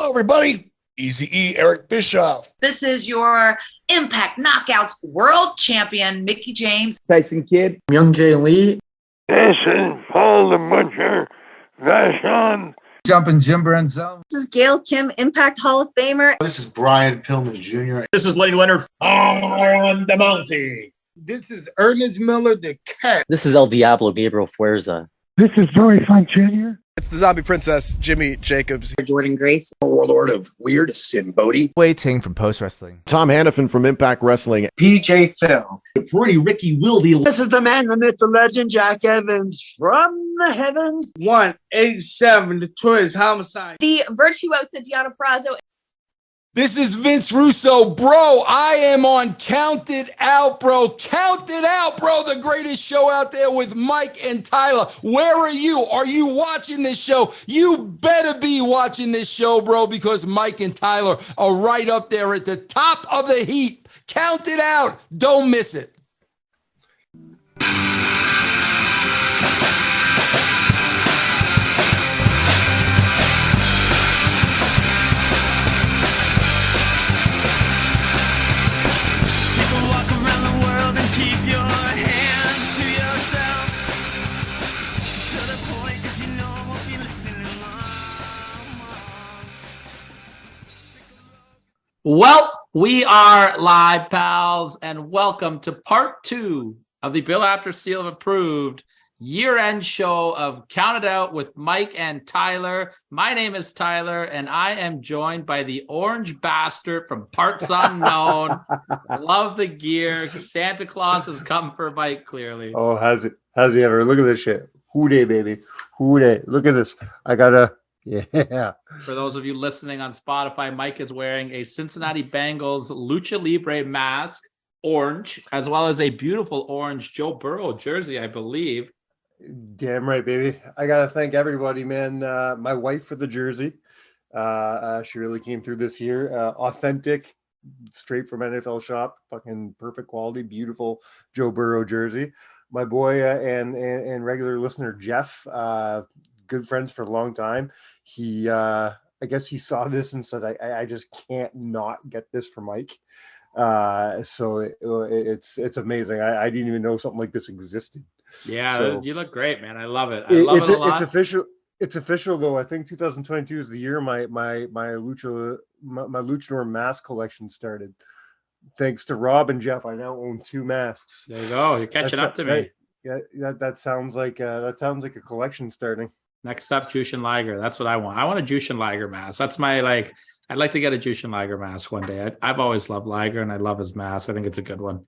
Hello, everybody. Easy E, Eric Bischoff. This is your Impact Knockouts World Champion, Mickie James. Tyson Kidd. Young Jay Lee. This is Paul the Butcher Vachon. Jumping Jim Brunzell. This is Gail Kim, Impact Hall of Famer. This is Brian Pillman Jr. This is Lenny Leonard on the Monty. This is Ernest Miller, the Cat. This is El Diablo, Gabriel Fuerza. This is Dory Funk Jr. It's the Zombie Princess, Jimmy Jacobs. Jordan Grace. Warlord of Weird, Sin Bodie. Wei Ting from Post Wrestling. Tom Hannafin from Impact Wrestling. PJ Phil. The pretty Ricky Wilde. This is the man, the myth, the legend, Jack Evans from the heavens. 187, Detroit's Homicide. The virtuosa Deonna Purrazzo. This is Vince Russo. Bro, I am on Count It Out, bro. Count It Out, bro. The greatest show out there with Mike and Tyler. Where are you? Are you watching this show? You better be watching this show, bro, because Mike and Tyler are right up there at the top of the heap. Count it out. Don't miss it. Well, we are live, pals, and welcome to part 2 of the Bill Apter Seal of Approved year-end show of Count It Out with Mike and Tyler. My name is Tyler, and I am joined by the orange bastard from Parts Unknown. Love the gear. Santa Claus has come for Mike, clearly. Oh, has he ever? Look at this shit. Hoo-day, baby. Hoo-day. Look at this. I got a... Yeah. For those of you listening on Spotify, Mike is wearing a Cincinnati Bengals Lucha Libre mask, orange, as well as a beautiful orange Joe Burrow jersey, I believe. Damn right, baby. I got to thank everybody, man. My wife for the jersey. She really came through this year. Authentic, straight from NFL shop, fucking perfect quality, beautiful Joe Burrow jersey. My boy and regular listener, Jeff, good friends for a long time. He I guess he saw this and said, I just can't not get this for Mike. So it's amazing. I didn't even know something like this existed. Yeah, so, you look great, man. I love it. I love it a lot. It's official though. I think 2022 is the year my Luchador mask collection started. Thanks to Rob and Jeff, I now own 2 masks. There you go. You're catching up to me. Yeah, that sounds like a collection starting. Next up, Jushin Liger. That's what I want. I want a Jushin Liger mask. That's my I'd like to get a Jushin Liger mask one day. I've always loved Liger, and I love his mask. I think it's a good one.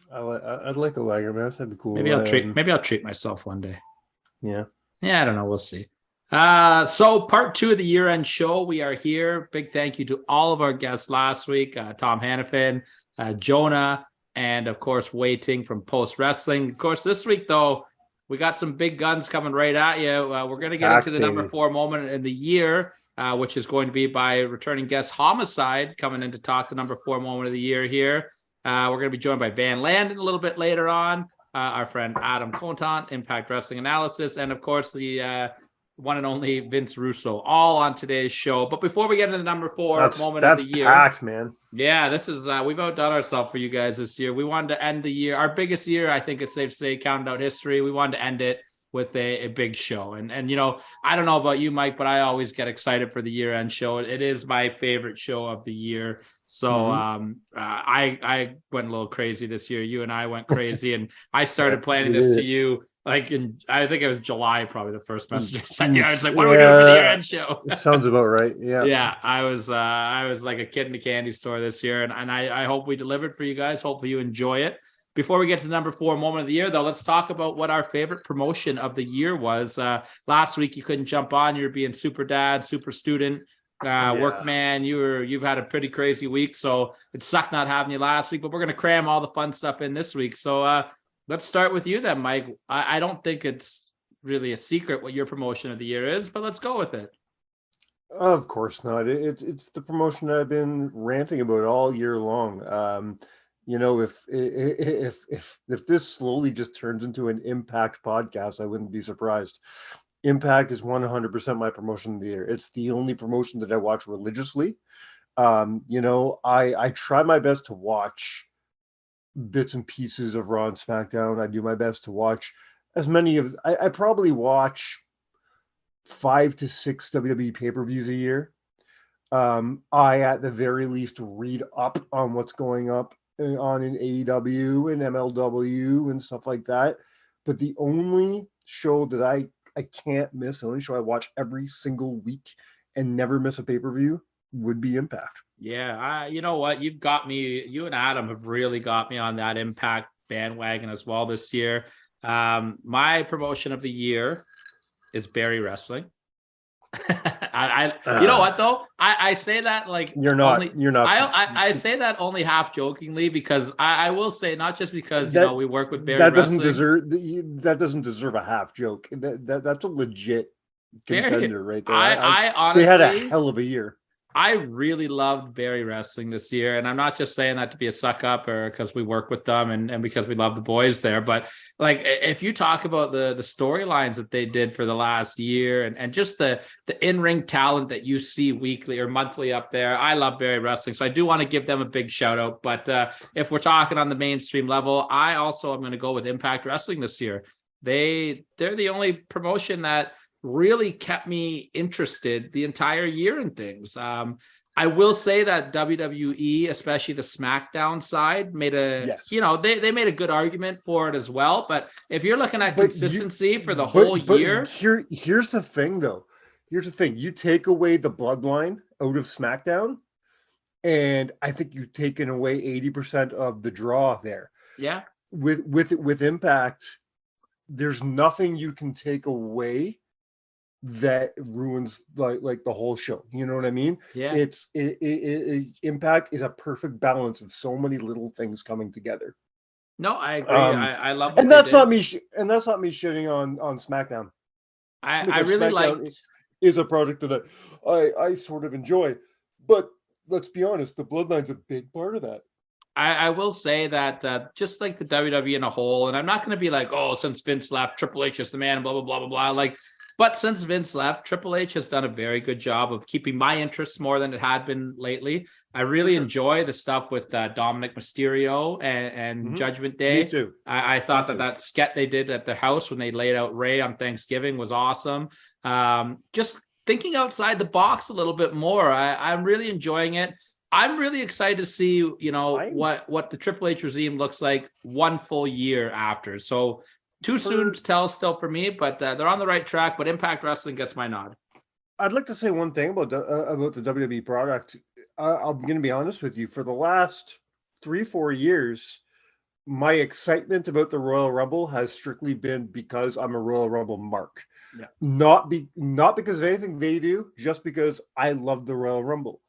I'd like a Liger mask. That'd be cool. Maybe I'll treat myself one day. Yeah. Yeah, I don't know. We'll see. So part 2 of the year-end show. We are here. Big thank you to all of our guests last week. Tom Hannafin, Jonah, and of course, Wei Ting from Post Wrestling. Of course, this week though, we got some big guns coming right at you. We're going to get into the number 4 moment in the year, which is going to be by returning guest Homicide coming in to talk the number 4 moment of the year here. We're going to be joined by Van Landen a little bit later on. Our friend Adam Contant, Impact Wrestling Analysis, and of course the one and only Vince Russo, all on today's show. But before we get into the number 4 moment of the year, packed, man. Yeah, this is we've outdone ourselves for you guys this year. We wanted to end the year, our biggest year, I think it's safe to say, counting out history. We wanted to end it with a big show. And you know, I don't know about you, Mike, but I always get excited for the year-end show. It is my favorite show of the year. So I went a little crazy this year. You and I went crazy, and I started planning this to you. I think it was July, probably the first message I sent you. I was like, what are we doing for the year-end show? Sounds about right. Yeah. Yeah. I was like a kid in a candy store this year. And I hope we delivered for you guys. Hopefully you enjoy it. Before we get to the number 4 moment of the year, though, let's talk about what our favorite promotion of the year was. Last week, you couldn't jump on. You were being super dad, super student, workman. You've had a pretty crazy week. So it sucked not having you last week, but we're going to cram all the fun stuff in this week. So, let's start with you then, Mike. I don't think it's really a secret what your promotion of the year is, but let's go with it. Of course not. It's the promotion I've been ranting about all year long. You know, if this slowly just turns into an Impact podcast, I wouldn't be surprised. Impact is 100% my promotion of the year. It's the only promotion that I watch religiously. I try my best to watch bits and pieces of Raw and SmackDown. I do my best to watch as many of. I probably watch 5 to 6 WWE pay-per-views a year. I at the very least read up on what's going up on in AEW and MLW and stuff like that. But the only show that I can't miss, the only show I watch every single week and never miss a pay-per-view would be Impact. Yeah, you know what? You've got me. You and Adam have really got me on that Impact bandwagon as well this year. My promotion of the year is Barry Wrestling. You know what though? I say that like you're not. I say that only half jokingly because I will say not just because we work with Barry. That doesn't deserve a half joke. That's a legit contender right there. I honestly, they had a hell of a year. I really loved Barry Wrestling this year, and I'm not just saying that to be a suck up or because we work with them and because we love the boys there, but like if you talk about the storylines that they did for the last year and just the in-ring talent that you see weekly or monthly up there, I love Barry Wrestling, so I do want to give them a big shout out. But if we're talking on the mainstream level, I also am going to go with Impact Wrestling this year. They're the only promotion that really kept me interested the entire year in things. I will say that WWE, especially the SmackDown side, made they made a good argument for it as well. But if you're looking at consistency for the whole year, here's the thing though. Here's the thing: you take away the bloodline out of SmackDown, and I think you've taken away 80% of the draw there. Yeah. With Impact, there's nothing you can take away that ruins like the whole show. You know what I mean? Yeah. Impact is a perfect balance of so many little things coming together. No, I agree. I love what and that's not me shitting on SmackDown. I really liked is a product that I sort of enjoy, but let's be honest, the Bloodline's a big part of that. I will say that just like the WWE in a whole, and I'm not going to be like, oh, since Vince left, Triple H is the man, blah blah blah blah blah. Like, but since Vince left, Triple H has done a very good job of keeping my interests more than it had been lately. I really enjoy the stuff with Dominic Mysterio and Judgment Day. Me too. I thought that sketch they did at the house when they laid out Ray on Thanksgiving was awesome. Just thinking outside the box a little bit more. I'm really enjoying it. I'm really excited to see, what the Triple H regime looks like one full year after. So too soon to tell still for me, but they're on the right track. But Impact Wrestling gets my nod. I'd like to say one thing about the WWE product. I'm going to be honest with you. For the last 3-4 years, my excitement about the Royal Rumble has strictly been because I'm a Royal Rumble mark. Yeah. Not because of anything they do, just because I love the Royal Rumble.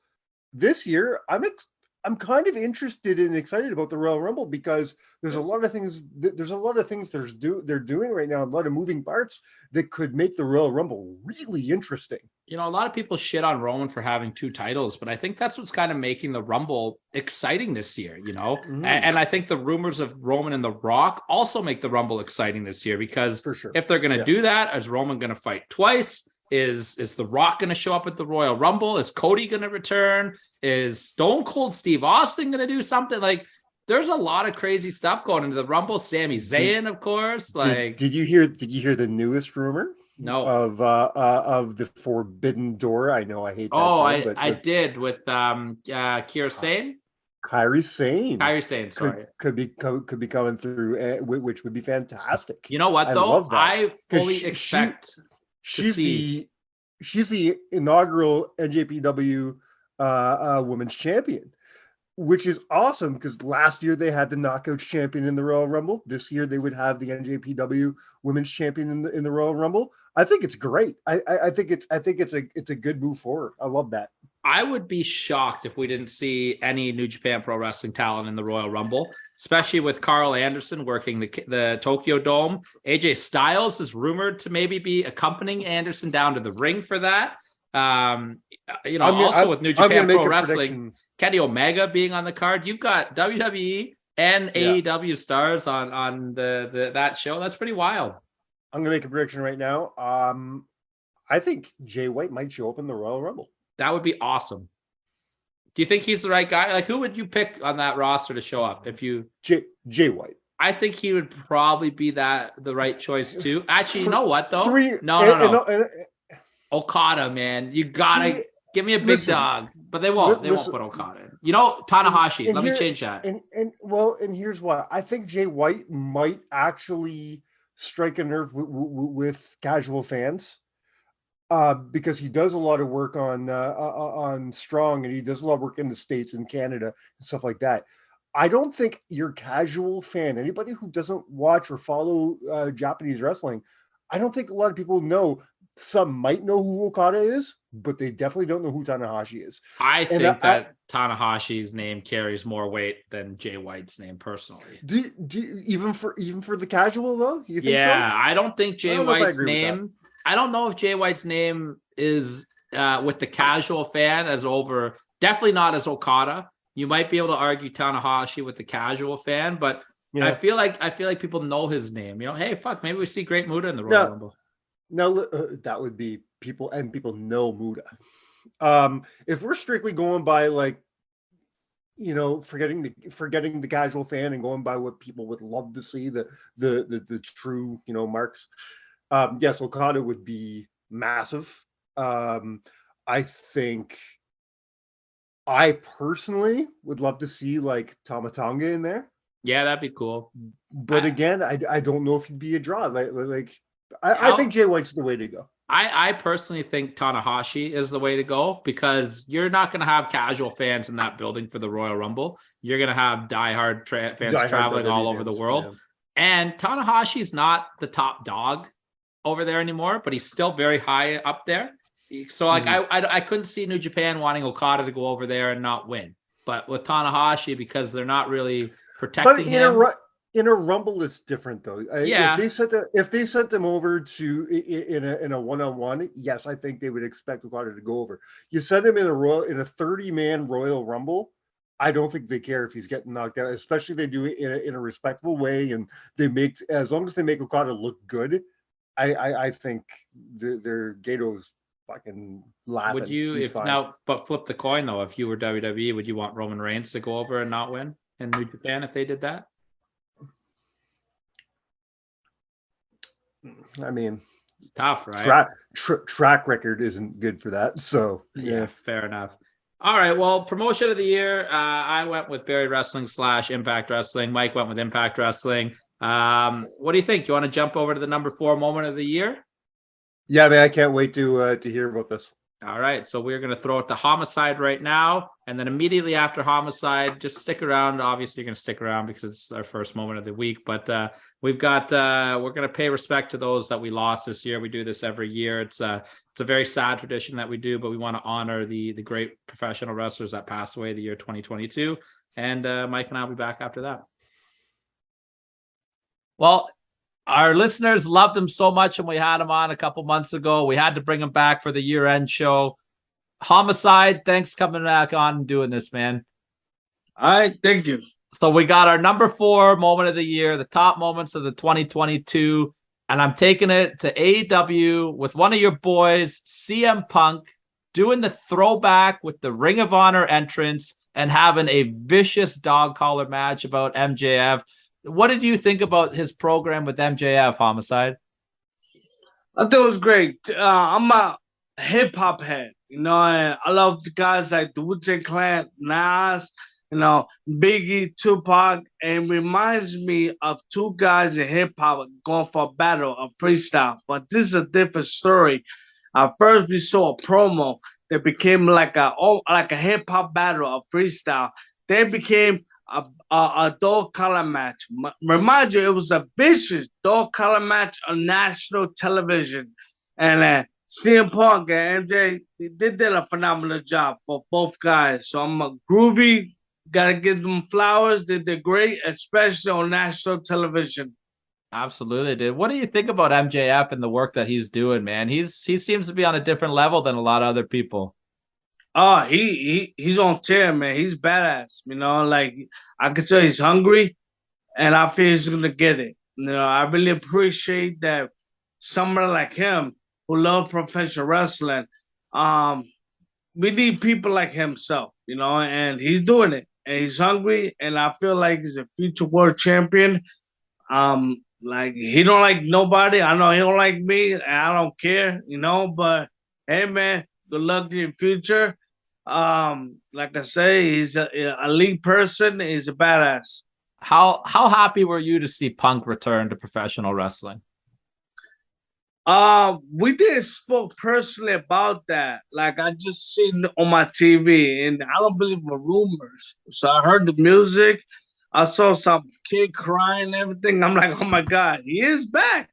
This year, I'm kind of interested and excited about the Royal Rumble because there's a lot of things. They're doing right now, a lot of moving parts that could make the Royal Rumble really interesting. A lot of people shit on Roman for having 2 titles, but I think that's what's kind of making the Rumble exciting this year. And I think the rumors of Roman and The Rock also make the Rumble exciting this year because for sure, if they're going to do that, is Roman going to fight twice? Is The Rock going to show up at the Royal Rumble? Is Cody going to return? Is Stone Cold Steve Austin going to do something? Like, there's a lot of crazy stuff going into the Rumble. Sami Zayn, of course. Like, did you hear the newest rumor? No. Of the Forbidden Door. I know I hate that. I did with Kairi Sane. Kairi Sane. Kairi Sane. Sorry, could be coming through, which would be fantastic. You know what though? I fully expect. She's the inaugural NJPW women's champion, which is awesome because last year they had the Knockouts champion in the Royal Rumble. This year they would have the NJPW women's champion in the Royal Rumble. I think it's great. I think it's a good move forward. I love that. I would be shocked if we didn't see any New Japan Pro Wrestling talent in the Royal Rumble, especially with Carl Anderson working the Tokyo Dome. AJ Styles is rumored to maybe be accompanying Anderson down to the ring for that. With New Japan Pro Wrestling, Kenny Omega being on the card. You've got WWE and AEW stars on that show. That's pretty wild. I'm gonna make a prediction right now. I think Jay White might show up in the Royal Rumble. That would be awesome. Do you think he's the right guy? Like, who would you pick on that roster to show up if you? Jay White. I think he would probably be the right choice too. Actually, you know what though? No. Okada, man, you gotta give me a big dog. But they won't. They won't put Okada in. You know, Tanahashi. Let me change that. And here's why. I think Jay White might actually strike a nerve with casual fans. Because he does a lot of work on Strong, and he does a lot of work in the States and Canada and stuff like that. I don't think your casual fan, anybody who doesn't watch or follow Japanese wrestling, I don't think a lot of people know. Some might know who Okada is, but they definitely don't know who Tanahashi is. I think that Tanahashi's name carries more weight than Jay White's name personally. Do even for the casual though? You think so? I don't think Jay White's name. I don't know if Jay White's name is with the casual fan as over. Definitely not as Okada. You might be able to argue Tanahashi with the casual fan, but I feel like people know his name. You know, hey, fuck, maybe we see Great Muta in the Royal Rumble. No, that would be people know Muta. If we're strictly going by forgetting the casual fan and going by what people would love to see, the true marks. Yes, Okada would be massive. I think I personally would love to see like Tama Tonga in there. Yeah, that'd be cool. But again, I don't know if he'd be a draw. I think Jay White's the way to go. I personally think Tanahashi is the way to go because you're not going to have casual fans in that building for the Royal Rumble. You're going to have diehard fans traveling all over the world. Yeah. And Tanahashi's not the top dog over there anymore, but he's still very high up there. So I couldn't see New Japan wanting Okada to go over there and not win. But with Tanahashi, because they're not really protecting him. In a Rumble, it's different though. If they sent them over to in a one-on-one, yes, I think they would expect Okada to go over. You send him in a 30-man Royal Rumble, I don't think they care if he's getting knocked out, especially if they do it in a respectful way and as long as they make Okada look good. I think their Gato's fucking laughing. Would you, but flip the coin though? If you were WWE, would you want Roman Reigns to go over and not win in New Japan if they did that? I mean, it's tough, right? Track record isn't good for that. So yeah, fair enough. All right. Well, promotion of the year. I went with Buried Wrestling / Impact Wrestling. Mike went with Impact Wrestling. What do you think? You want to jump over to the number 4 moment of the year? Yeah, man, I can't wait to hear about this. All right, so we're going to throw it to Homicide right now, and then immediately after Homicide, just stick around. Obviously, you're going to stick around because it's our first moment of the week, but we're going to pay respect to those that we lost this year. We do this every year. It's a very sad tradition that we do, but we want to honor the great professional wrestlers that passed away the year 2022, and Mike and I will be back after that. Well, our listeners loved him so much, and we had him on a couple months ago. We had to bring him back for the year-end show. Homicide, thanks coming back on and doing this, man. All right, thank you. So we got our number 4 moment of the year, the top moments of the 2022, and I'm taking it to AEW with one of your boys, CM Punk, doing the throwback with the Ring of Honor entrance and having a vicious dog collar match about MJF. What did you think about his program with MJF, Homicide? I thought it was great. I'm a hip-hop head, and I love the guys like the Wu-Tang Clan, Nas, Biggie, Tupac, and it reminds me of 2 guys in hip-hop going for a battle, a freestyle. But this is a different story. First, we saw a promo that became like a hip-hop battle, a freestyle. Then became a dog collar match. Remind you, it was a vicious dog collar match on national television. And CM Punk and MJ, they did a phenomenal job for both guys. So I'm a groovy, gotta give them flowers. They did great, especially on national television. Absolutely, dude. What do you think about MJF and the work that he's doing, man? He seems to be on a different level than a lot of other people. Oh, he's on tear, man. He's badass. I could tell he's hungry, and I feel he's gonna get it. I really appreciate that someone like him who love professional wrestling. We need people like himself, you know, and he's doing it. And he's hungry, and I feel like he's a future world champion. Like he don't like nobody. I know he don't like me, and I don't care, you know. But hey, man, good luck in your future. Like I say, he's a elite person. He's a badass. How happy were you to see Punk return to professional wrestling? We didn't spoke personally about that. Like I just seen it on my TV, and I don't believe in rumors. So I heard the music. I saw some kid crying and everything. I'm like, oh my God, he is back.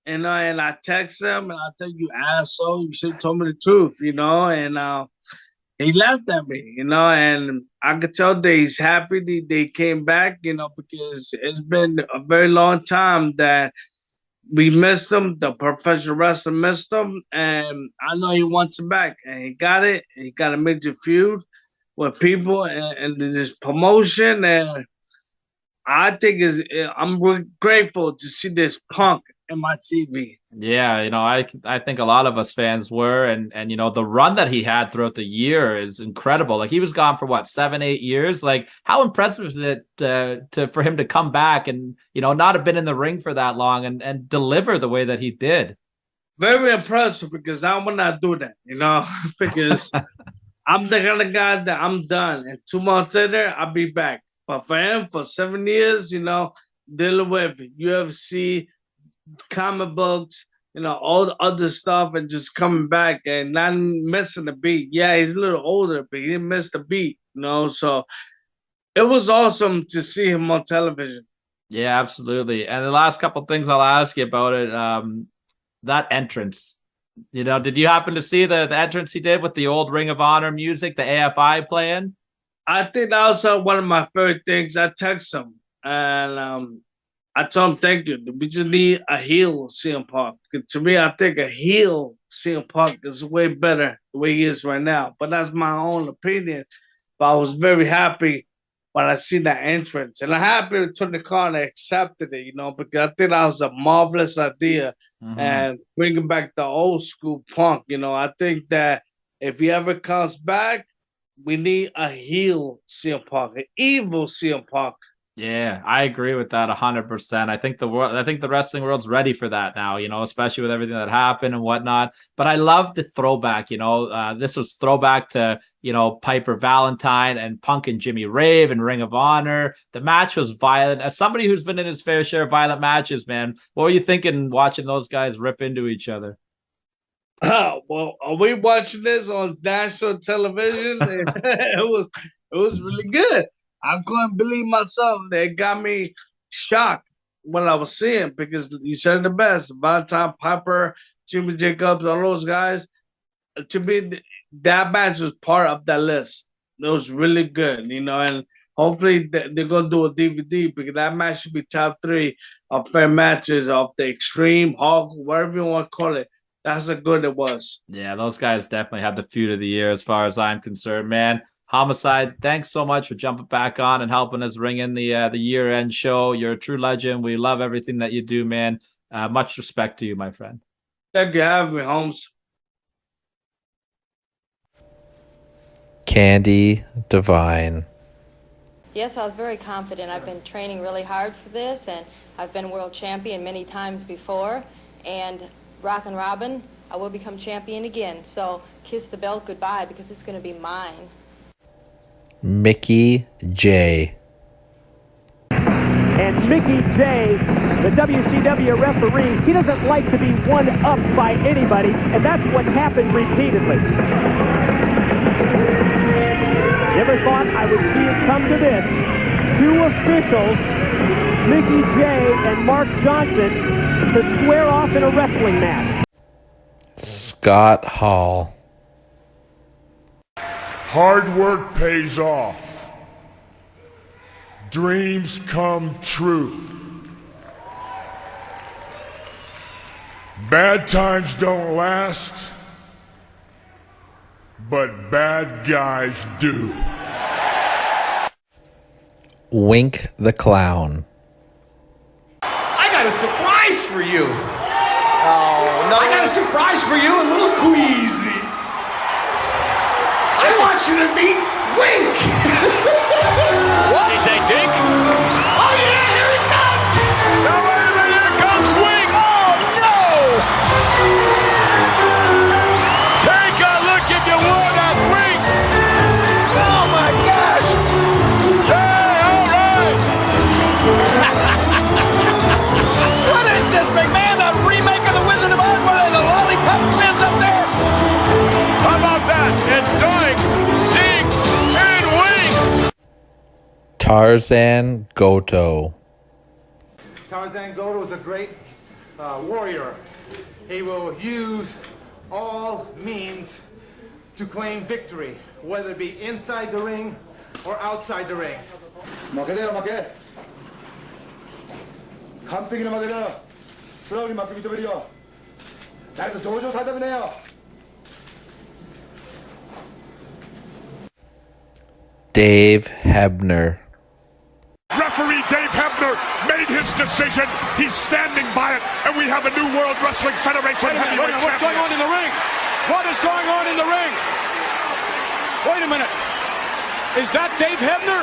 And I text him and I tell you, asshole, you should have told me the truth, you know. And he laughed at me, you know, and I could tell that he's happy they came back, you know, because it's been a very long time that we missed him. The professional wrestling missed him, and I know he wants it back, and he got it. He got a major feud with people and this promotion, and I think I'm grateful to see this Punk in my TV. Yeah, you know, I think a lot of us fans were, and you know, the run that he had throughout the year is incredible. Like he was gone for what, 7-8 years. Like how impressive is it for him to come back and, you know, not have been in the ring for that long and deliver the way that he did? Very impressive, because I would not do that, you know, because I'm the kind of guy that I'm done, and 2 months later I'll be back. But for him, for 7 years, you know, dealing with UFC, comic books, you know, all the other stuff, and just coming back and not missing the beat. Yeah, he's a little older, but he didn't miss the beat, you know. So it was awesome to see him on television. Yeah, absolutely. And the last couple of things I'll ask you about it, that entrance. You know, did you happen to see the entrance he did with the old Ring of Honor music, the AFI playing? I think that was one of my favorite things. I text him and I told him, thank you. We just need a heel CM Punk. To me, I think a heel CM Punk is way better the way he is right now. But that's my own opinion. But I was very happy when I seen that entrance. And I'm happy to turn the car and accepted it, you know, because I think that was a marvelous idea. And bringing back the old school Punk, you know, I think that if he ever comes back, we need a heel CM Punk, an evil CM Punk. Yeah, I agree with that 100%. I think the wrestling world's ready for that now, you know, especially with everything that happened and whatnot. But I love the throwback, you know, this was throwback to, you know, Piper Valentine and Punk and Jimmy Rave and Ring of Honor. The match was violent. As somebody who's been in his fair share of violent matches, man, what were you thinking watching those guys rip into each other? Well, are we watching this on national television? It was really good. I couldn't believe myself. It got me shocked what I was seeing, because you said it the best. Valentine, Piper, Jimmy Jacobs, all those guys. To me, that match was part of that list. It was really good, you know, and hopefully they're going to do a DVD, because that match should be top 3 of fair matches of the Extreme, Hulk, whatever you want to call it. That's how good it was. Yeah, those guys definitely had the feud of the year as far as I'm concerned, man. Homicide, thanks so much for jumping back on and helping us ring in the year-end show. You're a true legend. We love everything that you do, man. Much respect to you, my friend. Thank you for having me, Holmes. Candy Divine. Yes, I was very confident. I've been training really hard for this, and I've been world champion many times before. And Rockin' Robin, I will become champion again. So kiss the belt goodbye, because it's going to be mine. Mickey J. And Mickey J, the WCW referee, he doesn't like to be one-upped by anybody, and that's what happened repeatedly. Never thought I would see it come to this. 2 officials, Mickey J and Mark Johnson, to square off in a wrestling match. Scott Hall. Hard work pays off. Dreams come true. Bad times don't last, but bad guys do. Wink the Clown. I got a surprise for you. surprise for you, a little queasy. I want you to meet Wink. What? You say Dink? Oh yeah, here he comes. Now wait a minute, here comes Wink. Oh no! Take a look if you would at Wink. Oh my gosh! Hey, all right. What is this, McMahon? The remake of the Wizard of Oz? What are the lollipop twins up there? How about that? It's Doink, Dink, and Wink. Tarzan Goto. Tarzan Goto is a great warrior. He will use all means to claim victory, whether it be inside the ring or outside the ring. 負けだよ負け完璧な負けだよ素直に負け認めるよだけど同情されたくねえよ Dave Hebner. Referee Dave Hebner made his decision. He's standing by it, and we have a new World Wrestling Federation heavyweight champion. What's going on in the ring? What is going on in the ring? Wait a minute. Is that Dave Hebner?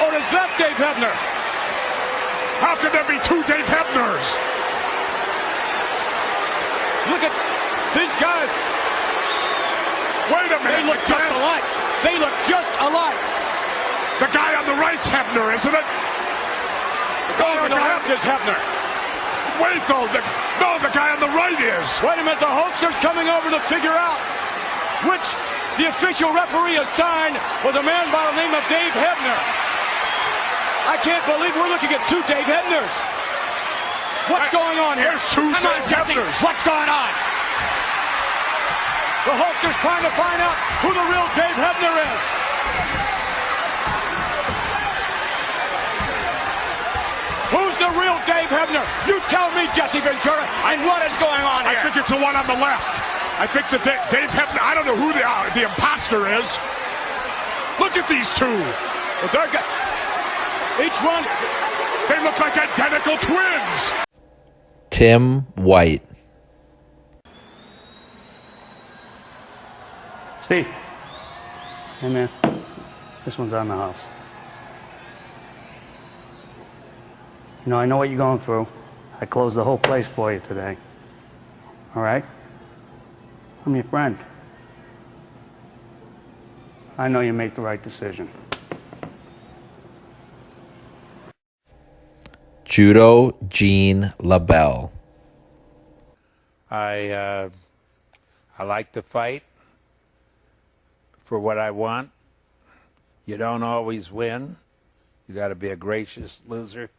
Or is that Dave Hebner? How could there be two Dave Hebners? Look at these guys. Wait a minute. They look just alike. They look just alike. The guy on the right's Hebner, isn't it? The guy on the left is Hebner. Wait, though. The guy on the right is. Wait a minute. The Hulkster's coming over to figure out which the official referee assigned was a man by the name of Dave Hebner. I can't believe we're looking at two Dave Hebners. What's going on here? There's two Dave Hebners. What's going on? The Hulkster's trying to find out who the real Dave Hebner is. Who's the real Dave Hebner? You tell me, Jesse Ventura, and what is going on here? I think it's the one on the left. I think that Dave Hebner, I don't know who the imposter is. Look at these two. Well, they're each one, they look like identical twins. Tim White. Steve. Hey, man. This one's on the house. You know, I know what you're going through. I closed the whole place for you today. All right? I'm your friend. I know you make the right decision. Judo Gene LaBelle. I like to fight for what I want. You don't always win. You got to be a gracious loser,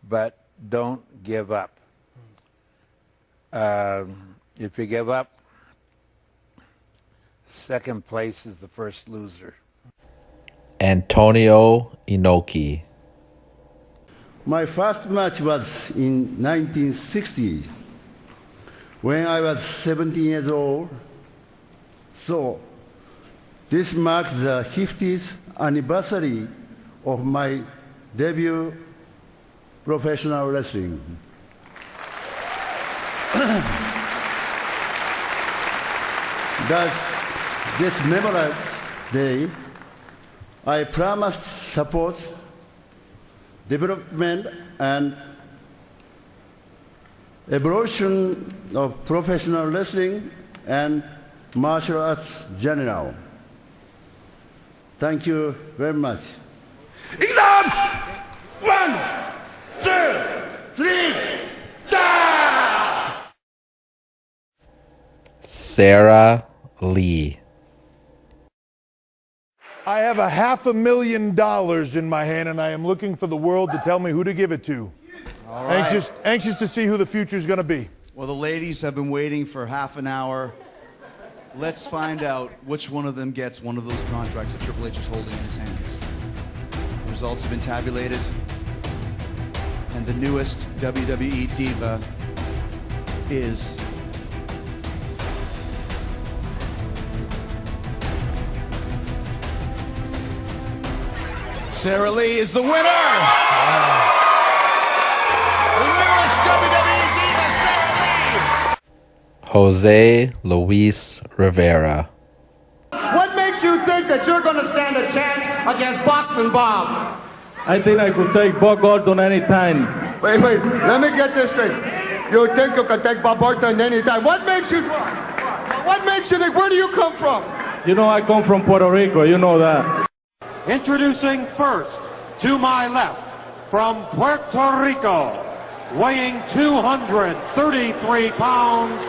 but don't give up. If you give up, second place is the first loser. Antonio Inoki. My first match was in 1960 when I was 17 years old. So this marks the 50th anniversary of my debut professional wrestling. Thus, this memorable day, I promised support, development, and evolution of professional wrestling and martial arts general. Thank you very much. Exam! 1, 2, 3, da! Sarah Lee. I have $500,000 in my hand, and I am looking for the world to tell me who to give it to. All right. Anxious to see who the future is going to be. Well, the ladies have been waiting for half an hour. Let's find out which one of them gets one of those contracts that Triple H is holding in his hands. The results have been tabulated, and the newest WWE diva is Sarah Lee is the winner! The newest WWE diva, Sarah Lee! Jose Luis Rivera. What makes you think that you're going to stand a chance against Boxing Bob? I think I could take Bob Orton anytime. Wait, let me get this straight. You think you can take Bob Orton anytime? What makes you think? Where do you come from? You know I come from Puerto Rico, you know that. Introducing first, to my left, from Puerto Rico, weighing 233 pounds,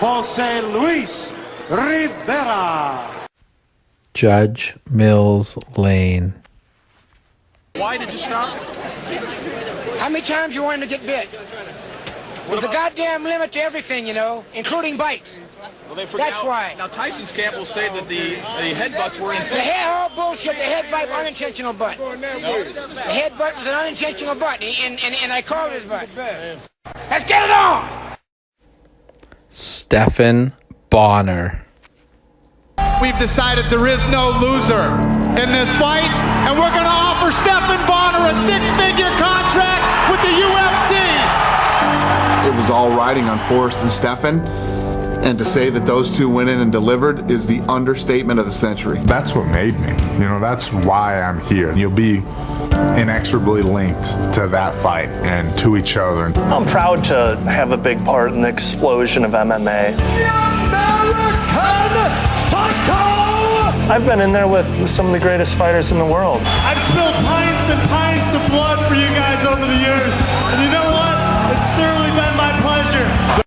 Jose Luis Rivera. Judge Mills Lane. Why did you stop? How many times you wanted to get bit? There's a goddamn limit to everything, you know, including bites. Well, That's why. Now, Tyson's camp will say that the headbutts were All bullshit. The headbutt was unintentional butt. The headbutt was an unintentional butt, and I called his butt. Let's get it on! Stephan Bonner. We've decided there is no loser in this fight, and we're going to offer Stephan Bonner a 6-figure contract with the UFC. It was all riding on Forrest and Stephan, and to say that those two went in and delivered is the understatement of the century. That's what made me. You know, that's why I'm here. You'll be inexorably linked to that fight and to each other. I'm proud to have a big part in the explosion of MMA. I've been in there with some of the greatest fighters in the world. I've spilled pints and pints of blood for you guys over the years, and you know what? It's thoroughly been my pleasure.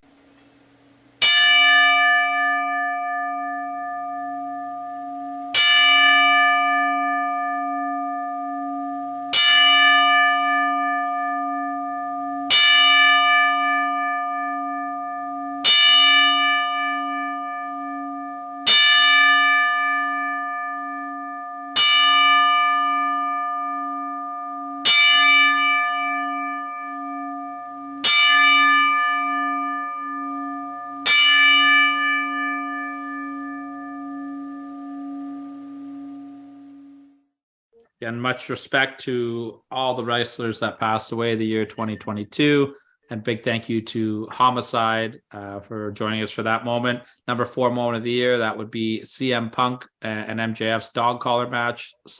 And much respect to all the wrestlers that passed away the year 2022. And big thank you to Homicide for joining us for that moment. Number 4 moment of the year, that would be CM Punk and MJF's dog collar match /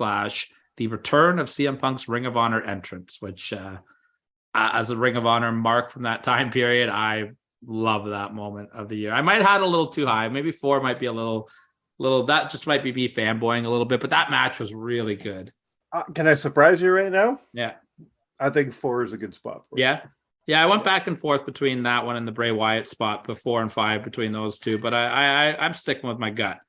the return of CM Punk's Ring of Honor entrance, which as a Ring of Honor mark from that time period, I love that moment of the year. I might have had a little too high. Maybe 4 might be a little, that just might be me fanboying a little bit, but that match was really good. Can I surprise you right now? Yeah. I think 4 is a good spot for Yeah. Yeah, I went back and forth between that one and the Bray Wyatt spot, but 4 and 5 between those two. But I'm sticking with my gut.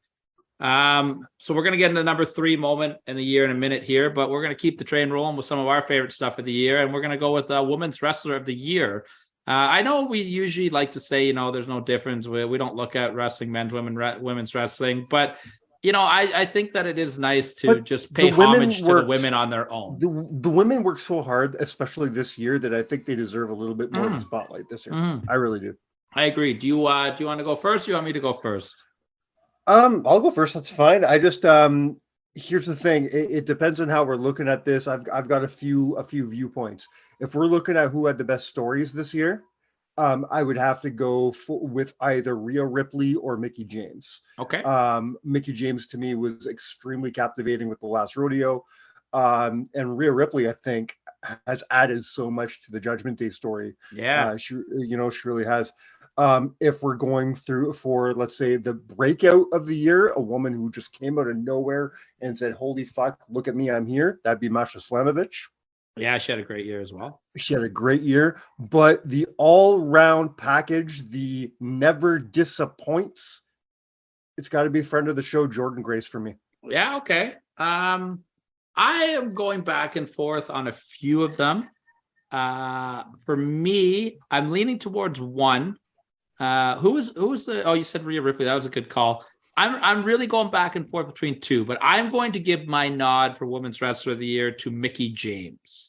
So we're going to get into number 3 moment in the year in a minute here, but we're going to keep the train rolling with some of our favorite stuff of the year. And we're going to go with Women's Wrestler of the Year. I know we usually like to say, there's no difference. We don't look at wrestling, men's, women's wrestling, but I think that it is nice to just pay homage to the women on their own. The women work so hard, especially this year, that I think they deserve a little bit more of the spotlight this year. I really do. I agree. Do you want to go first? Or you want me to go first? I'll go first. That's fine. I just here's the thing. It depends on how we're looking at this. I've got a few viewpoints. If we're looking at who had the best stories this year, I would have to go with either Rhea Ripley or Mickie James. Okay. Mickie James to me was extremely captivating with the last rodeo. And Rhea Ripley, I think, has added so much to the Judgment Day story. Yeah. She really has. If we're going through for, let's say, the breakout of the year, a woman who just came out of nowhere and said, "Holy fuck, look at me, I'm here," that'd be Masha Slamovich. Yeah, she had a great year as well. She had a great year, but the all-round package, the never disappoints, it's got to be friend of the show, Jordynne Grace, for me. Yeah, okay. I am going back and forth on a few of them. For me, I'm leaning towards one. Who was the? Oh, you said Rhea Ripley. That was a good call. I'm really going back and forth between 2, but I'm going to give my nod for Women's Wrestler of the Year to Mickie James.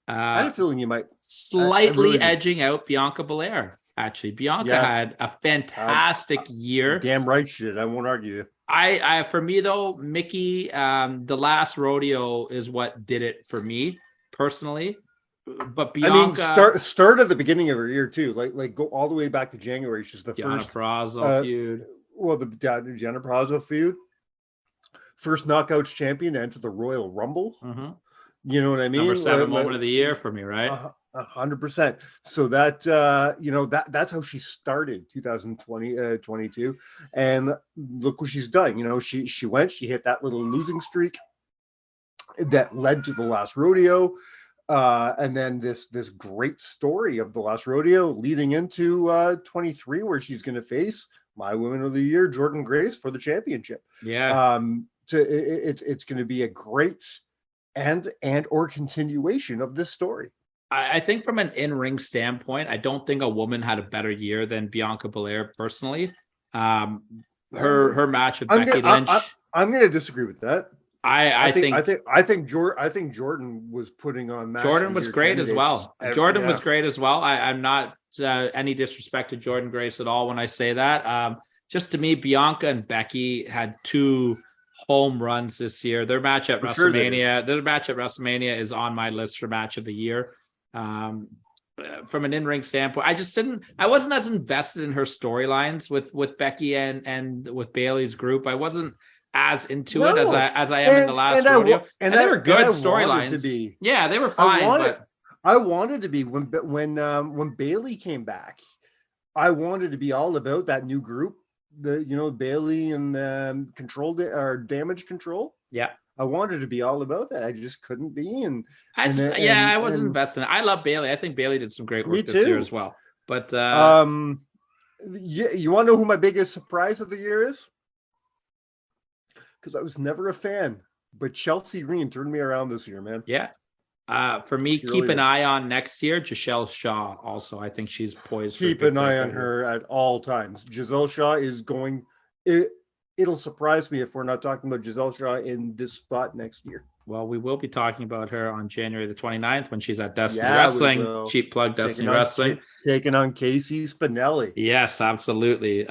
I had a feeling you might slightly edging out Bianca Belair. Actually, Bianca had a fantastic year. Damn right she did. I won't argue. I for me though, Mickie, the last rodeo is what did it for me personally. but I mean, Bianca, start at the beginning of her year too. Like go all the way back to January. She's the Deonna first Purrazzo feud. Well, the Deonna Purrazzo feud. First Knockouts champion to enter the Royal Rumble. You know what I mean? Number 7 moment of the year for me, right? 100%. So that that's how she started 2022, and look what she's done. You know, she hit that little losing streak that led to the last rodeo, and then this great story of the last rodeo leading into 23, where she's going to face my Women of the Year, Jordynne Grace, for the championship. Yeah. It's going to be a great and or continuation of this story. I think from an in-ring standpoint, I don't think a woman had a better year than Bianca Belair personally. Her match with Becky Lynch. I'm going to disagree with that. I think Jordynne was putting on match. Jordynne was great as well. Jordynne was great as well. I'm not any disrespect to Jordynne Grace at all when I say that. Just to me, Bianca and Becky had 2 home runs this year. Their match at WrestleMania is on my list for match of the year. From an in-ring standpoint, I wasn't as invested in her storylines with Becky and with Bayley's group. I wasn't as into it as I am in the last rodeo. And they were good storylines. Yeah, they were fine. I wanted to be when Bayley came back. I wanted to be all about that new group, Bayley and Damage Control. Yeah. I wanted to be all about that. I just couldn't be. I wasn't invested in it. I love Bayley. I think Bayley did some great work this year as well. But you want to know who my biggest surprise of the year is? Because I was never a fan, but Chelsea Green turned me around this year, man. Yeah. For me, keep an eye on next year, Giselle Shaw. Also, I think she's poised. Keep an eye on her at all times. Giselle Shaw is going. It'll surprise me if we're not talking about Giselle Shaw in this spot next year. Well, we will be talking about her on January the 29th when she's at Destiny Wrestling. Cheap plug, Destiny Wrestling. Taking on Casey Spinelli. Yes, absolutely.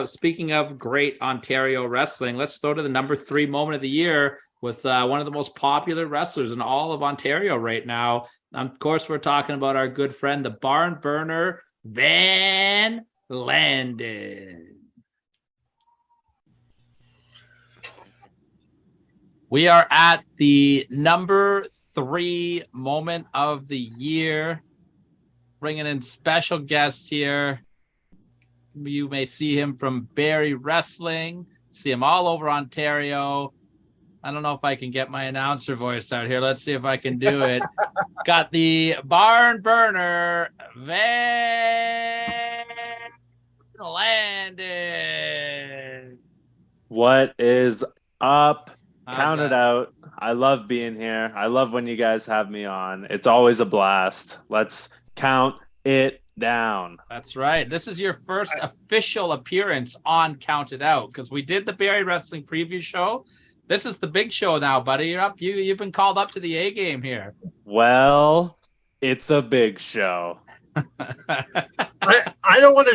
Speaking of great Ontario wrestling, let's throw to the number 3 moment of the year with one of the most popular wrestlers in all of Ontario right now. Of course, we're talking about our good friend, the barn burner, Van Landen. We are at the number 3 moment of the year. Bringing in special guest here. You may see him from Barrie Wrestling. See him all over Ontario. I don't know if I can get my announcer voice out here. Let's see if I can do it. Got the barn burner, Van Landen. What is up? Count it out. I love being here. I love when you guys have me on. It's always a blast. Let's count it down. That's right. This is your first official appearance on Count It Out, because we did the Barrie Wrestling preview show. This is the big show now, buddy. You're up. You've been called up to the A game here. Well, it's a big show. I don't want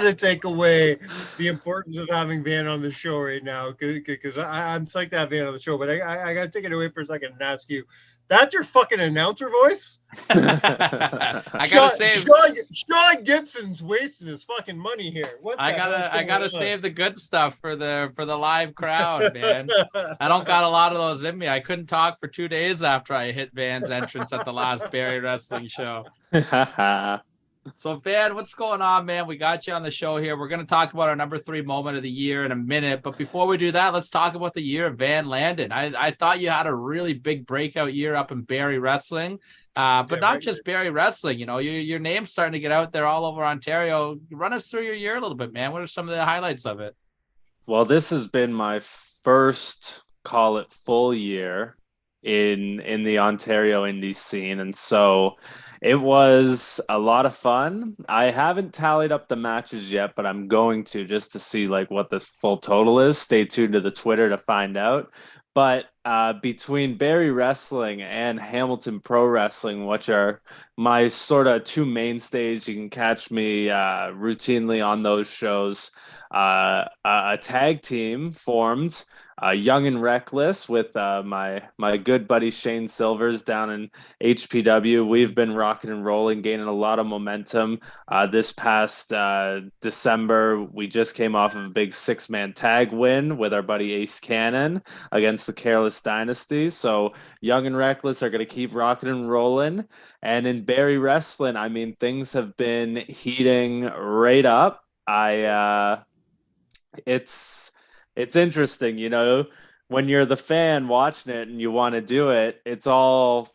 to take away the importance of having Van on the show right now, because I'm psyched to have Van on the show. But I got to take it away for a second and ask you, that's your fucking announcer voice? I gotta save. Sean Gibson's wasting his fucking money here. I gotta save the good stuff for the live crowd, man. I don't got a lot of those in me. I couldn't talk for 2 days after I hit Van's entrance at the last Barrie Wrestling show. So, Van, what's going on, man? We got you on the show here. We're going to talk about our number 3 moment of the year in a minute. But before we do that, let's talk about the year of Van Landen. I thought you had a really big breakout year up in Barrie Wrestling, but not just Barrie Wrestling. You know, your name's starting to get out there all over Ontario. Run us through your year a little bit, man. What are some of the highlights of it? Well, this has been my first, call it, full year in the Ontario indie scene. And so it was a lot of fun. I haven't tallied up the matches yet, but I'm going to, just to see like what the full total is. Stay tuned to the Twitter to find out. But between Barrie Wrestling and Hamilton Pro Wrestling, which are my sort of 2 mainstays, you can catch me routinely on those shows. a tag team formed, Young and Reckless, with my good buddy Shane Silvers down in HPW. We've been rocking and rolling, gaining a lot of momentum. This past December, we just came off of a big 6-man tag win with our buddy Ace Cannon against the Careless Dynasty. So Young and Reckless are going to keep rocking and rolling. And in Barrie Wrestling, I mean, things have been heating right up. It's interesting, you know, when you're the fan watching it and you want to do it, it's all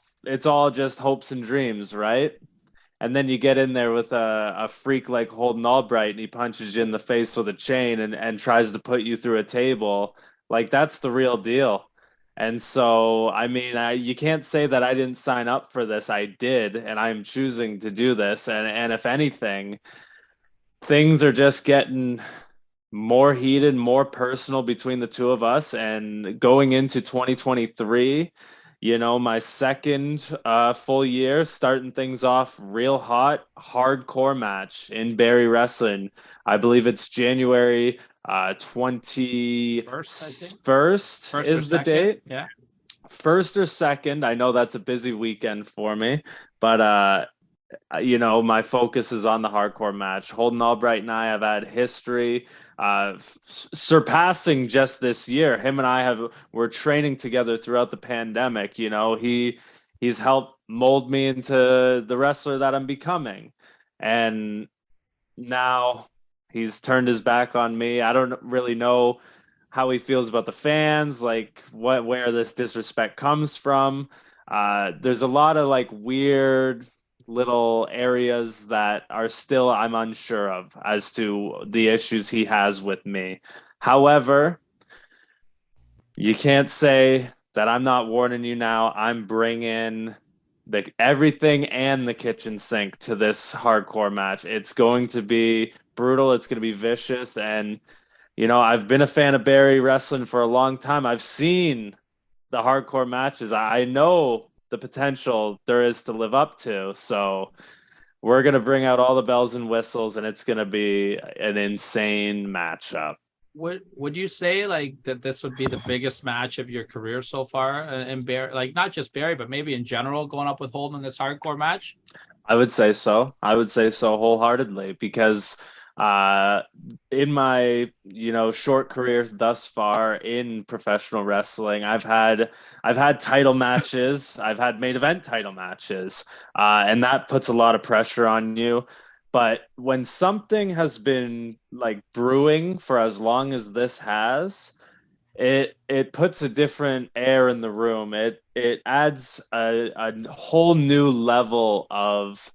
just hopes and dreams, right? And then you get in there with a freak like Holden Albright and he punches you in the face with a chain and tries to put you through a table. Like, that's the real deal. And so, I mean, you can't say that I didn't sign up for this. I did, and I'm choosing to do this. And if anything, things are just getting more heated, more personal between the two of us. And going into 2023, you know, my second full year, starting things off real hot, hardcore match in Barrie Wrestling. I believe it's January 21st is the date. Yeah. 1st or 2nd. I know that's a busy weekend for me, but you know, my focus is on the hardcore match. Holden Albright and I have had history, surpassing just this year. Him and I we're training together throughout the pandemic. You know, he's helped mold me into the wrestler that I'm becoming, and now he's turned his back on me. I don't really know how he feels about the fans, like where this disrespect comes from. There's a lot of like weird little areas that are still I'm unsure of as to the issues he has with me. However, you can't say that I'm not warning you now. I'm bringing everything and the kitchen sink to this hardcore match. It's going to be brutal. It's going to be vicious. And, you know, I've been a fan of Barrie Wrestling for a long time. I've seen the hardcore matches. I know the potential there is to live up to. So we're going to bring out all the bells and whistles, and it's going to be an insane matchup. Would you say like that this would be the biggest match of your career so far in Barrie, like not just Barrie, but maybe in general, going up with Holden in this hardcore match? I would say so. I would say so wholeheartedly, because in my, you know, short career thus far in professional wrestling, I've had title matches, I've had main event title matches, and that puts a lot of pressure on you. But when something has been like brewing for as long as this has, it puts a different air in the room. It adds a whole new level of,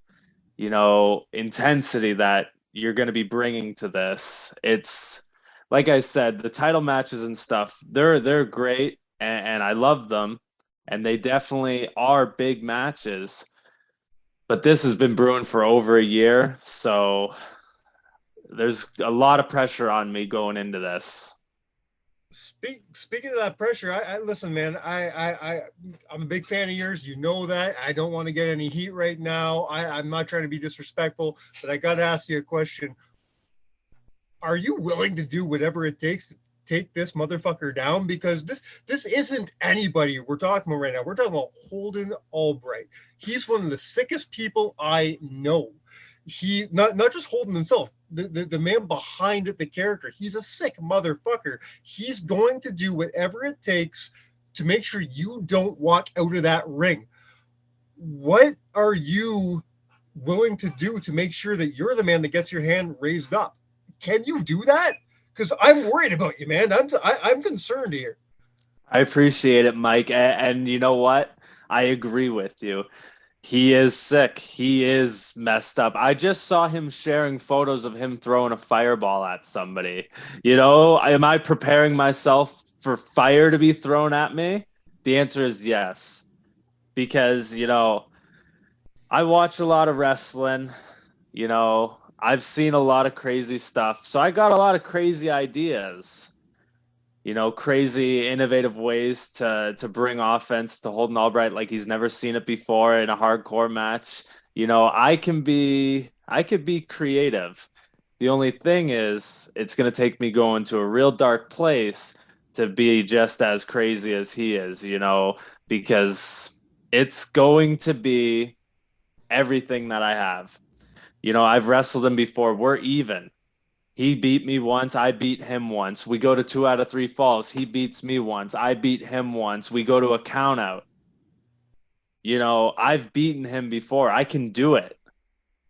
you know, intensity that you're going to be bringing to this. It's like I said, the title matches and stuff, they're great, and I love them, and they definitely are big matches. But this has been brewing for over a year, so there's a lot of pressure on me going into this. Speaking of that pressure, I listen, man. I'm a big fan of yours. You know that. I don't want to get any heat right now. I'm not trying to be disrespectful, but I got to ask you a question. Are you willing to do whatever it takes to take this motherfucker down? Because this isn't anybody we're talking about right now. We're talking about Holden Albright. He's one of the sickest people I know. He not just Holden himself, the man behind the character. He's a sick motherfucker. He's going to do whatever it takes to make sure you don't walk out of that ring. What are you willing to do to make sure that you're the man that gets your hand raised up? Can you do that? Because I'm worried about you, man. I'm concerned here. I appreciate it, Mike. And you know what? I agree with you. He is sick. He is messed up. I just saw him sharing photos of him throwing a fireball at somebody. You know, am I preparing myself for fire to be thrown at me? The answer is yes. Because, you know, I watch a lot of wrestling. You know, I've seen a lot of crazy stuff. So I got a lot of crazy ideas. You know, crazy, innovative ways to bring offense to Holden Albright like he's never seen it before in a hardcore match. You know, I could be creative. The only thing is, it's going to take me going to a real dark place to be just as crazy as he is, because it's going to be everything that I have. I've wrestled him before. We're even. He beat me once. I beat him once. We go to 2 out of 3 falls. He beats me once. I beat him once. We go to a count out. I've beaten him before. I can do it.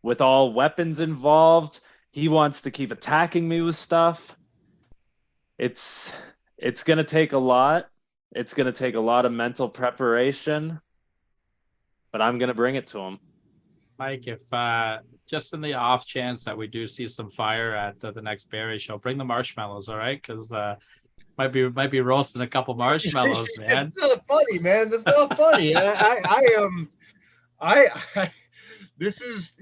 With all weapons involved, he wants to keep attacking me with stuff. It's going to take a lot. It's going to take a lot of mental preparation, but I'm going to bring it to him. Mike, if just in the off chance that we do see some fire at the next Barry show, bring the marshmallows, all right? Because might be roasting a couple marshmallows, man. It's not funny, man. That's not funny. This is,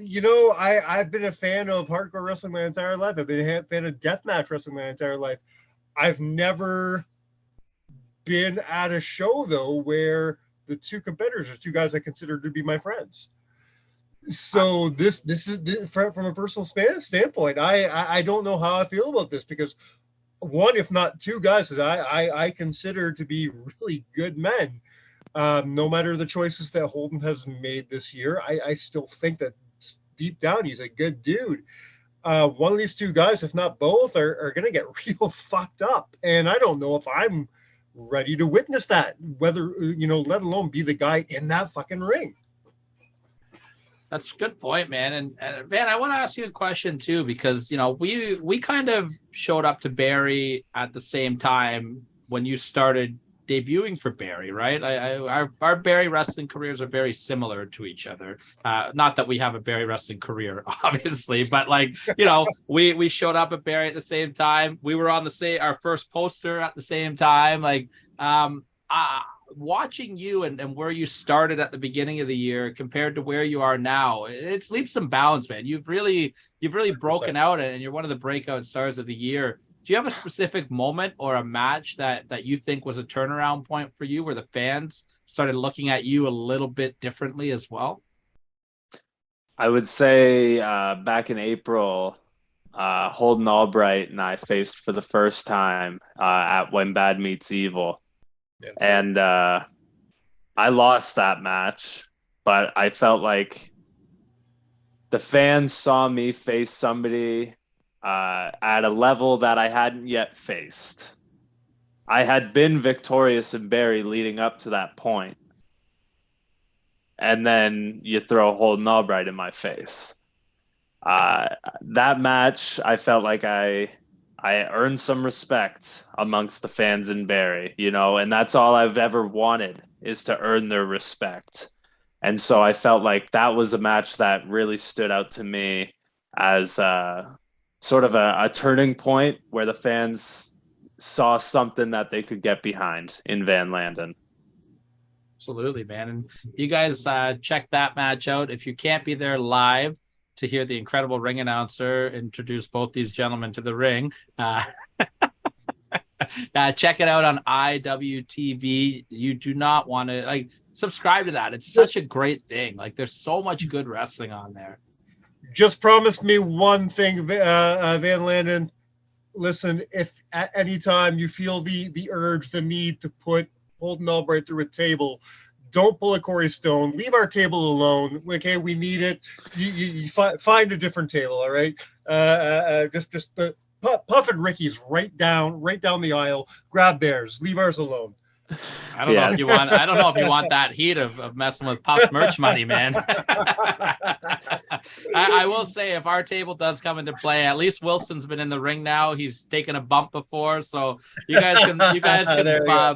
I've been a fan of hardcore wrestling my entire life. I've been a fan of deathmatch wrestling my entire life. I've never been at a show, though, where the two competitors are two guys I consider to be my friends. So this is from a personal standpoint. I don't know how I feel about this, because one, if not two guys that I consider to be really good men. No matter the choices that Holden has made this year, I still think that deep down he's a good dude. One of these two guys, if not both, are going to get real fucked up. And I don't know if I'm ready to witness that, whether, let alone be the guy in that fucking ring. That's a good point, man. And Van, I want to ask you a question too, because, we kind of showed up to Barry at the same time when you started debuting for Barry, right? Our Barry wrestling careers are very similar to each other. Not that we have a Barry wrestling career, obviously, but we showed up at Barry at the same time. We were on our first poster at the same time. Watching you and where you started at the beginning of the year compared to where you are now, it's leaps and bounds, man. You've really broken out, and you're one of the breakout stars of the year. Do you have a specific moment or a match that you think was a turnaround point for you, where the fans started looking at you a little bit differently as well? I would say back in April, Holden Albright and I faced for the first time at When Bad Meets Evil. And I lost that match, but I felt like the fans saw me face somebody at a level that I hadn't yet faced. I had been victorious in Barry leading up to that point. And then you throw Holden Albright in my face. That match, I felt like I earned some respect amongst the fans in Barry, and that's all I've ever wanted, is to earn their respect. And so I felt like that was a match that really stood out to me as sort of a turning point where the fans saw something that they could get behind in Van Landen. Absolutely, man. And you guys check that match out. If you can't be there live to hear the incredible ring announcer introduce both these gentlemen to the ring, check it out on IWTV. You do not want to subscribe to that. It's such a great thing. There's so much good wrestling on there. Just promise me one thing, Van Landen. Listen, if at any time you feel the urge, the need to put Holden Albright through a table, don't pull a Corey Stone. Leave our table alone. Okay, we need it. You find a different table. All right. Just Puff and Ricky's right down the aisle. Grab theirs. Leave ours alone. I don't know if you want. I don't know if you want that heat of messing with Puff's merch money, man. I will say, if our table does come into play, at least Wilson's been in the ring now. He's taken a bump before, so you guys can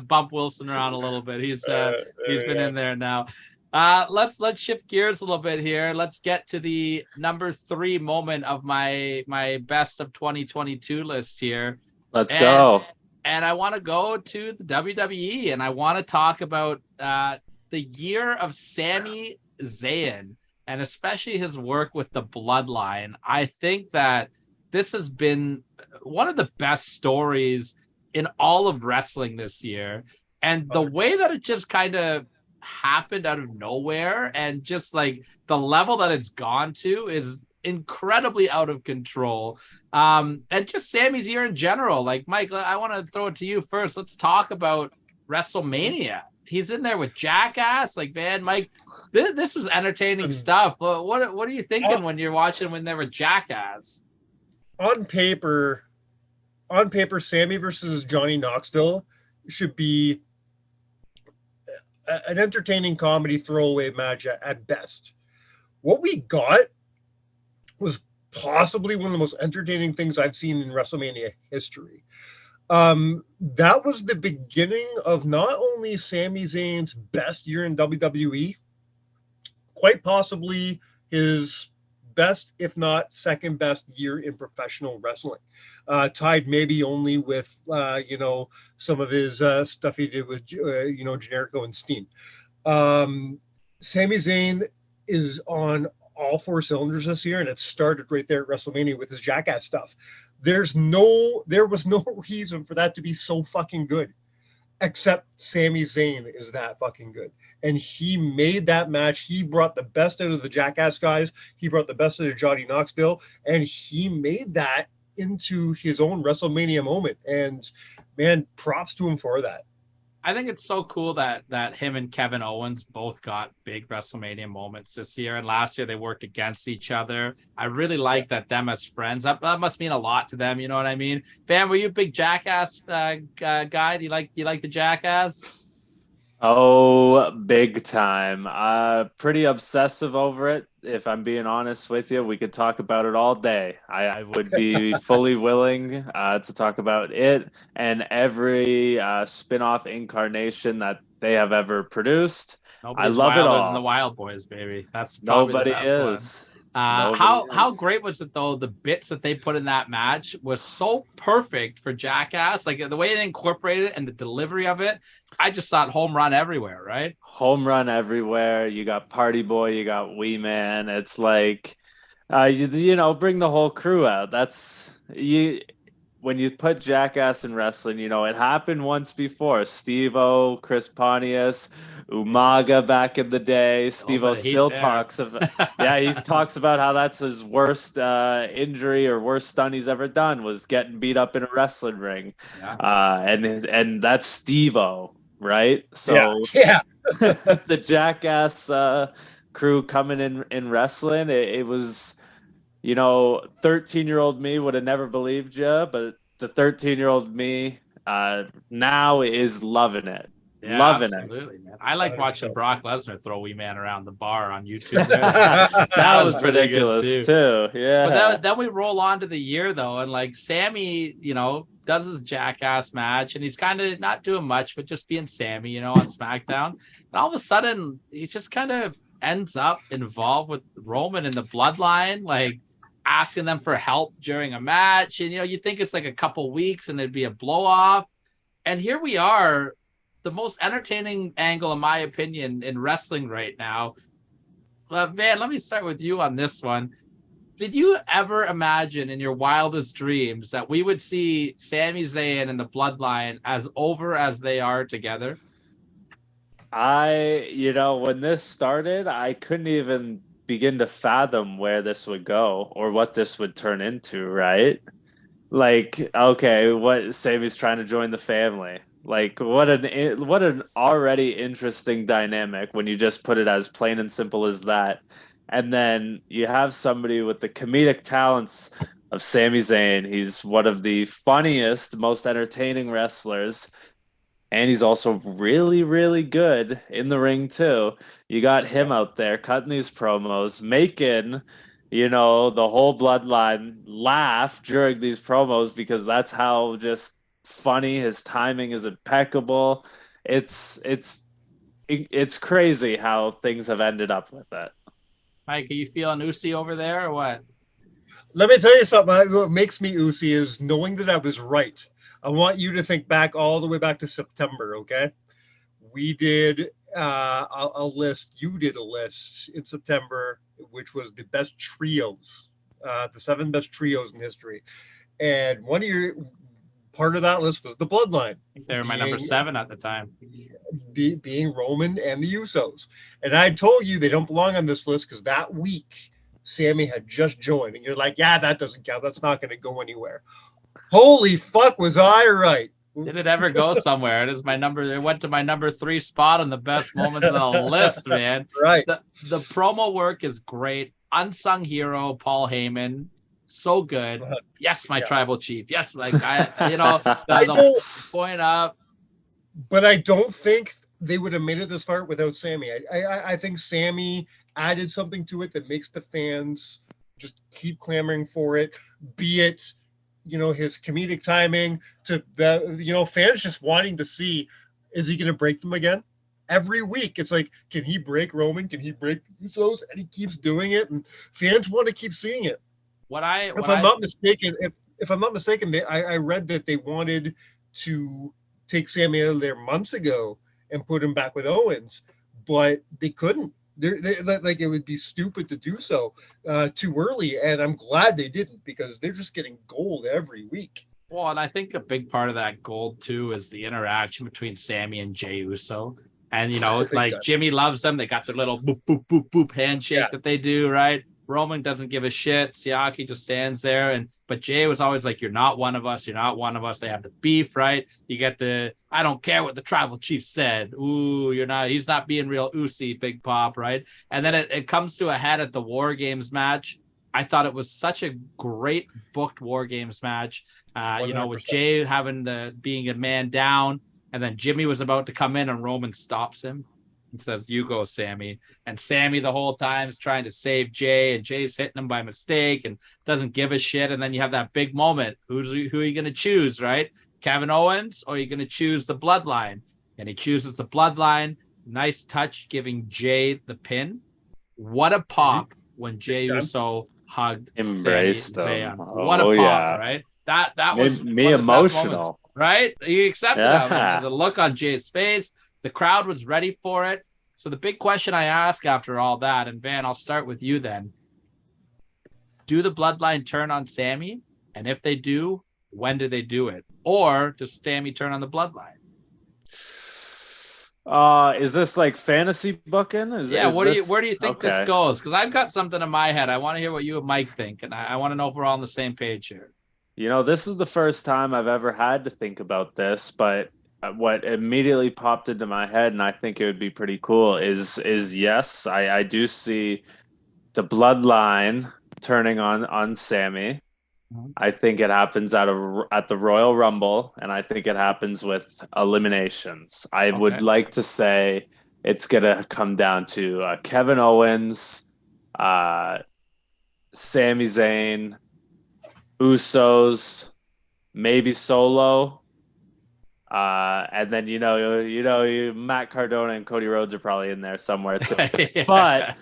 bump Wilson around a little bit. He's been in there now. Let's shift gears a little bit here. Let's get to the number 3 moment of my best of 2022 list here. Let's go. And I want to go to the WWE, and I want to talk about the year of Sami Zayn, and especially his work with the Bloodline. I think that this has been one of the best stories in all of wrestling this year. And the way that it just kind of happened out of nowhere, and just the level that it's gone to, is incredibly out of control. And just Sammy's year in general. Like, Mike, I want to throw it to you first. Let's talk about WrestleMania. He's in there with Jackass. Like, man, Mike, this was entertaining stuff. But what are you thinking when you're watching when they were Jackass? On paper, Sammy versus Johnny Knoxville should be an entertaining comedy throwaway match at best. What we got was possibly one of the most entertaining things I've seen in WrestleMania history. That was the beginning of not only Sami Zayn's best year in WWE, quite possibly his best, if not second best year in professional wrestling, tied maybe only with, some of his stuff he did with, Generico and Steen. Sami Zayn is on all four cylinders this year, and it started right there at WrestleMania with his Jackass stuff. There was no reason for that to be so fucking good, except Sami Zayn is that fucking good. And he made that match. He brought the best out of the Jackass guys. He brought the best out of Johnny Knoxville, and he made that into his own WrestleMania moment. And man, props to him for that. I think it's so cool that him and Kevin Owens both got big WrestleMania moments this year, and last year they worked against each other. I really like that them as friends. That must mean a lot to them. You know what I mean? Fam, were you a big Jackass guy? Do you like the Jackass? Oh, big time. Pretty obsessive over it. If I'm being honest with you, we could talk about it all day. I would be fully willing to talk about it and every spin-off incarnation that they have ever produced. I love it all. Than the Wild Boys, baby. That's nobody is. How great was it though? The bits that they put in that match was so perfect for Jackass. Like the way they incorporated it and the delivery of it, I just thought home run everywhere, right? Home run everywhere. You got Party Boy, you got Wee Man. It's like, bring the whole crew out. That's when you put Jackass in wrestling, it happened once before. Steve-O, Chris Pontius, Umaga back in the day. Steve-O still talks of, he talks about how that's his worst injury or worst stunt he's ever done was getting beat up in a wrestling ring. Yeah. And that's Steve-O, right? So the Jackass crew coming in wrestling, it was, 13-year-old me would have never believed you, but the 13-year-old me now is loving it. Yeah, loving absolutely, it. Man. I like watching Brock Lesnar throw Wee Man around the bar on YouTube. that was ridiculous too. Yeah. But then we roll on to the year though, and like Sammy, does his Jackass match, and he's kind of not doing much, but just being Sammy, on SmackDown. And all of a sudden, he just kind of ends up involved with Roman in the Bloodline, like asking them for help during a match. And, you think it's like a couple weeks and it'd be a blow off. And here we are, the most entertaining angle, in my opinion, in wrestling right now. Van, let me start with you on this one. Did you ever imagine in your wildest dreams that we would see Sami Zayn and the Bloodline as over as they are together? When this started, I couldn't even begin to fathom where this would go or what this would turn into, right? Like, okay, what Sami's trying to join the family. Like, what an already interesting dynamic when you just put it as plain and simple as that. And then you have somebody with the comedic talents of Sami Zayn. He's one of the funniest, most entertaining wrestlers. And he's also really, really good in the ring, too. You got him out there cutting these promos, making, the whole Bloodline laugh during these promos because that's how just funny his timing is impeccable. It's crazy how things have ended up with it. Mike, are you feeling Usi over there or what? Let me tell you something. What makes me Usi is knowing that I was right. I want you to think back all the way back to September, okay? We did a list. You did a list in September, which was the best trios, the 7 best trios in history. And part of that list was the Bloodline. I think they were my number 7 at the time. Being Roman and the Usos. And I told you they don't belong on this list because that week, Sammy had just joined, and you're like, yeah, that doesn't count. That's not going to go anywhere. Holy fuck, was I right? Did it ever go somewhere? It is my number. It went to my number 3 spot on the best moments on the list, man. Right. The promo work is great. Unsung hero, Paul Heyman. So good. Yes, my tribal chief. Yes, like the point up. But I don't think they would have made it this far without Sammy. I think Sammy added something to it that makes the fans just keep clamoring for it, be it, his comedic timing to, fans just wanting to see, is he going to break them again? Every week, it's like, can he break Roman? Can he break Usos? And he keeps doing it, and fans want to keep seeing it. If I'm not mistaken, I read that they wanted to take Sammy out of there months ago and put him back with Owens, but they couldn't. Like, it would be stupid to do so too early, and I'm glad they didn't, because they're just getting gold every week. Well, and I think a big part of that gold too is the interaction between Sammy and Jey Uso. And Jimmy loves them. They got their little boop boop boop boop handshake that they do, right? Roman doesn't give a shit. Siaki just stands there, but Jay was always like, "You're not one of us. You're not one of us." They have the beef, right? You get I don't care what the tribal chief said. Ooh, you're not. He's not being real oosy, Big Pop, right? And then it comes to a head at the War Games match. I thought it was such a great booked War Games match. With Jay being a man down, and then Jimmy was about to come in, and Roman stops him and says, "You go, Sammy." And Sammy the whole time is trying to save Jay, and Jay's hitting him by mistake and doesn't give a shit. And then you have that big moment. Who are you going to choose, right? Kevin Owens, or are you going to choose the Bloodline? And he chooses the Bloodline. Nice touch, giving Jay the pin. What a pop when Jey Uso hugged, embraced Sami him. Zayn. What a pop, right? That was me emotional, moments, right? He accepted that. The look on Jay's face. The crowd was ready for it. So the big question I ask after all that, and Van, I'll start with you then. Do the Bloodline turn on Sammy? And if they do, when do they do it? Or does Sammy turn on the Bloodline? Is this like fantasy booking? Where do you think this goes? Because I've got something in my head. I want to hear what you and Mike think, and I want to know if we're all on the same page here. This is the first time I've ever had to think about this, but what immediately popped into my head, and I think it would be pretty cool, is yes, I do see the Bloodline turning on Sammy. I think it happens at the Royal Rumble, and I think it happens with eliminations. I would like to say it's gonna come down to Kevin Owens, Sami Zayn, Usos, maybe Solo. And then Matt Cardona and Cody Rhodes are probably in there somewhere too. But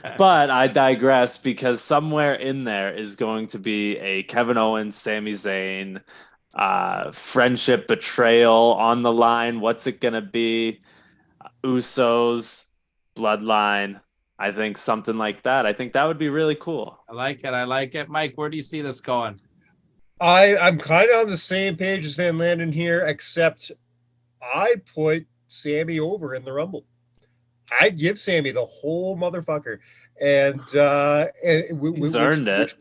I digress, because somewhere in there is going to be a Kevin Owens, Sami Zayn, friendship betrayal on the line. What's it gonna be? Usos, Bloodline. I think something like that. I think that would be really cool. I like it. Mike, where do you see this going? I'm kind of on the same page as Van Landen here, except I put Sammy over in the Rumble. I give Sammy the whole motherfucker, and he's earned it.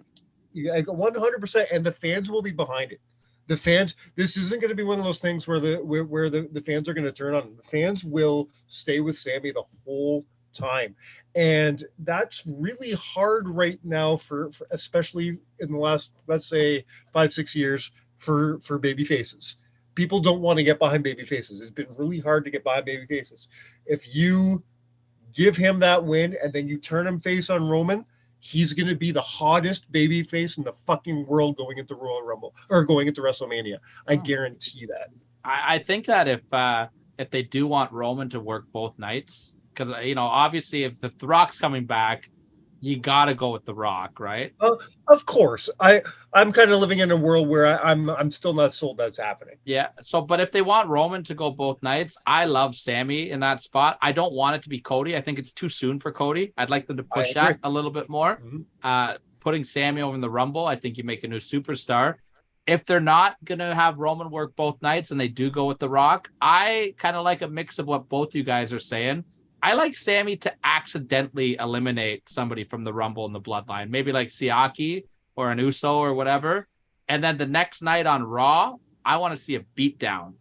100%, and the fans will be behind it. The fans. This isn't going to be one of those things where the fans are going to turn on. The fans will stay with Sammy the whole time, and that's really hard right now for especially in the last, let's say, 5-6 years for baby faces. People don't want to get behind baby faces. It's been really hard to get behind baby faces. If you give him that win and then you turn him face on Roman, he's going to be the hottest baby face in the fucking world going into Royal Rumble or going into WrestleMania. I guarantee that. I think that if they do want Roman to work both nights, because obviously if the Rock's coming back, you got to go with The Rock, right? Of course. I'm kind of living in a world where I'm still not sold that's happening. Yeah. So, but if they want Roman to go both nights, I love Sammy in that spot. I don't want it to be Cody. I think it's too soon for Cody. I'd like them to push that a little bit more. Mm-hmm. Putting Sammy over in the Rumble, I think you make a new superstar. If they're not going to have Roman work both nights and they do go with The Rock, I kind of like a mix of what both you guys are saying. I like Sammy to accidentally eliminate somebody from the Rumble in the Bloodline, maybe like Siaki or an Uso or whatever. And then the next night on Raw, I want to see a beatdown.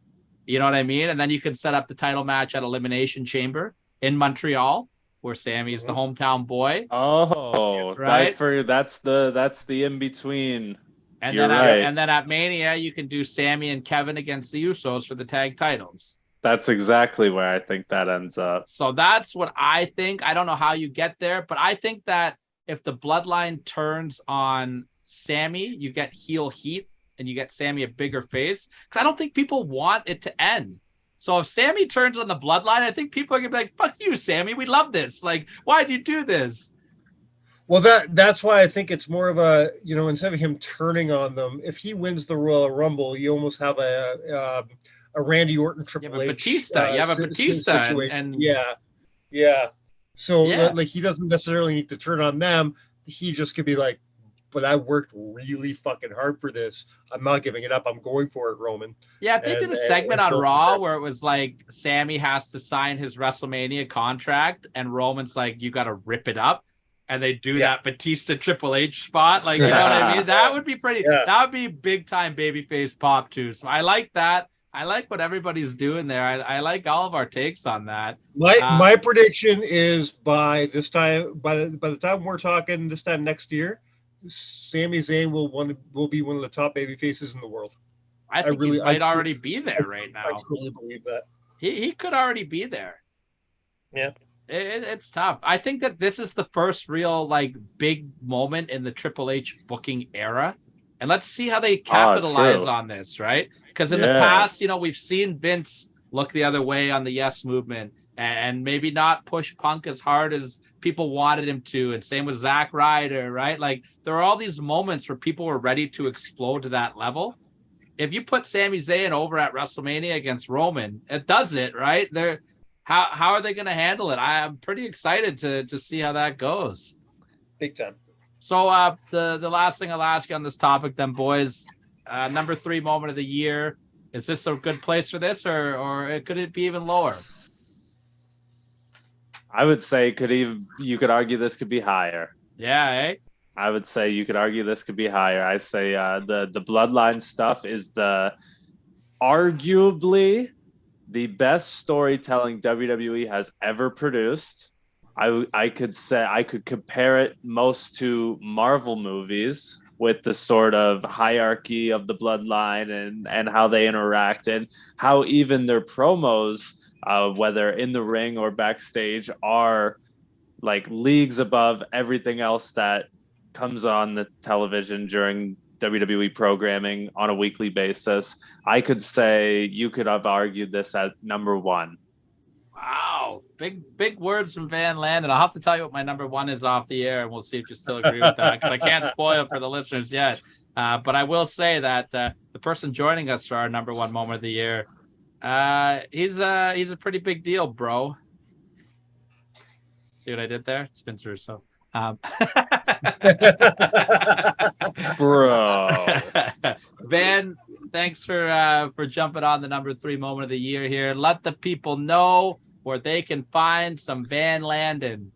You know what I mean? And then you can set up the title match at Elimination Chamber in Montreal, where Sammy is the hometown boy. Oh, right. That's the in between. And You're then right. and then at Mania, you can do Sammy and Kevin against the Usos for the tag titles. That's exactly where I think that ends up. So that's what I think. I don't know how you get there, but I think that if the Bloodline turns on Sammy, you get heel heat and you get Sammy a bigger face. Because I don't think people want it to end. So if Sammy turns on the Bloodline, I think people are going to be like, fuck you, Sammy. We love this. Like, why'd you do this? Well, that's why I think it's more of a, instead of him turning on them, if he wins the Royal Rumble, you almost have a Randy Orton Triple H. Batista. You have a Batista. And yeah. So like he doesn't necessarily need to turn on them. He just could be like, but I worked really fucking hard for this. I'm not giving it up. I'm going for it, Roman. Yeah, if they did a segment on Raw where it was like Sammy has to sign his WrestleMania contract and Roman's like, you got to rip it up. And they do that Batista Triple H spot. Like, you know what I mean? That would be pretty, that would be big time babyface pop too. So I like that. I like what everybody's doing there. I like all of our takes on that. My prediction is by this time, by the time we're talking this time next year, Sami Zayn will be one of the top baby faces in the world. I think he might already be there right now. I truly believe that. He could already be there. Yeah. It's tough. I think that this is the first real like big moment in the Triple H booking era. And let's see how they capitalize on this, right? Because in the past, we've seen Vince look the other way on the Yes Movement and maybe not push Punk as hard as people wanted him to. And same with Zack Ryder, right? Like there are all these moments where people were ready to explode to that level. If you put Sami Zayn over at WrestleMania against Roman, it does it, right? How are they going to handle it? I'm pretty excited to see how that goes. Big time. So the last thing I'll ask you on this topic then, boys, number 3 moment of the year. Is this a good place for this or could it be even lower? I would say you could argue this could be higher. Yeah, eh? I would say you could argue this could be higher. I say the Bloodline stuff is arguably the best storytelling WWE has ever produced. I could say I could compare it most to Marvel movies with the sort of hierarchy of the Bloodline and how they interact and how even their promos, whether in the ring or backstage, are like leagues above everything else that comes on the television during WWE programming on a weekly basis. I could say you could have argued this at number 1. Wow. Big words from Van Landen. I'll have to tell you what my number 1 is off the air, and we'll see if you still agree with that, because I can't spoil it for the listeners yet. But I will say that the person joining us for our number 1 moment of the year, he's a pretty big deal, bro. See what I did there? It's Vince Russo. Bro. Van, thanks for jumping on the number 3 moment of the year here. Let the people know where they can find some Van Landen.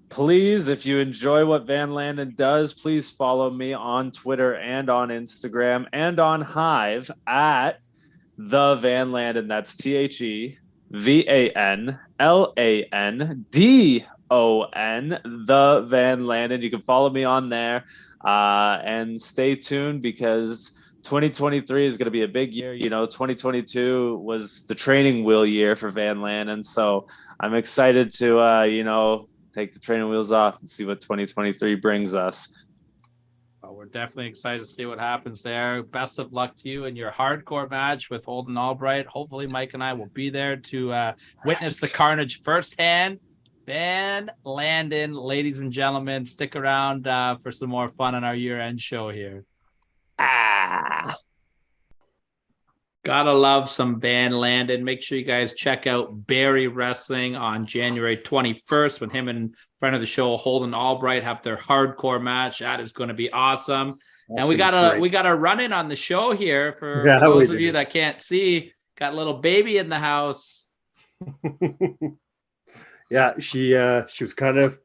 Please, if you enjoy what Van Landen does, please follow me on Twitter and on Instagram and on Hive at The Van Landen. That's TheVanLandon. The Van Landen. You can follow me on there and stay tuned because 2023 is going to be a big year. 2022 was the training wheel year for Van Landen. So I'm excited to, take the training wheels off and see what 2023 brings us. Well, we're definitely excited to see what happens there. Best of luck to you in your hardcore match with Holden Albright. Hopefully Mike and I will be there to witness the carnage firsthand. Van Landen, ladies and gentlemen, stick around for some more fun on our year-end show here. Gotta love some Van Landen. Make sure you guys check out Barry Wrestling on January 21st when him and friend of the show Holden Albright have their hardcore match. That is going to be awesome. And we got a run-in on the show here for those of you that can't see. Got little baby in the house. Yeah, she was kind of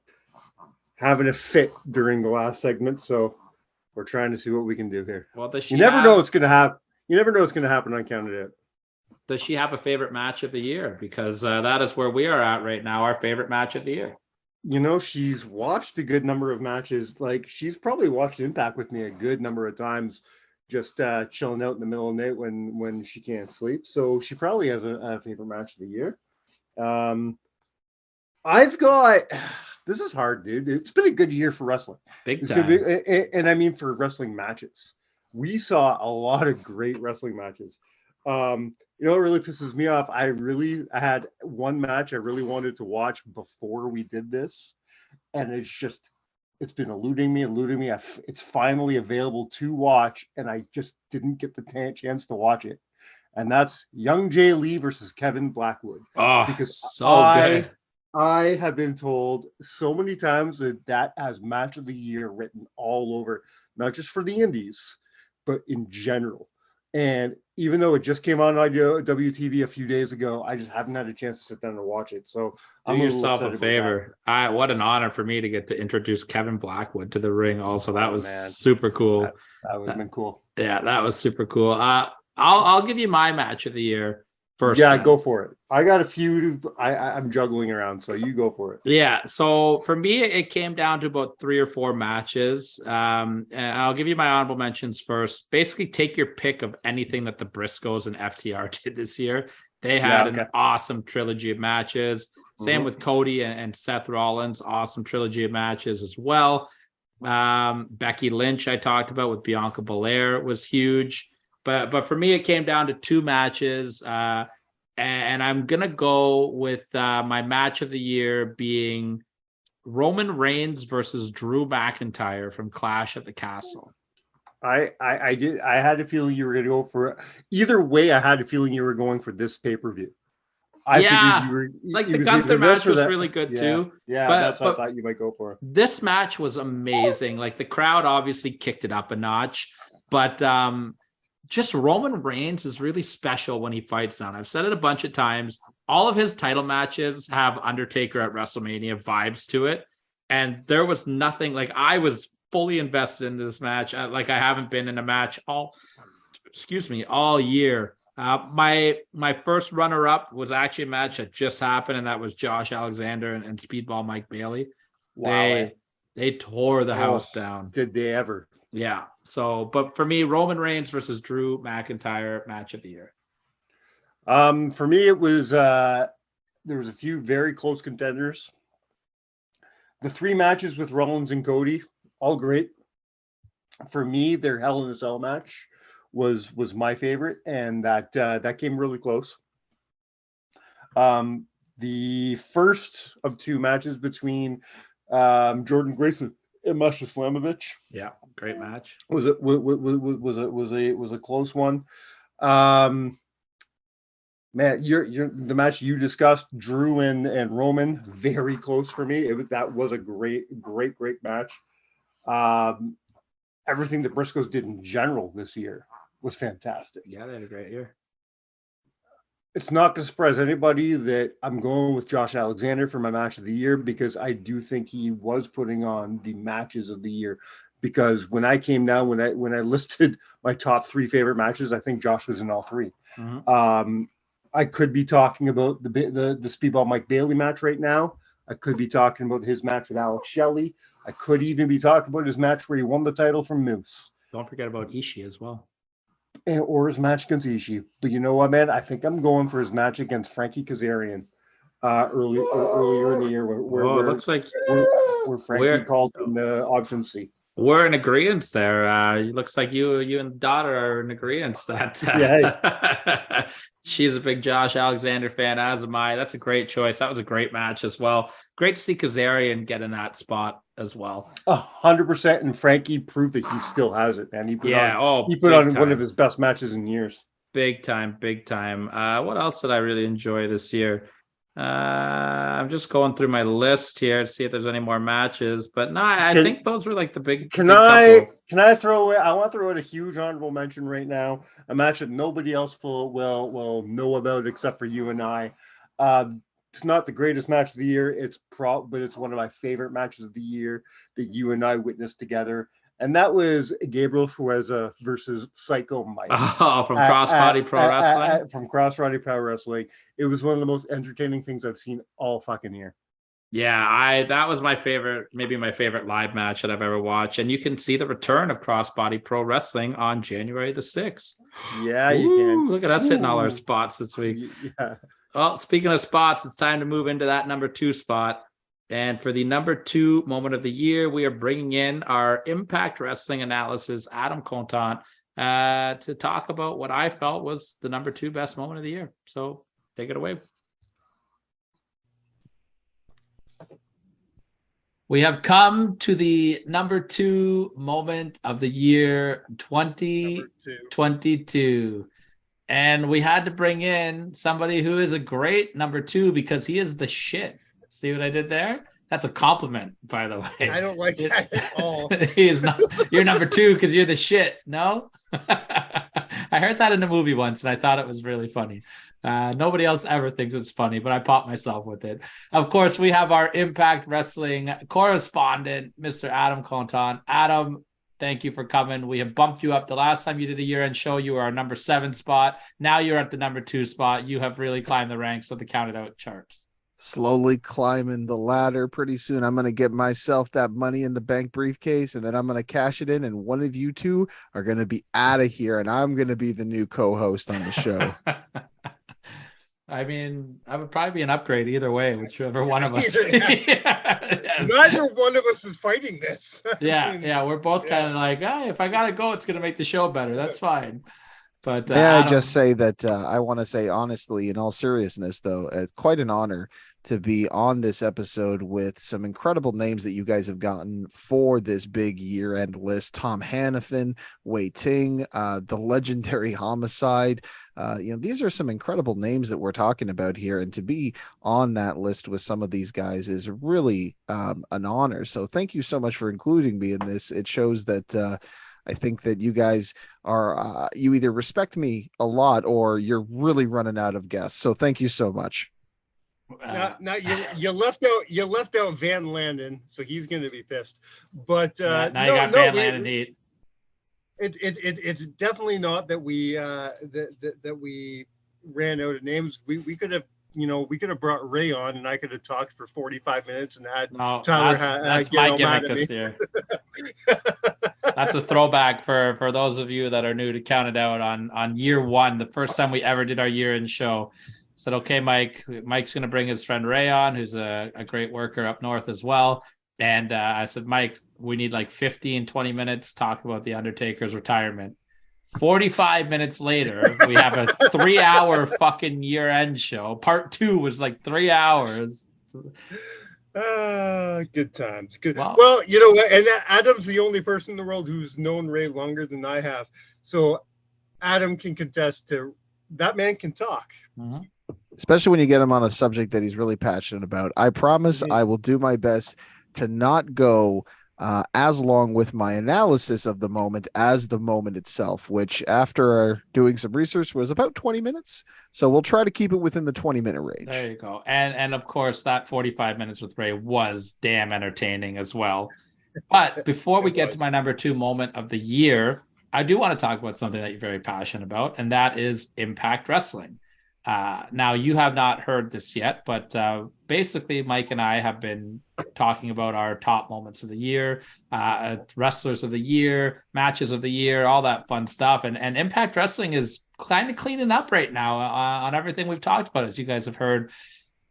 having a fit during the last segment, so we're trying to see what we can do here. Well, does she You never have, know what's going to happen. You never know what's going to happen on Canada. does she have a favorite match of the year? Because that is where we are at right now. Our favorite match of the year. You know, she's watched a good number of matches. Like, she's probably watched Impact with me a good number of times, just chilling out in the middle of the night when she can't sleep. So she probably has a favorite match of the year. I've got, this is hard, dude. It's been a good year for wrestling. Big It's time. and I mean for wrestling matches. We saw a lot of great wrestling matches. You know what really pisses me off? I had one match I really wanted to watch before we did this, and it's been eluding me. It's finally available to watch, and I just didn't get the chance to watch it. And that's Young Jay Lee versus Kevin Blackwood. Oh, because so good. I have been told so many times that has match of the year written all over, not just for the indies, but in general. And even though it just came on WTV a few days ago, I just haven't had a chance to sit down and watch it. So Do I'm yourself a favor. What an honor for me to get to introduce Kevin Blackwood to the ring. Also, that was super cool. That would have been cool. Yeah, that was super cool. I'll give you my match of the year first. Yeah, then. go for it. I got a few. I'm juggling around, so you go for it. Yeah. So for me, it came down to about 3 or 4 matches. And I'll give you my honorable mentions first. Basically, take your pick of anything that the Briscoes and FTR did this year. They had an awesome trilogy of matches. Same with Cody and Seth Rollins. Awesome trilogy of matches as well. Becky Lynch, I talked about with Bianca Belair, was huge. But for me, it came down to 2 matches. And I'm going to go with my match of the year being Roman Reigns versus Drew McIntyre from Clash at the Castle. I had a feeling you were going to go for it. Either way, I had a feeling you were going for this pay-per-view. Like the Gunther match was really good too. Yeah, that's what I thought you might go for. This match was amazing. Like the crowd obviously kicked it up a notch, but just Roman Reigns is really special when he fights now. And I've said it a bunch of times. All of his title matches have Undertaker at WrestleMania vibes to it. And there was nothing, like I was fully invested in this match. Like I haven't been in a match all year. My first runner-up was actually a match that just happened, and that was Josh Alexander and Speedball Mike Bailey. Wow. They tore the house down. Did they ever? Yeah. So, but for me, Roman Reigns versus Drew McIntyre match of the year. For me, it was there was a few very close contenders. The 3 matches with Rollins and Cody, all great. For me, their Hell in a Cell match was my favorite, and that came really close. The first of 2 matches between Jordan Grayson and Masha Slamovich. Yeah, great match. Was a close one. Man, the match you discussed, Drew and Roman, very close for me. That was a great match. Everything the Briscoes did in general this year was fantastic. Yeah, they had a great year. It's not going to surprise anybody that I'm going with Josh Alexander for my match of the year, because I do think he was putting on the matches of the year. Because when I came down, when I listed my top 3 favorite matches, I think Josh was in all 3. Mm-hmm. I could be talking about the Speedball Mike Bailey match right now. I could be talking about his match with Alex Shelley. I could even be talking about his match where he won the title from Moose. Don't forget about Ishii as well. Or his match against Ishii. But you know what, man? I think I'm going for his match against Frankie Kazarian earlier in the year where it looks like where Frankie called in the option C. We're in agreement there. It looks like you and the daughter are in agreement that she's a big Josh Alexander fan, as am I. That's a great choice. That was a great match as well. Great to see Kazarian get in that spot as well. 100%. And Frankie proved that he still has it, man. He put on one of his best matches in years. Big time. What else did I really enjoy this year? I'm just going through my list here to see if there's any more matches, but no, I think those were like the big. Can I throw away? I want to throw out a huge honorable mention right now. A match that nobody else will know about except for you and I. it's not the greatest match of the year. But it's one of my favorite matches of the year that you and I witnessed together. And that was Gabriel Fuerza versus Psycho Mike. Oh, from Crossbody Pro Wrestling? From Crossbody Pro Wrestling. It was one of the most entertaining things I've seen all fucking year. Yeah, that was my favorite, maybe my favorite live match that I've ever watched. And you can see the return of Crossbody Pro Wrestling on January the 6th. Yeah, you can. Look at us hitting all our spots this week. Yeah. Well, speaking of spots, it's time to move into that number 2 spot. And for the number 2 moment of the year, we are bringing in our Impact Wrestling analysis, Adam Contant, to talk about what I felt was the number 2 best moment of the year. So take it away. We have come to the number 2 moment of the year 2022. And we had to bring in somebody who is a great number 2 because he is the shit. See what I did there? That's a compliment, by the way. I don't like that at all. He is not. You're number 2 because you're the shit. No, I heard that in the movie once, and I thought it was really funny. Nobody else ever thinks it's funny, but I popped myself with it. Of course, we have our Impact Wrestling correspondent, Mr. Adam Contant. Adam, thank you for coming. We have bumped you up. The last time you did a year-end show, you were our number 7 spot. Now you're at the number 2 spot. You have really climbed the ranks of the Counted Out charts. Slowly climbing the ladder. Pretty soon I'm going to get myself that Money in the Bank briefcase, and then I'm going to cash it in, and one of you two are going to be out of here, and I'm going to be the new co-host on the show. I mean, I would probably be an upgrade either way, whichever one of us. Neither one of us is fighting this. Yeah, we're both kind of like, hey, if I got to go, it's going to make the show better. That's fine. But may I just say that I want to say honestly, in all seriousness, though, it's quite an honor to be on this episode with some incredible names that you guys have gotten for this big year-end list. Tom Hannafin, Wei Ting, the legendary Homicide. These are some incredible names that we're talking about here, and to be on that list with some of these guys is really an honor. So thank you so much for including me in this. It shows that I think that you guys are you either respect me a lot or you're really running out of guests. So thank you so much. Now you left out Van Landen, so he's going to be pissed. But now you got Van Landen heat. It's definitely not that we that we ran out of names. We could have. We could have brought Ray on, and I could have talked for 45 minutes and had Tyler. That's my gimmick this year. That's a throwback for those of you that are new to Counted Out on year 1, the first time we ever did our year-end show. Said, okay, Mike's going to bring his friend Ray on, who's a great worker up north as well. And I said, Mike, we need like 15, 20 minutes to talk about the Undertaker's retirement. 45 minutes later, we have a 3-hour fucking year-end show. Part 2 was like 3 hours. Good times. Good. Wow. Well, and Adam's the only person in the world who's known Ray longer than I have. So Adam can contest to that man can talk. Mm-hmm. Especially when you get him on a subject that he's really passionate about. I promise I will do my best to not go as long with my analysis of the moment as the moment itself, which after doing some research was about 20 minutes. So we'll try to keep it within the 20-minute range. There you go. And of course, that 45 minutes with Ray was damn entertaining as well. But before we get to my number 2 moment of the year, I do want to talk about something that you're very passionate about, and that is Impact Wrestling. Now, you have not heard this yet, but basically Mike and I have been talking about our top moments of the year, wrestlers of the year, matches of the year, all that fun stuff. And Impact Wrestling is kind of cleaning up right now on everything we've talked about, as you guys have heard.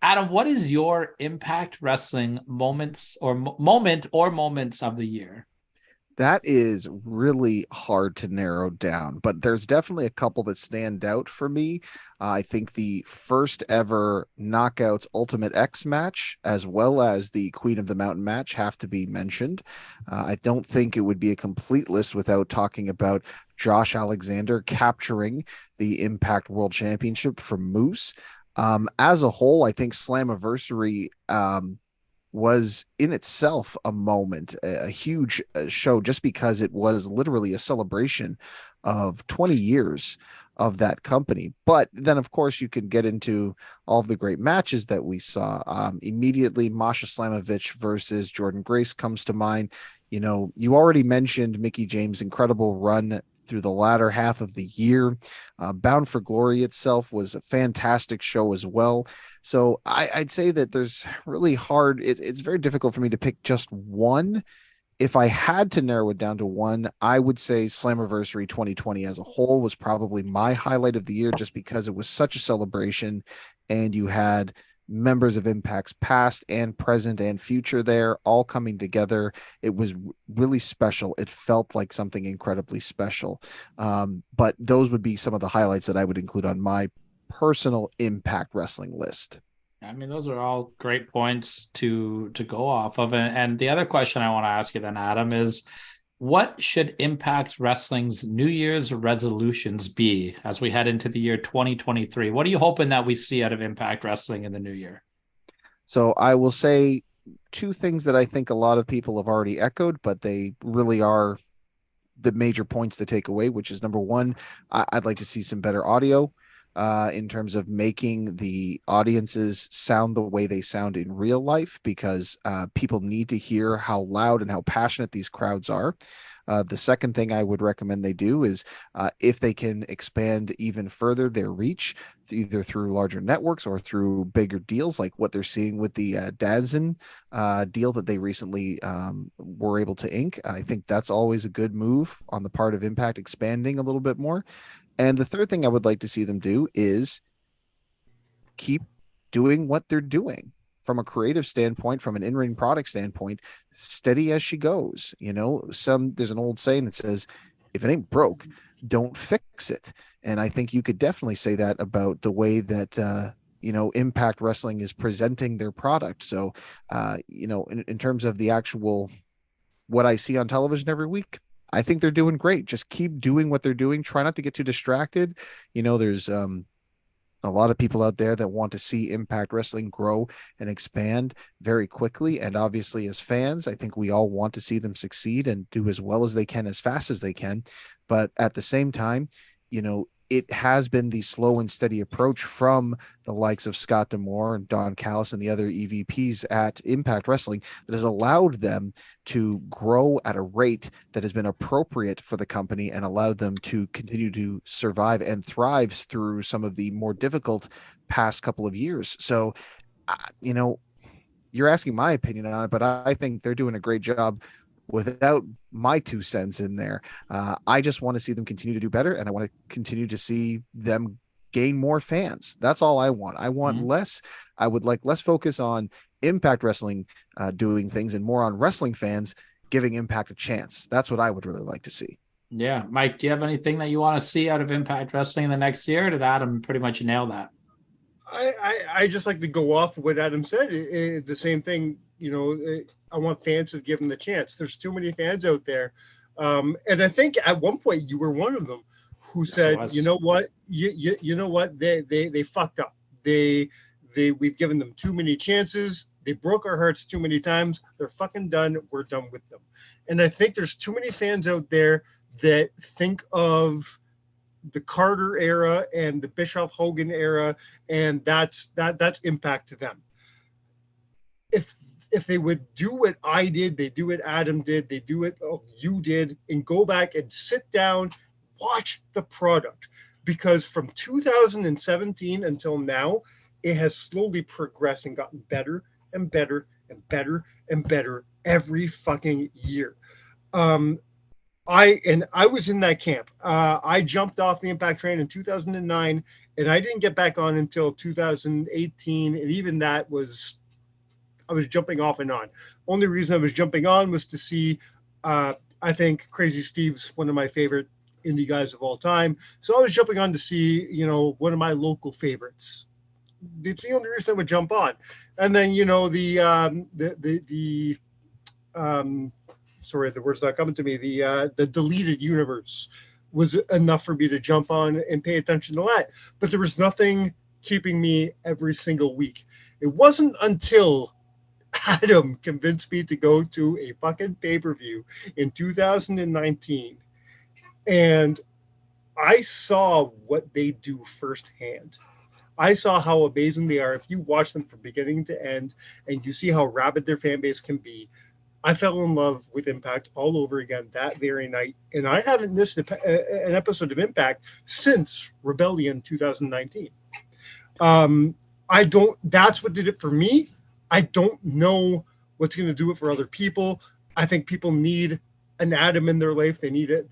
Adam, what is your Impact Wrestling moments or moments of the year? That is really hard to narrow down, but there's definitely a couple that stand out for me. I think the first ever Knockouts Ultimate X match, as well as the Queen of the Mountain match, have to be mentioned. I don't think it would be a complete list without talking about Josh Alexander capturing the Impact World Championship from Moose. As a whole, I think Slammiversary was in itself a moment, a huge show, just because it was literally a celebration of 20 years of that company. But then, of course, you can get into all of the great matches that we saw. Immediately, Masha Slamovich versus Jordan Grace comes to mind. You know, you already mentioned Mickie James' incredible run through the latter half of the year. Bound for Glory itself was a fantastic show as well. So I'd say that there's really hard. It's very difficult for me to pick just one. If I had to narrow it down to one, I would say Slammiversary 2020 as a whole was probably my highlight of the year, just because it was such a celebration, and you had members of Impact's past and present and future there all coming together. It was really special. It felt like something incredibly special. But those would be some of the highlights that I would include on my personal Impact Wrestling list. I mean, those are all great points to go off of. And the other question I want to ask you then, Adam, is what should Impact Wrestling's New Year's resolutions be as we head into the year 2023? What are you hoping that we see out of Impact Wrestling in the new year? So I will say two things that I think a lot of people have already echoed, but they really are the major points to take away, which is, number one, I'd like to see some better audio in terms of making the audiences sound the way they sound in real life, because people need to hear how loud and how passionate these crowds are. The second thing I would recommend they do is if they can expand even further their reach, either through larger networks or through bigger deals, like what they're seeing with the DAZN deal that they recently were able to ink. I think that's always a good move on the part of Impact, expanding a little bit more. And the third thing I would like to see them do is keep doing what they're doing from a creative standpoint, from an in-ring product standpoint, steady as she goes. You know, there's an old saying that says, if it ain't broke, don't fix it. And I think you could definitely say that about the way that, Impact Wrestling is presenting their product. So, in terms of the actual, what I see on television every week, I think they're doing great. Just keep doing what they're doing. Try not to get too distracted. You know, there's a lot of people out there that want to see Impact Wrestling grow and expand very quickly. And obviously, as fans, I think we all want to see them succeed and do as well as they can, as fast as they can. But at the same time, it has been the slow and steady approach from the likes of Scott D'Amore and Don Callis and the other EVPs at Impact Wrestling that has allowed them to grow at a rate that has been appropriate for the company and allowed them to continue to survive and thrive through some of the more difficult past couple of years. So, you're asking my opinion on it, but I think they're doing a great job without my 2 cents in there. I just want to see them continue to do better, and I want to continue to see them gain more fans. That's all I want. I want less. I would like less focus on Impact Wrestling doing things and more on wrestling fans giving Impact a chance. That's what I would really like to see. Yeah. Mike, do you have anything that you want to see out of Impact Wrestling in the next year? Or did Adam pretty much nail that? I just like to go off of what Adam said. The same thing, I want fans to give them the chance. There's too many fans out there. And I think at one point you were one of them who said, you know what, you know what, they fucked up. We've given them too many chances. They broke our hearts too many times. They're fucking done. We're done with them. And I think there's too many fans out there that think of the Carter era and the Bischoff Hogan era, and that's Impact to them. If they would do what I did, they do what Adam did, they do what you did, and go back and sit down, watch the product. Because from 2017 until now, it has slowly progressed and gotten better and better and better and better every fucking year. I was in that camp. I jumped off the Impact train in 2009, and I didn't get back on until 2018, and even that I was jumping off and on. Only reason I was jumping on was to see, I think Crazy Steve's one of my favorite indie guys of all time. So I was jumping on to see, one of my local favorites. It's the only reason I would jump on. And then, sorry, the word's not coming to me. The deleted universe was enough for me to jump on and pay attention to that. But there was nothing keeping me every single week. It wasn't until Adam convinced me to go to a fucking pay-per-view in 2019, and I saw what they do firsthand. I saw how amazing they are. If you watch them from beginning to end and you see how rabid their fan base can be, I fell in love with Impact all over again that very night. And I haven't missed an episode of Impact since Rebellion 2019. That's what did it for me. I don't know what's going to do it for other people. I think people need an Adam in their life. They need it.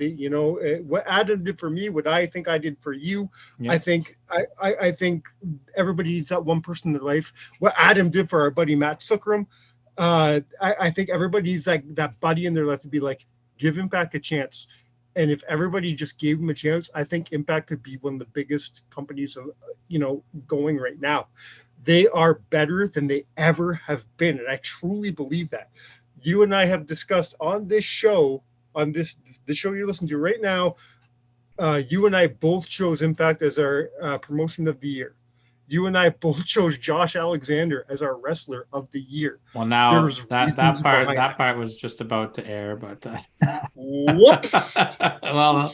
What Adam did for me, what I think I did for you. Yeah. I think everybody needs that one person in their life. What Adam did for our buddy Matt Sookrum. I think everybody needs that buddy in their life to be like, give Impact a chance. And if everybody just gave him a chance, I think Impact could be one of the biggest companies going right now. They are better than they ever have been, and I truly believe that. You and I have discussed on this show, the show you're listening to right now, you and I both chose Impact as our promotion of the year. You and I both chose Josh Alexander as our wrestler of the year. Well, now that part was just about to air, but whoops. Well,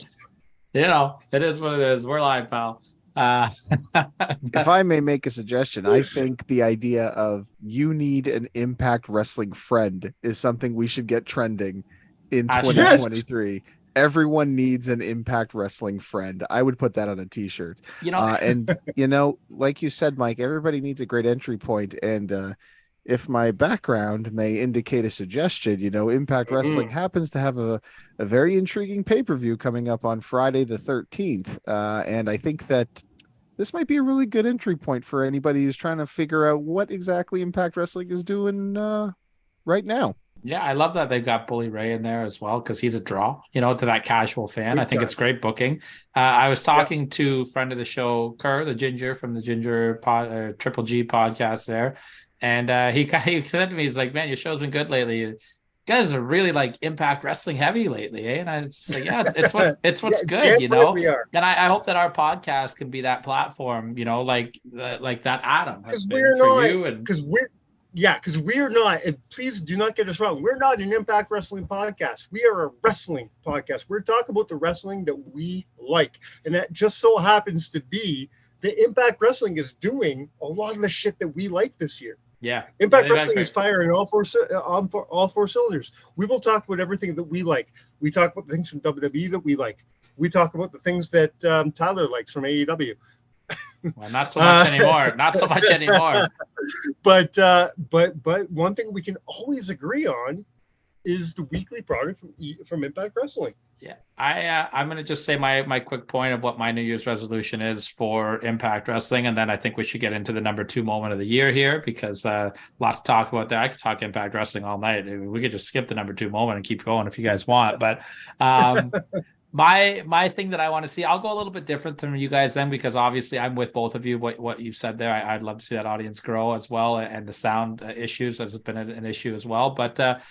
it is what it is. We're live, pal. If I may make a suggestion, I think the idea of you need an Impact Wrestling friend is something we should get trending in 2023. Yes. Everyone needs an Impact Wrestling friend. I would put that on a t-shirt. And like you said, Mike, everybody needs a great entry point. And if my background may indicate a suggestion, Impact Wrestling happens to have a very intriguing pay-per-view coming up on Friday the 13th. And I think that this might be a really good entry point for anybody who's trying to figure out what exactly Impact Wrestling is doing right now. Yeah, I love that they've got Bully Ray in there as well, because he's a draw, to that casual fan. I think it's great booking. I was talking to friend of the show, Kerr, the Ginger from the Ginger Triple G podcast there. And he said to me, he's like, man, your show's been good lately. You guys are really like Impact Wrestling heavy lately, eh? And I was just like, yeah, it's what's good, We are. And I hope that our podcast can be that platform, like that Adam has been for you. Because we're not, and please do not get us wrong, we're not an Impact Wrestling podcast. We are a wrestling podcast. We're talking about the wrestling that we like. And that just so happens to be that Impact Wrestling is doing a lot of the shit that we like this year. Yeah. Impact Wrestling is firing all four cylinders. We will talk about everything that we like. We talk about the things from WWE that we like. We talk about the things that Tyler likes from AEW. Well, not so much anymore. Not so much anymore. But one thing we can always agree on is the weekly product from Impact Wrestling. Yeah, I'm going to just say my quick point of what my New Year's resolution is for Impact Wrestling, and then I think we should get into the number 2 moment of the year here, because lots to talk about there. I could talk Impact Wrestling all night. We could just skip the number 2 moment and keep going if you guys want, but. My thing that I want to see, I'll go a little bit different than you guys then, because obviously I'm with both of you. What you've said there, I'd love to see that audience grow as well, and the sound issues has been an issue as well. But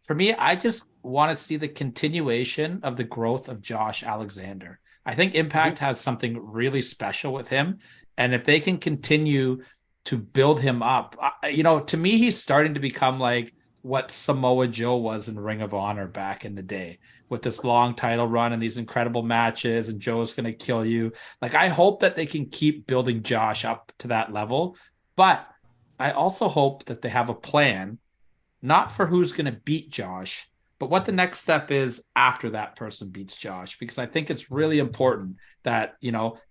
for me, I just want to see the continuation of the growth of Josh Alexander. I think Impact has something really special with him, and if they can continue to build him up, to me, he's starting to become like what Samoa Joe was in Ring of Honor back in the day, with this long title run and these incredible matches, and Joe's going to kill you. Like, I hope that they can keep building Josh up to that level, but I also hope that they have a plan, not for who's going to beat Josh, but what the next step is after that person beats Josh, because I think it's really important that,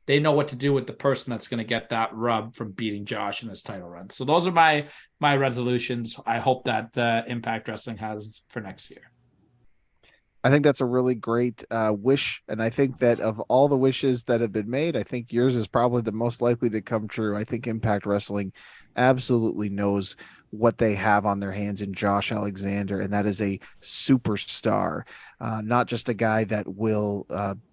they know what to do with the person that's going to get that rub from beating Josh in his title run. So those are my resolutions. I hope that Impact Wrestling has for next year. I think that's a really great wish. And I think that of all the wishes that have been made, I think yours is probably the most likely to come true. I think Impact Wrestling absolutely knows what they have on their hands in Josh Alexander, and that is a superstar, not just a guy that will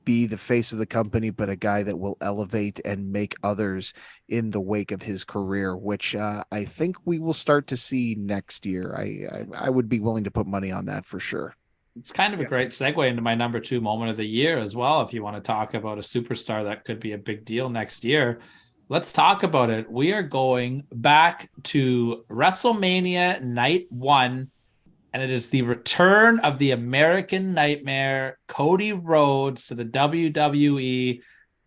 be the face of the company, but a guy that will elevate and make others in the wake of his career, which I think we will start to see next year. I would be willing to put money on that for sure. It's kind of a great segue into my number 2 moment of the year as well. If you want to talk about a superstar that could be a big deal next year, Let's talk about it. We are going back to WrestleMania Night 1, and it is the return of the American Nightmare, Cody Rhodes, to the WWE.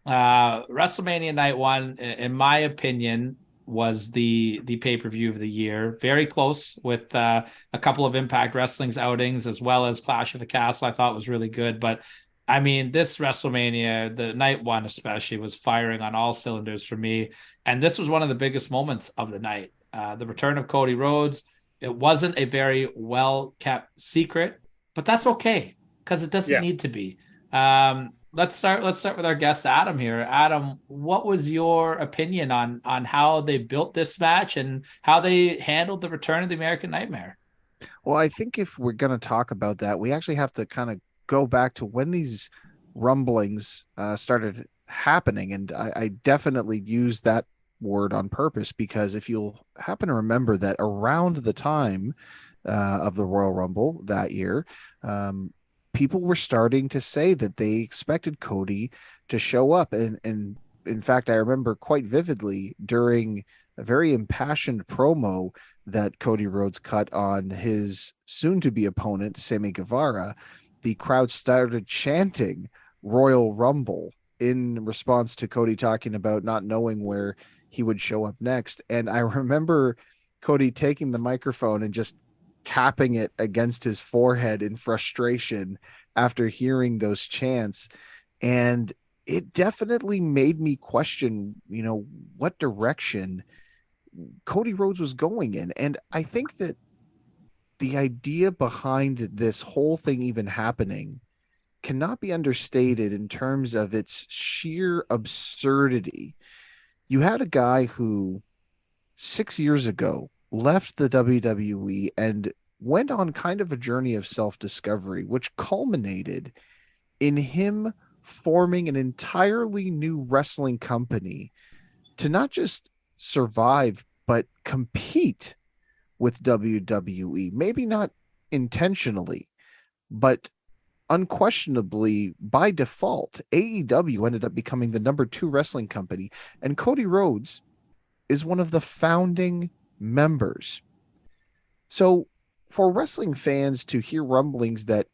WrestleMania Night 1, in my opinion, was the pay-per-view of the year. Very close with a couple of Impact Wrestling's outings, as well as Clash of the Castle. I thought was really good, but I mean, this WrestleMania, the Night 1 especially, was firing on all cylinders for me. And this was one of the biggest moments of the night. The return of Cody Rhodes. It wasn't a very well-kept secret, but that's okay because it doesn't need to be. Let's start with our guest, Adam, here. Adam, what was your opinion on how they built this match and how they handled the return of the American Nightmare? Well, I think if we're going to talk about that, we actually have to kind of go back to when these rumblings started happening. And I definitely use that word on purpose, because if you'll happen to remember that around the time of the Royal Rumble that year, people were starting to say that they expected Cody to show up. And in fact, I remember quite vividly during a very impassioned promo that Cody Rhodes cut on his soon-to-be opponent, Sammy Guevara, the crowd started chanting Royal Rumble in response to Cody talking about not knowing where he would show up next. And I remember Cody taking the microphone and just tapping it against his forehead in frustration after hearing those chants. And it definitely made me question, what direction Cody Rhodes was going in. And I think that the idea behind this whole thing even happening cannot be understated in terms of its sheer absurdity. You had a guy who 6 years ago left the WWE and went on kind of a journey of self-discovery, which culminated in him forming an entirely new wrestling company to not just survive, but compete with WWE. Maybe not intentionally, but unquestionably by default. AEW ended up becoming the number 2 wrestling company, and Cody Rhodes is one of the founding members. So for wrestling fans to hear rumblings that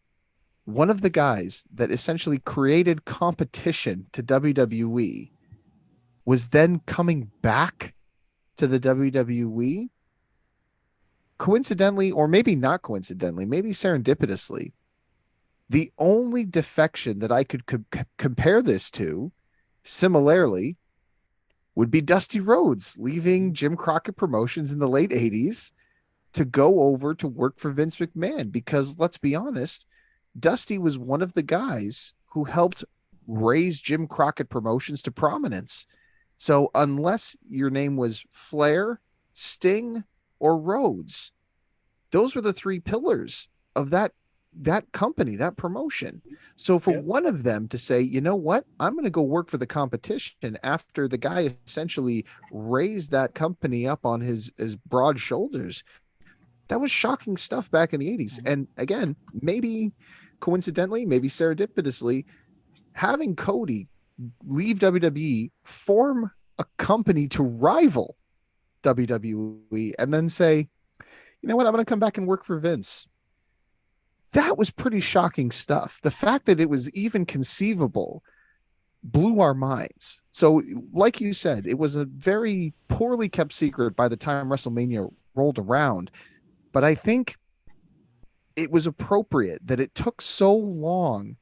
one of the guys that essentially created competition to WWE was then coming back to the WWE, coincidentally, or maybe not coincidentally, maybe serendipitously, the only defection that I could compare this to similarly would be Dusty Rhodes leaving Jim Crockett Promotions in the late 80s to go over to work for Vince McMahon. Because let's be honest, Dusty was one of the guys who helped raise Jim Crockett Promotions to prominence. So unless your name was Flair, Sting, or Rhodes, those were the 3 pillars of that company, that promotion. So for one of them to say, you know what, I'm going to go work for the competition after the guy essentially raised that company up on his broad shoulders, that was shocking stuff back in the 80s. And again, maybe coincidentally, maybe serendipitously, having Cody leave WWE, form a company to rival WWE, and then say, you know what, I'm going to come back and work for Vince. That was pretty shocking stuff. The fact that it was even conceivable blew our minds. So like you said, it was a very poorly kept secret by the time WrestleMania rolled around. But I think it was appropriate that it took so long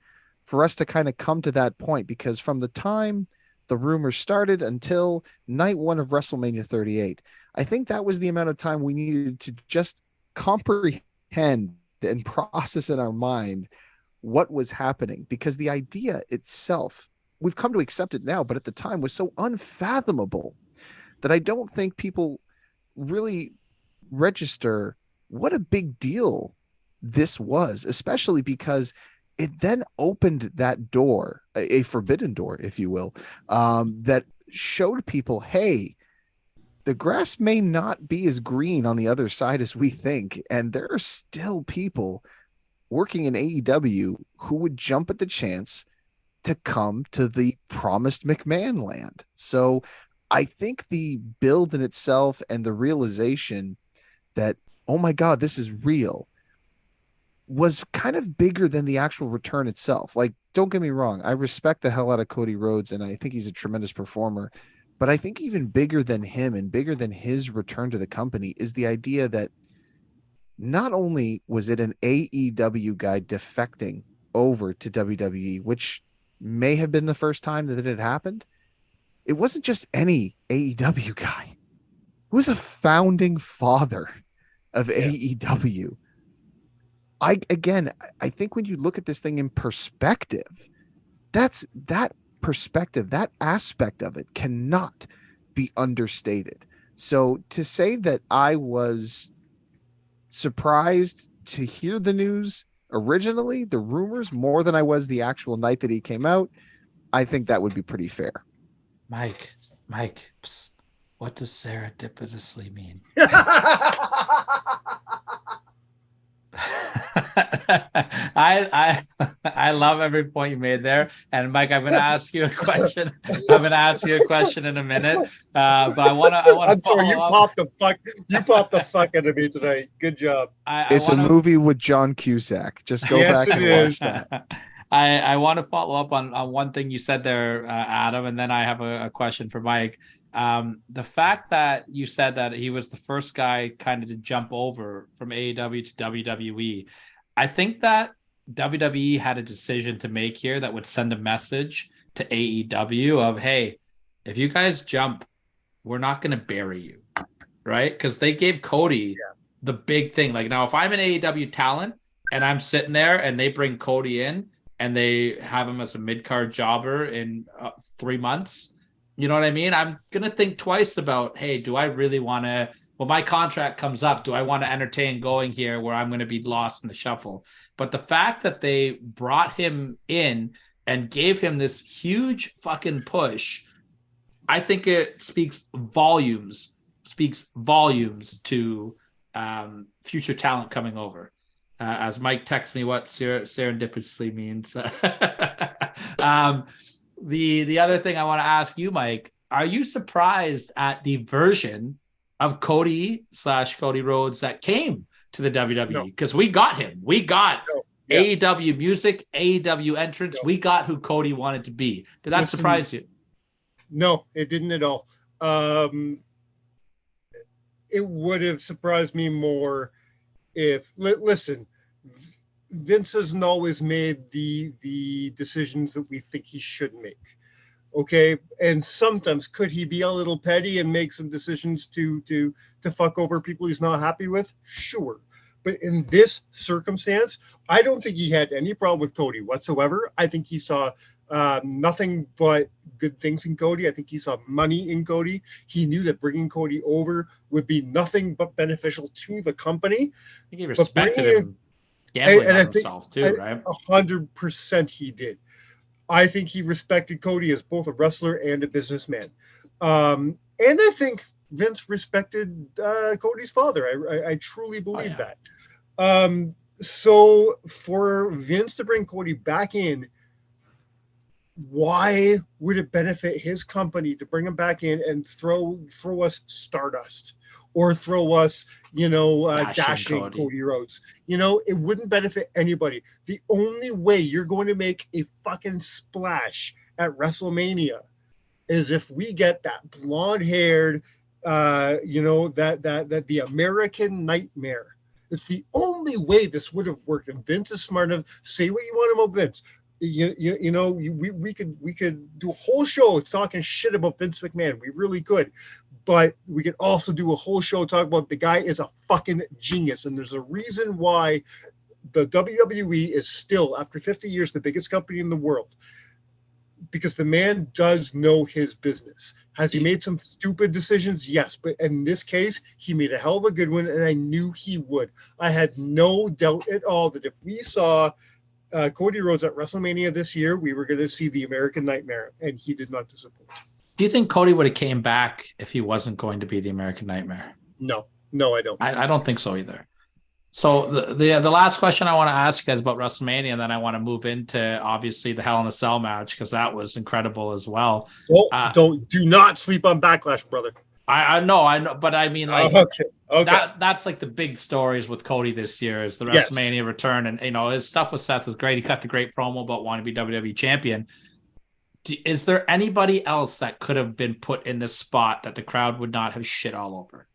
for us to kind of come to that point, because from the time the rumors started until night 1 of WrestleMania 38, I think that was the amount of time we needed to just comprehend and process in our mind what was happening, because the idea itself, we've come to accept it now, but at the time was so unfathomable that I don't think people really register what a big deal this was, especially because it then opened that door, a forbidden door, if you will, that showed people, hey, the grass may not be as green on the other side as we think. And there are still people working in AEW who would jump at the chance to come to the promised McMahon land. So I think the build in itself and the realization that, oh my God, this is real, was kind of bigger than the actual return itself. Like, don't get me wrong, I respect the hell out of Cody Rhodes, and I think he's a tremendous performer. But I think even bigger than him and bigger than his return to the company is the idea that not only was it an AEW guy defecting over to WWE, which may have been the first time that it had happened, it wasn't just any AEW guy. It was a founding father of AEW. I think when you look at this thing in perspective, that perspective, that aspect of it cannot be understated. So to say that I was surprised to hear the news originally, the rumors, more than I was the actual night that he came out, I think that would be pretty fair. Mike, psst, what does serendipitously mean? I love every point you made there, and Mike, I'm going to ask you a question. In a minute, but I want to. I'm sorry, you popped the fuck out of me tonight. Good job. It's a movie with John Cusack. Just go back and watch that. I want to follow up on one thing you said there, Adam, and then I have a question for Mike. The fact that you said that he was the first guy kind of to jump over from AEW to WWE, I think that WWE had a decision to make here that would send a message to AEW of, hey, if you guys jump, we're not going to bury you, right? Because they gave Cody the big thing. Like, now, if I'm an AEW talent and I'm sitting there and they bring Cody in and they have him as a mid-card jobber in 3 months, you know what I mean? I'm going to think twice about, hey, do I really want to, when my contract comes up, do I want to entertain going here where I'm going to be lost in the shuffle? But the fact that they brought him in and gave him this huge fucking push, I think it speaks volumes to future talent coming over. As Mike texts me what serendipitously means. The other thing I want to ask you, Mike, are you surprised at the version of Cody Rhodes that came to the WWE? Because we got him. We got AEW music, AEW entrance. We got who Cody wanted to be. Did that surprise you? No, it didn't at all. It would have surprised me more if, listen, Vince hasn't always made the decisions that we think he should make. Okay. And sometimes could he be a little petty and make some decisions to fuck over people he's not happy with? Sure. But in this circumstance, I don't think he had any problem with Cody whatsoever. I think he saw nothing but good things in Cody. I think he saw money in Cody. He knew that bringing Cody over would be nothing but beneficial to the company. I think he respected him gambling on himself too, right? 100% he did. I think he respected Cody as both a wrestler and a businessman. And I think Vince respected Cody's father. I truly believe that. So for Vince to bring Cody back in, why would it benefit his company to bring him back in and throw us Stardust or throw us, dashing Cody Rhodes? It wouldn't benefit anybody. The only way you're going to make a fucking splash at WrestleMania is if we get that blonde-haired, that the American Nightmare. It's the only way this would have worked. And Vince is smart enough. Say what you want about Vince. We could do a whole show talking shit about Vince McMahon. We really could. But we could also do a whole show talking about the guy is a fucking genius. And there's a reason why the WWE is still, after 50 years, the biggest company in the world. Because the man does know his business. Has he made some stupid decisions? Yes. But in this case, he made a hell of a good one, and I knew he would. I had no doubt at all that if we saw Cody Rhodes at WrestleMania this year, we were going to see the American Nightmare, and he did not disappoint. Do you think Cody would have came back if he wasn't going to be the American Nightmare? No, I don't. I don't think so either. So the last question I want to ask you guys about WrestleMania, and then I want to move into obviously the Hell in a Cell match because that was incredible as well. Do not sleep on Backlash, brother. I know, but I mean, like, okay. That's like the big stories with Cody this year is the Yes. WrestleMania return, and his stuff with Seth was great. He cut the great promo about wanting to be WWE champion. Is there anybody else that could have been put in this spot that the crowd would not have shit all over?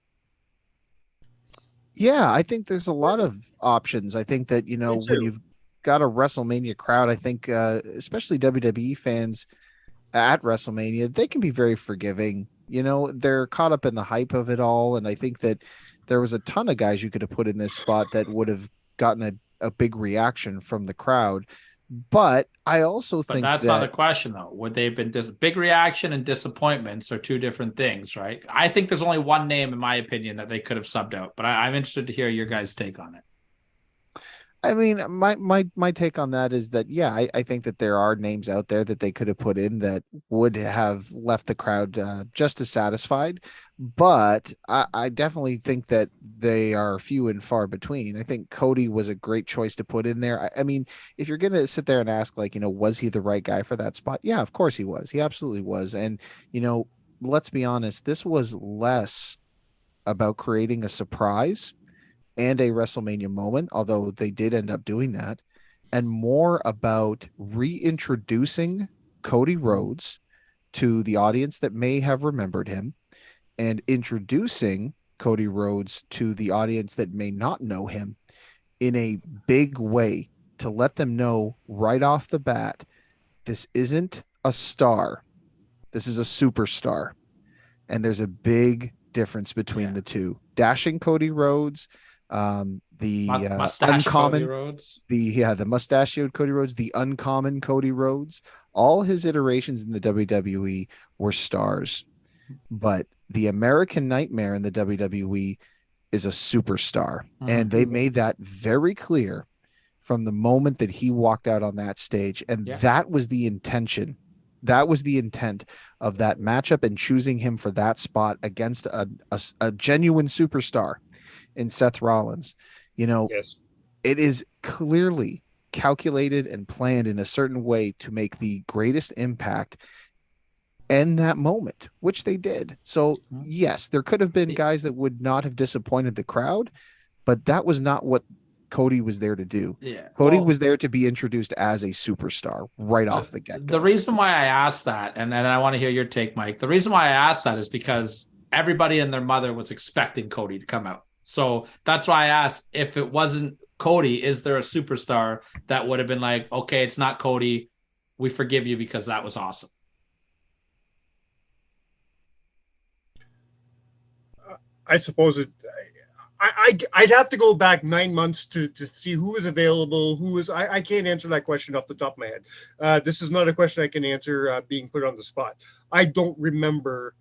Yeah, I think there's a lot of options. I think that, when you've got a WrestleMania crowd, I think especially WWE fans at WrestleMania, they can be very forgiving. They're caught up in the hype of it all. And I think that there was a ton of guys you could have put in this spot that would have gotten a big reaction from the crowd. But I also think that's not the question, though. Would they have been big reaction and disappointments are two different things, right? I think there's only one name, in my opinion, that they could have subbed out. But I'm interested to hear your guys' take on it. I mean, my take on that is that, yeah, I think that there are names out there that they could have put in that would have left the crowd just as satisfied. But I definitely think that they are few and far between. I think Cody was a great choice to put in there. I mean, if you're going to sit there and ask, like, was he the right guy for that spot? Yeah, of course he was. He absolutely was. And, let's be honest, this was less about creating a surprise and a WrestleMania moment, although they did end up doing that, and more about reintroducing Cody Rhodes to the audience that may have remembered him and introducing Cody Rhodes to the audience that may not know him in a big way to let them know right off the bat, this isn't a star. This is a superstar. And there's a big difference between the two. Dashing Cody Rhodes, the uncommon Cody Rhodes. The mustachioed Cody Rhodes, the uncommon Cody Rhodes, all his iterations in the WWE were stars, but the American Nightmare in the WWE is a superstar. And they made that very clear from the moment that he walked out on that stage. And that was the intention. That was the intent of that matchup and choosing him for that spot against a genuine superstar in Seth Rollins. It is clearly calculated and planned in a certain way to make the greatest impact in that moment, which they did. So yes, there could have been guys that would not have disappointed the crowd, but that was not what Cody was there to do. Cody was there to be introduced as a superstar right off the get-go. The reason why I asked that, and I want to hear your take, Mike, the reason why I asked that is because everybody and their mother was expecting Cody to come out. So that's why I asked, if it wasn't Cody, is there a superstar that would have been like, okay, it's not Cody, we forgive you because that was awesome? I suppose I'd have to go back 9 months to see who was available, who was. I can't answer that question off the top of my head. This is not a question I can answer being put on the spot. I don't remember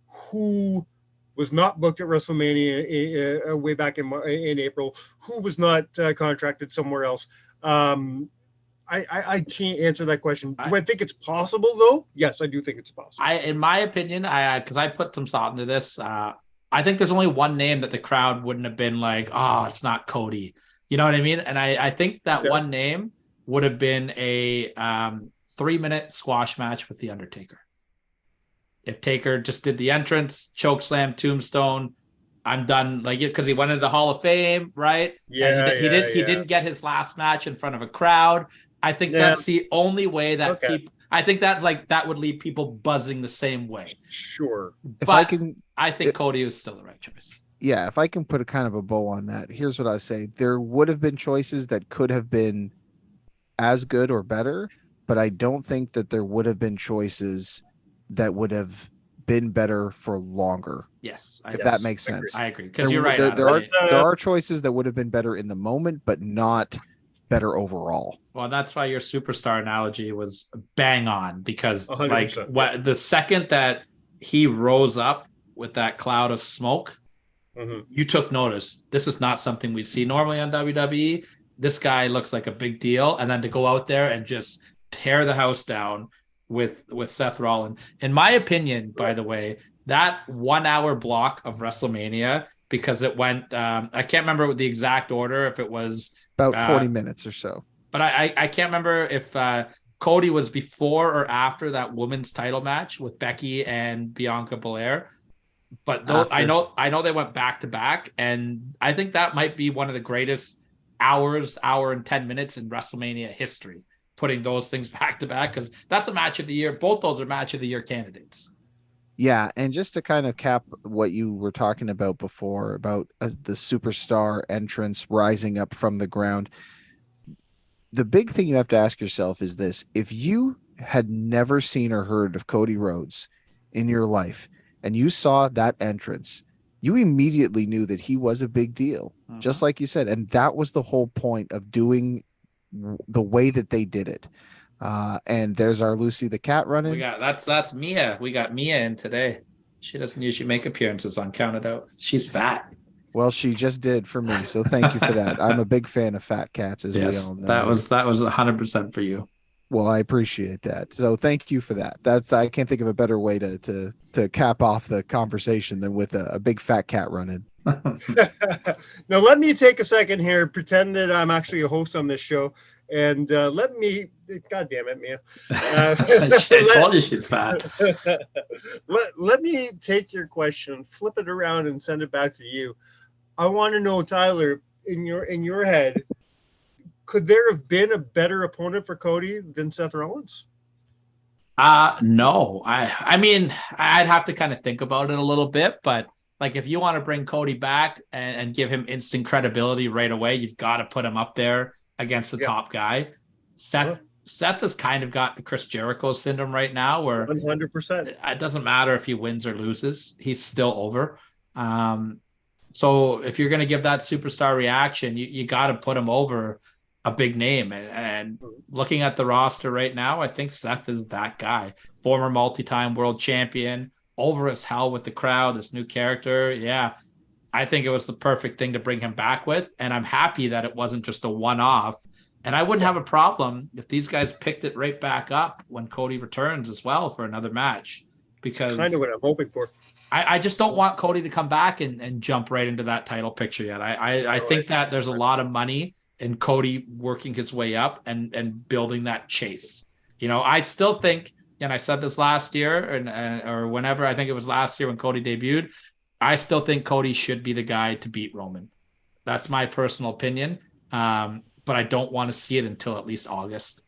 who was not booked at WrestleMania way back in April, who was not contracted somewhere else. I can't answer that question. Do I think it's possible, though? Yes, I do think it's possible. In my opinion, because I put some thought into this, I think there's only one name that the crowd wouldn't have been like, oh, it's not Cody. You know what I mean? And I think that one name would have been a 3-minute squash match with The Undertaker. If Taker just did the entrance, chokeslam, tombstone, I'm done. Like, because he went into the Hall of Fame, right? Yeah, and he didn't get his last match in front of a crowd. I think that's the only way that people. I think that's that would leave people buzzing the same way. Sure, but I think Cody was still the right choice. Yeah, if I can put a kind of a bow on that, here's what I say: there would have been choices that could have been as good or better, but I don't think that there would have been choices that would have been better for longer. Yes, if that makes sense. I agree, because you're right. There are choices that would have been better in the moment, but not better overall. Well, that's why your superstar analogy was bang on, because 100%. The second that he rose up with that cloud of smoke, you took notice. This is not something we see normally on WWE. This guy looks like a big deal, and then to go out there and just tear the house down with Seth Rollins. In my opinion, by the way, that 1 hour block of WrestleMania because it went. I can't remember the exact order, if it was about 40 minutes or so. But I can't remember if Cody was before or after that women's title match with Becky and Bianca Belair. But I know they went back to back, and I think that might be one of the greatest hour and 10 minutes in WrestleMania history, putting those things back to back, because that's a match of the year. Both those are match of the year candidates. Yeah, and just to kind of cap what you were talking about before about the superstar entrance rising up from the ground, the big thing you have to ask yourself is this: if you had never seen or heard of Cody Rhodes in your life, and you saw that entrance, you immediately knew that he was a big deal, just like you said. And that was the whole point of doing the way that they did it. And there's our Lucy the cat running. That's Mia. We got Mia in today. She doesn't usually make appearances on Counted Out. She's fat. Well, she just did for me, so thank you for that. I'm a big fan of fat cats, as we all know. That was 100% for you. Well, I appreciate that. So thank you for that. I can't think of a better way to cap off the conversation than with a big fat cat running. Now, let me take a second here, pretend that I'm actually a host on this show, and let me, God damn it, Mia. I told you she's fat. Let me take your question, flip it around, and send it back to you. I want to know, Tyler, in your head, could there have been a better opponent for Cody than Seth Rollins? No. I mean, I'd have to kind of think about it a little bit, but like if you want to bring Cody back and give him instant credibility right away, you've got to put him up there against the top guy. Seth has kind of got the Chris Jericho syndrome right now, where 100%. It doesn't matter if he wins or loses, he's still over. So if you're going to give that superstar reaction, you got to put him over a big name. And looking at the roster right now, I think Seth is that guy. Former multi-time world champion, over as hell with the crowd, this new character. Yeah, I think it was the perfect thing to bring him back with. And I'm happy that it wasn't just a one-off. And I wouldn't have a problem if these guys picked it right back up when Cody returns as well for another match. Because kind of what I'm hoping for. I just don't want Cody to come back and jump right into that title picture yet. I think that there's a lot of money in Cody working his way up and building that chase. You know, I still think, and I said this last year or whenever, I think it was last year when Cody debuted, I still think Cody should be the guy to beat Roman. That's my personal opinion. But I don't want to see it until at least August.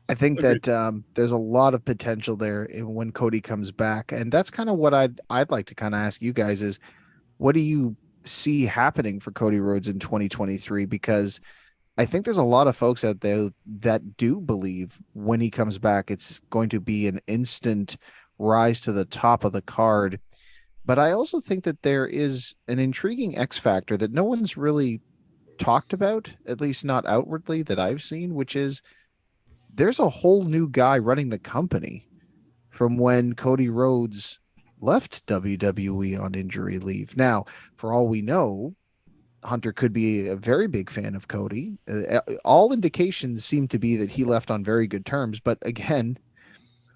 I think that there's a lot of potential there when Cody comes back. And that's kind of what I'd like to kind of ask you guys is, what do you see happening for Cody Rhodes in 2023? Because I think there's a lot of folks out there that do believe when he comes back, it's going to be an instant rise to the top of the card. But I also think that there is an intriguing X factor that no one's really talked about, at least not outwardly that I've seen, which is there's a whole new guy running the company from when Cody Rhodes left WWE on injury leave. Now, for all we know, Hunter could be a very big fan of Cody. All indications seem to be that he left on very good terms. But again,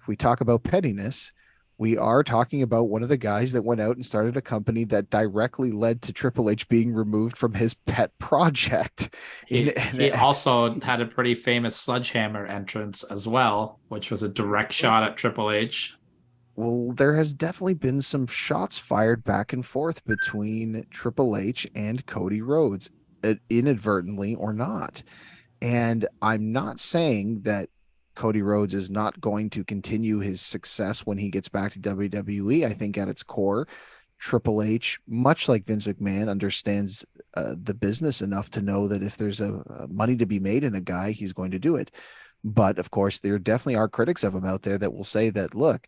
if we talk about pettiness, we are talking about one of the guys that went out and started a company that directly led to Triple H being removed from his pet project. He also had a pretty famous sledgehammer entrance as well, which was a direct shot at Triple H. Well, there has definitely been some shots fired back and forth between Triple H and Cody Rhodes, inadvertently or not. And I'm not saying that Cody Rhodes is not going to continue his success when he gets back to WWE. I think at its core, Triple H, much like Vince McMahon, understands the business enough to know that if there's a money to be made in a guy, he's going to do it. But of course, there definitely are critics of him out there that will say that, look,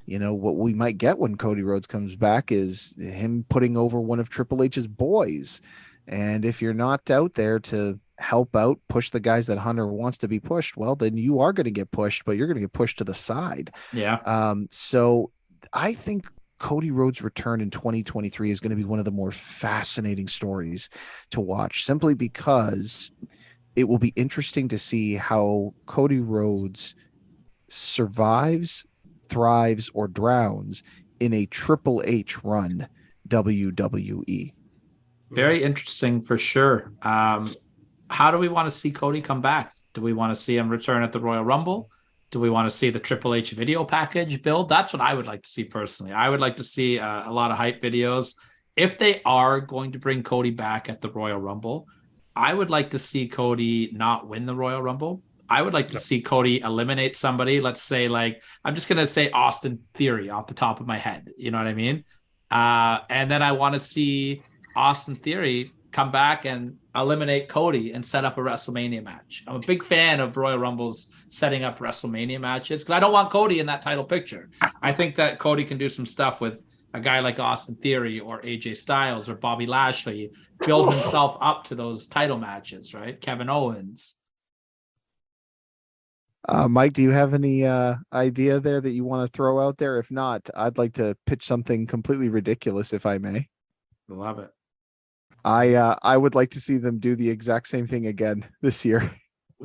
you know, what we might get when Cody Rhodes comes back is him putting over one of Triple H's boys. And if you're not out there to help out, push the guys that Hunter wants to be pushed, well, then you are going to get pushed, but you're going to get pushed to the side. Yeah. So I think Cody Rhodes' return in 2023 is going to be one of the more fascinating stories to watch, simply because it will be interesting to see how Cody Rhodes survives, thrives, or drowns in a Triple H run WWE? Very interesting for sure. How do we want to see Cody come back? Do we want to see him return at the Royal Rumble? Do we want to see the Triple H video package build? That's what I would like to see personally. I would like to see a lot of hype videos. If they are going to bring Cody back at the Royal Rumble, I would like to see Cody not win the Royal Rumble. I would like to see Cody eliminate somebody. Let's say, like, I'm just going to say Austin Theory off the top of my head. You know what I mean? And then I want to see Austin Theory come back and eliminate Cody and set up a WrestleMania match. I'm a big fan of Royal Rumbles setting up WrestleMania matches because I don't want Cody in that title picture. I think that Cody can do some stuff with a guy like Austin Theory or AJ Styles or Bobby Lashley, build himself up to those title matches, right? Kevin Owens. Mike, do you have any idea there that you want to throw out there? If not, I'd like to pitch something completely ridiculous, if I may. Love it. I would like to see them do the exact same thing again this year.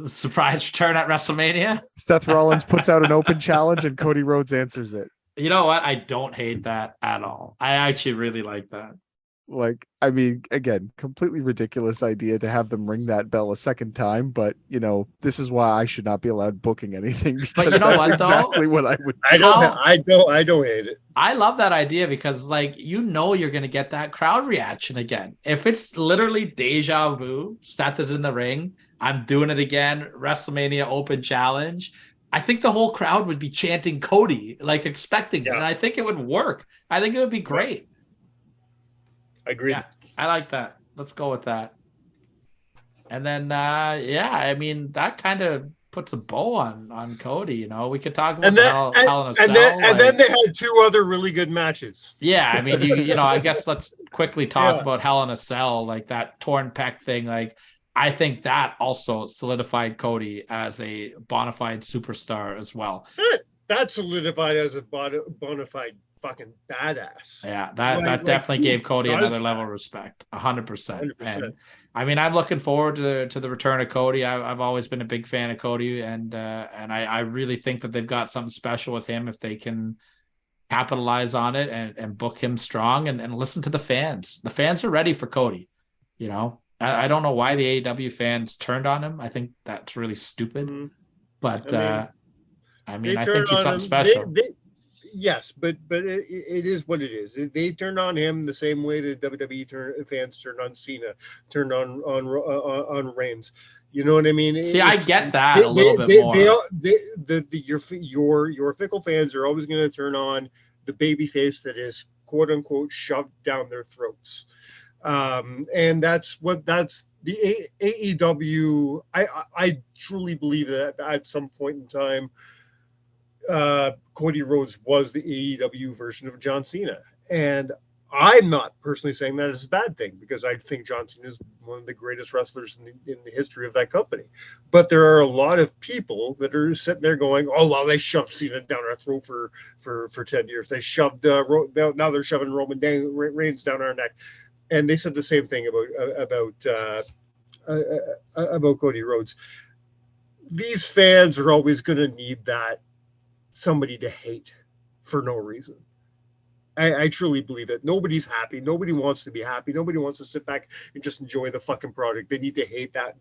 Surprise return at WrestleMania. Seth Rollins puts out an open challenge and Cody Rhodes answers it. You know what? I don't hate that at all. I actually really like that. Like, I mean, again, completely ridiculous idea to have them ring that bell a second time, but you know, this is why I should not be allowed booking anything. But you know that's what? Exactly what I would. I don't hate it. I love that idea because, like, you know, you're gonna get that crowd reaction again. If it's literally deja vu, Seth is in the ring, I'm doing it again, WrestleMania Open Challenge. I think the whole crowd would be chanting Cody, like expecting it, and I think it would work. I think it would be great. I agree. Yeah, I like that. Let's go with that. And then, I mean, that kind of puts a bow on Cody. You know, we could talk about Hell in a Cell. And then they had two other really good matches. Yeah, I mean, you know, I guess let's quickly talk about Hell in a Cell, like that torn pec thing. Like, I think that also solidified Cody as a bona fide superstar as well. That solidified as a bona fide fucking badass. Yeah, that definitely gave Cody another level of respect. 100%. And I mean, I'm looking forward to the return of Cody. I've always been a big fan of Cody, and I really think that they've got something special with him if they can capitalize on it and book him strong and listen to the fans. The fans are ready for Cody. You know, I don't know why the AEW fans turned on him. I think that's really stupid. But I think he's something special. Yes, but it is what it is. They turned on him the same way the WWE fans turned on Cena, turned on Reigns. You know what I mean? See, I get that a little bit more. Your fickle fans are always going to turn on the babyface that is quote unquote shoved down their throats, and that's the AEW. I truly believe that at some point in time, Cody Rhodes was the AEW version of John Cena, and I'm not personally saying that is a bad thing because I think John Cena is one of the greatest wrestlers in the history of that company. But there are a lot of people that are sitting there going, "Oh well, they shoved Cena down our throat for 10 years. They shoved now they're shoving Roman Reigns down our neck," and they said the same thing about Cody Rhodes. These fans are always going to need that somebody to hate for no reason. I truly believe it. Nobody's happy. Nobody wants to be happy. Nobody wants to sit back and just enjoy the fucking product. They need to hate that.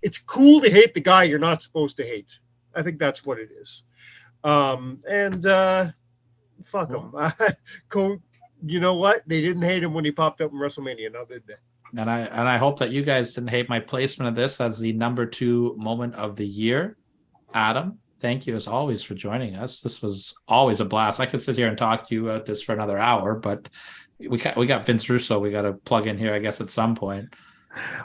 It's cool to hate the guy you're not supposed to hate. I think that's what it is. Fuck him. You know what? They didn't hate him when he popped up in WrestleMania. Now did they? And I hope that you guys didn't hate my placement of this as the number 2 moment of the year. Adam, thank you as always for joining us. This was always a blast. I could sit here and talk to you about this for another hour, but we got Vince Russo. We got to plug in here, I guess, at some point.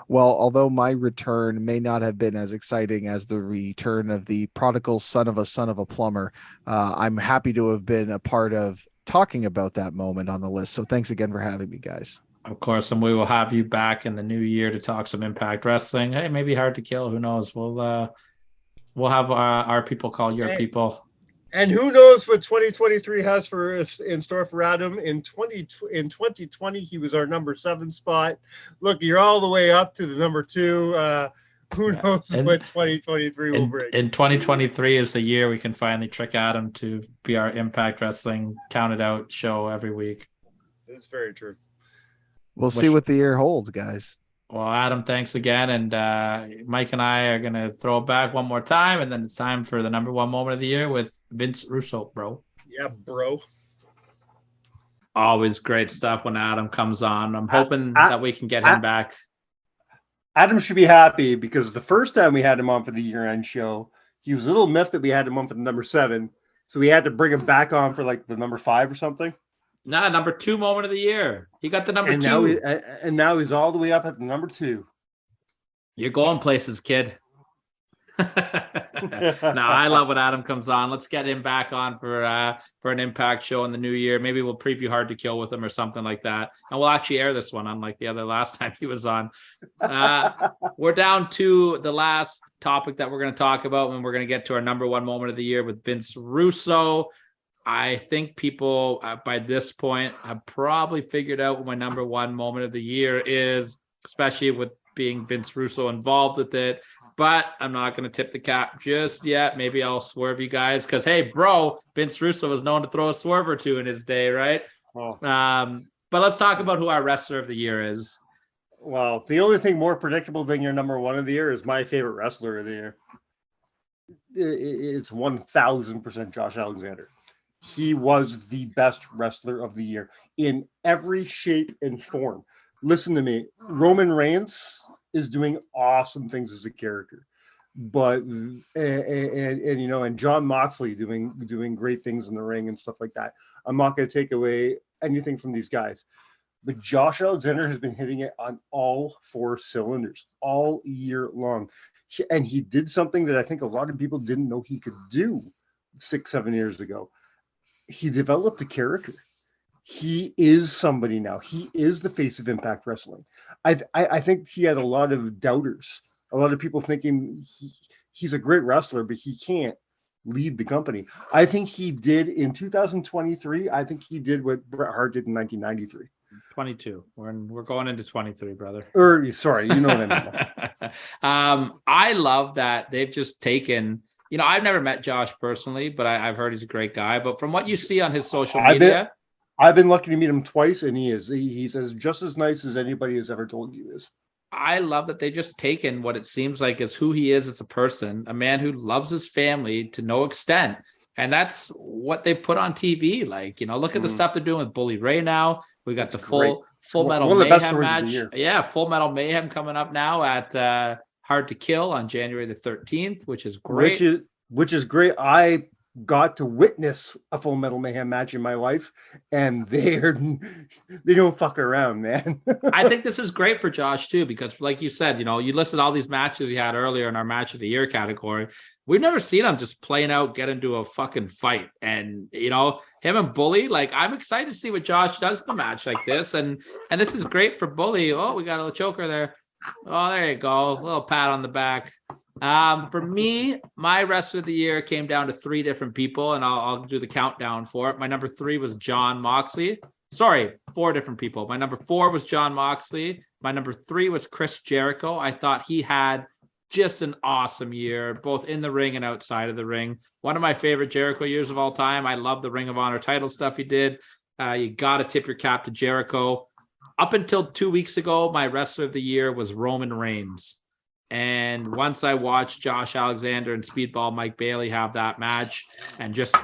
Well, although my return may not have been as exciting as the return of the prodigal son of a plumber, I'm happy to have been a part of talking about that moment on the list. So thanks again for having me, guys. Of course, and we will have you back in the new year to talk some Impact Wrestling. Hey, maybe Hard to Kill. Who knows? We'll have our people call your people. And who knows what 2023 has in store for Adam. In 2020, he was our number 7 spot. Look, you're all the way up to the number 2. Who knows what 2023 will bring? In 2023 is the year we can finally trick Adam to be our Impact Wrestling counted out show every week. It's very true. We'll see what the year holds, guys. Well, Adam, thanks again. And Mike and I are going to throw it back one more time. And then it's time for the number one moment of the year with Vince Russo, bro. Yeah, bro. Always great stuff when Adam comes on. I'm hoping that we can get him back. Adam should be happy because the first time we had him on for the year-end show, he was a little miffed that we had him on for the number 7. So we had to bring him back on for like the number 5 or something. Nah, number 2 moment of the year. He got the number 2. Now he's all the way up at the number 2. You're going places, kid. No, I love when Adam comes on. Let's get him back on for an Impact show in the new year. Maybe we'll preview Hard to Kill with him or something like that. And we'll actually air this one, unlike the other last time he was on. We're down to the last topic that we're going to talk about when we're going to get to our number one moment of the year with Vince Russo. I think people by this point have probably figured out what my number one moment of the year is, especially with being Vince Russo involved with it. But I'm not going to tip the cap just yet. Maybe I'll swerve you guys because, hey, bro, Vince Russo was known to throw a swerve or two in his day, right? Oh. But let's talk about who our wrestler of the year is. Well, the only thing more predictable than your number one of the year is my favorite wrestler of the year. It's 1,000% Josh Alexander. He was the best wrestler of the year in every shape and form. Listen to me. Roman Reigns is doing awesome things as a character, but and John Moxley doing great things in the ring and stuff like that. I'm not going to take away anything from these guys, but Josh Alexander has been hitting it on all 4 cylinders all year long, and he did something that I think a lot of people didn't know he could do 6-7 years ago. He developed a character. He is somebody now. He is the face of Impact Wrestling. I think he had a lot of doubters, a lot of people thinking he's a great wrestler, but he can't lead the company. I think he did in 2023. I think he did what Bret Hart did in 1993. 22. We're going into 23, brother. Sorry, you know what I mean. I love that they've just taken. I've never met Josh personally, but I've heard he's a great guy. But from what you see on his social media. I've been lucky to meet him twice, and he's just as nice as anybody has ever told you is. I love that they've just taken what it seems like is who he is as a person, a man who loves his family to no extent. And that's what they put on TV. Like, look at the stuff they're doing with Bully Ray now. We got the Full Metal Mayhem match. Yeah, Full Metal Mayhem coming up now at Hard to Kill on January the 13th, which is great. Which is great. I got to witness a Full Metal Mayhem match in my life, and they don't fuck around, man. I think this is great for Josh too, because like you said, you listed all these matches he had earlier in our match of the year category. We've never seen him just playing out, get into a fucking fight. And him and Bully, like, I'm excited to see what Josh does in a match like this. And this is great for Bully. Oh, we got a little choker there. Oh, there you go. A little pat on the back. For me, my wrestler of the year came down to 3 different people, and I'll do the countdown for it. My number 3 was John Moxley. Sorry, 4 different people. My number 4 was John Moxley. My number 3 was Chris Jericho. I thought he had just an awesome year, both in the ring and outside of the ring. One of my favorite Jericho years of all time. I love the Ring of Honor title stuff he did. You got to tip your cap to Jericho. Up until 2 weeks ago, my wrestler of the year was Roman Reigns. And once I watched Josh Alexander and Speedball Mike Bailey have that match, and just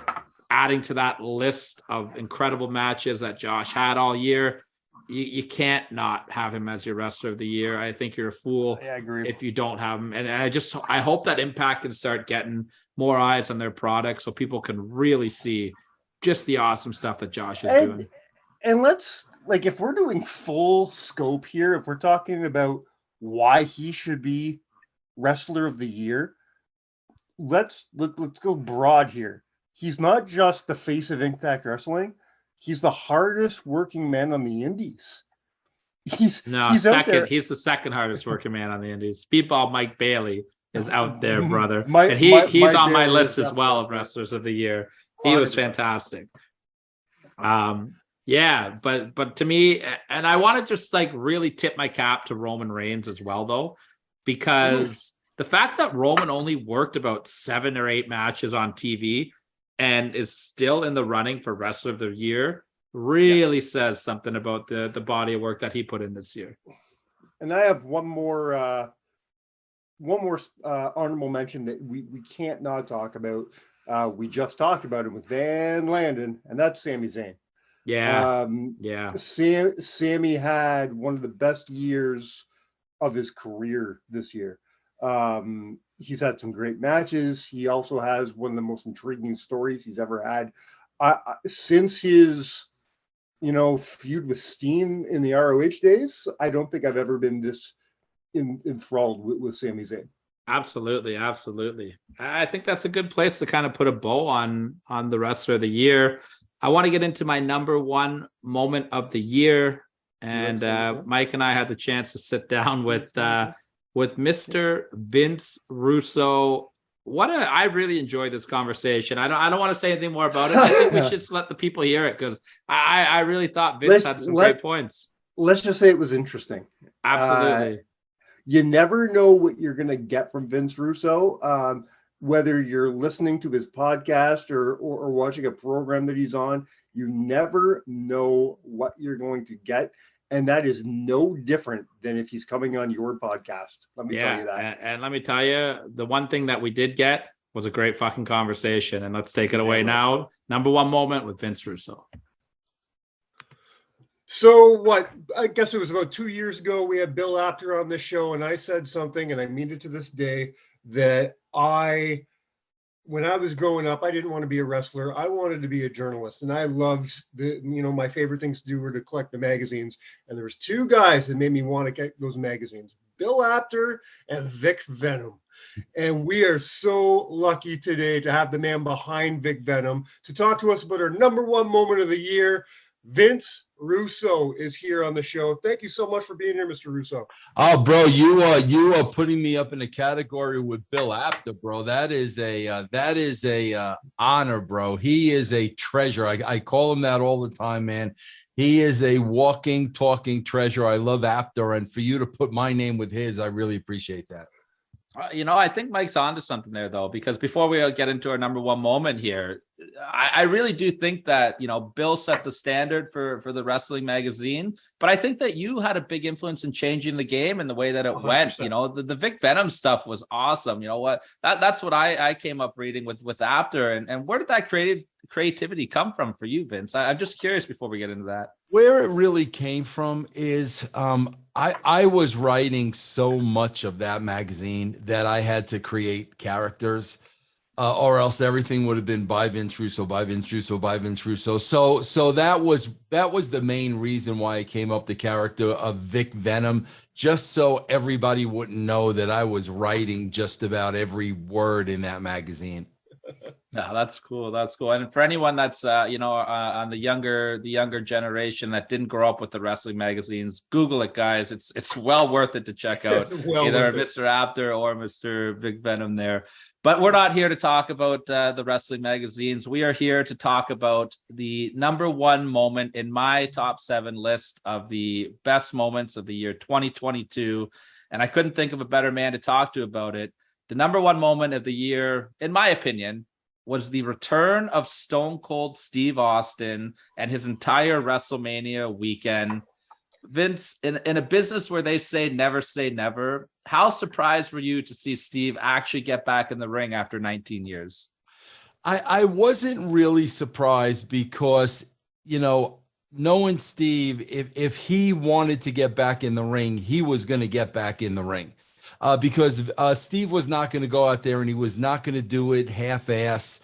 adding to that list of incredible matches that Josh had all year, you can't not have him as your wrestler of the year. I think you're a fool if you don't have him. And I hope that Impact can start getting more eyes on their product so people can really see just the awesome stuff that Josh is doing. And let's, if we're doing full scope here, if we're talking about why he should be wrestler of the year, let's go broad here. He's not just the face of Impact Wrestling. He's the hardest working man on the indies. He's second. He's the second hardest working man on the indies. Speedball Mike Bailey is out there, brother. He's on my list as well of wrestlers of the year. He 100%. Was fantastic. Yeah, but to me, and I want to just really tip my cap to Roman Reigns as well, though, because the fact that Roman only worked about 7 or 8 matches on TV and is still in the running for Wrestler of the Year really says something about the body of work that he put in this year. And I have one more honorable mention that we can't not talk about. We just talked about it with Van Landen, and that's Sami Zayn. Yeah. Sammy had one of the best years of his career this year. He's had some great matches. He also has one of the most intriguing stories he's ever had. Since his, feud with Steen in the ROH days, I don't think I've ever been this enthralled with Sami Zayn. Absolutely. I think that's a good place to kind of put a bow on the Wrestler of the Year. I want to get into my number one moment of the year. And Mike and I had the chance to sit down with Mr. Vince Russo. I really enjoyed this conversation. I don't want to say anything more about it. I think we should just let the people hear it, because I really thought Vince had some great points. Let's just say it was interesting. Absolutely. You never know what you're going to get from Vince Russo, whether you're listening to his podcast or watching a program that he's on. You never know what you're going to get. And that is no different than if he's coming on your podcast. Let me tell you that. And let me tell you, the one thing that we did get was a great fucking conversation. And let's take it away now. Number one moment with Vince Russo. So I guess it was about 2 years ago, we had Bill Apter on the show, and I said something, and I mean it to this day, that when I was growing up, I didn't want to be a wrestler. I wanted to be a journalist, and I loved my favorite things to do were to collect the magazines. And there was 2 guys that made me want to get those magazines, Bill Apter and Vic Venom. And we are so lucky today to have the man behind Vic Venom to talk to us about our number one moment of the year. Vince Russo is here on the show. Thank you so much for being here, Mr. Russo. Oh, bro, you are putting me up in a category with Bill Apter, bro. That is a honor, bro. He is a treasure. I call him that all the time, man. He is a walking, talking treasure. I love Apter, and for you to put my name with his, I really appreciate that. I think Mike's onto something there, though, because before we get into our number one moment here, I really do think that, Bill set the standard for the wrestling magazine, but I think that you had a big influence in changing the game and the way that it 100%. Went. The Vic Venom stuff was awesome. You know what? That's what I came up reading with Apter. And where did that creativity come from for you, Vince? I'm just curious before we get into that. Where it really came from is I was writing so much of that magazine that I had to create characters, or else everything would have been by Vince Russo, by Vince Russo, by Vince Russo. So that was the main reason why I came up the character of Vic Venom, just so everybody wouldn't know that I was writing just about every word in that magazine. No, that's cool. And for anyone that's on the younger generation that didn't grow up with the wrestling magazines, Google it, guys. It's well worth it to check out either Mr. Apter or Mr. Vic Venom there. But we're not here to talk about the wrestling magazines. We are here to talk about the number one moment in my top 7 list of the best moments of the year 2022. And I couldn't think of a better man to talk to about it. The number one moment of the year, in my opinion, was the return of Stone Cold Steve Austin and his entire WrestleMania weekend. Vince, in a business where they say never, how surprised were you to see Steve actually get back in the ring after 19 years? I wasn't really surprised because, knowing Steve, if he wanted to get back in the ring, he was going to get back in the ring. Because Steve was not going to go out there and he was not going to do it half-ass.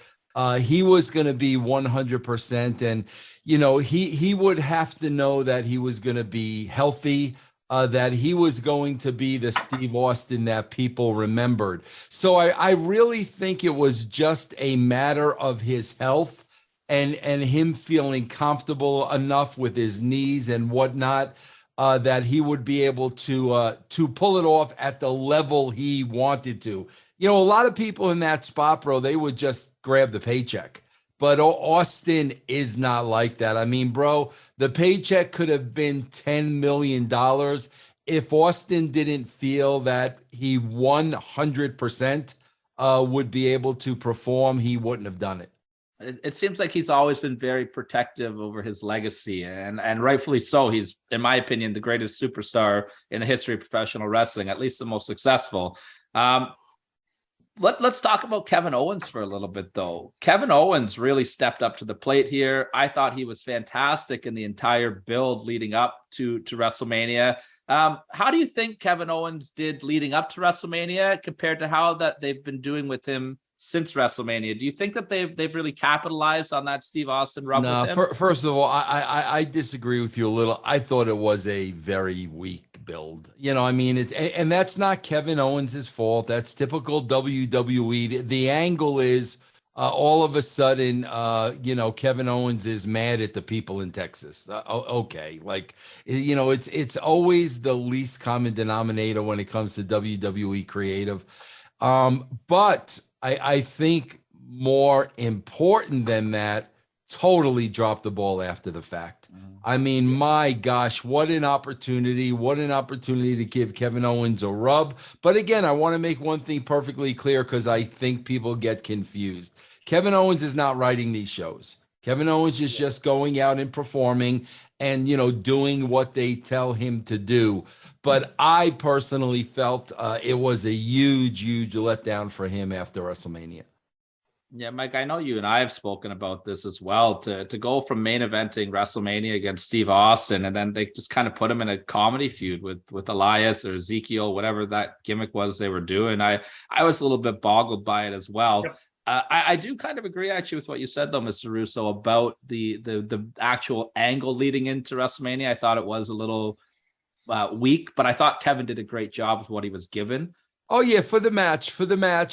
He was going to be 100%. And, he would have to know that he was going to be healthy, that he was going to be the Steve Austin that people remembered. So I really think it was just a matter of his health and him feeling comfortable enough with his knees and whatnot, that he would be able to pull it off at the level he wanted to. A lot of people in that spot, bro, they would just grab the paycheck. But Austin is not like that. I mean, bro, the paycheck could have been $10 million. if Austin didn't feel that he 100% would be able to perform, he wouldn't have done it. It seems like he's always been very protective over his legacy, and rightfully so. He's, in my opinion, the greatest superstar in the history of professional wrestling, at least the most successful. Let's talk about Kevin Owens for a little bit, though. Kevin Owens really stepped up to the plate here. I thought he was fantastic in the entire build leading up to WrestleMania. How do you think Kevin Owens did leading up to WrestleMania compared to how that they've been doing with him since WrestleMania? Do you think that they've really capitalized on that Steve Austin rub with him? First of all, I disagree with you a little. I thought it was a very weak build. You know, I mean, and that's not Kevin Owens' fault. That's typical WWE. The angle is all of a sudden, Kevin Owens is mad at the people in Texas. Okay, like, it's always the least common denominator when it comes to WWE creative. But I think more important than that, totally dropped the ball after the fact. I mean, my gosh, what an opportunity to give Kevin Owens a rub. But again, I want to make one thing perfectly clear because I think people get confused. Kevin Owens is not writing these shows. Kevin Owens is just going out and performing and, doing what they tell him to do. But I personally felt it was a huge letdown for him after WrestleMania. Yeah, Mike, I know you and I have spoken about this as well. To go from main eventing WrestleMania against Steve Austin, and then they just kind of put him in a comedy feud with Elias or Ezekiel, whatever that gimmick was they were doing. I was a little bit boggled by it as well. Yep. I do kind of agree actually with what you said though, Mr. Russo, about the actual angle leading into WrestleMania. I thought it was a little weak, but I thought Kevin did a great job with what he was given. Oh yeah, for the match.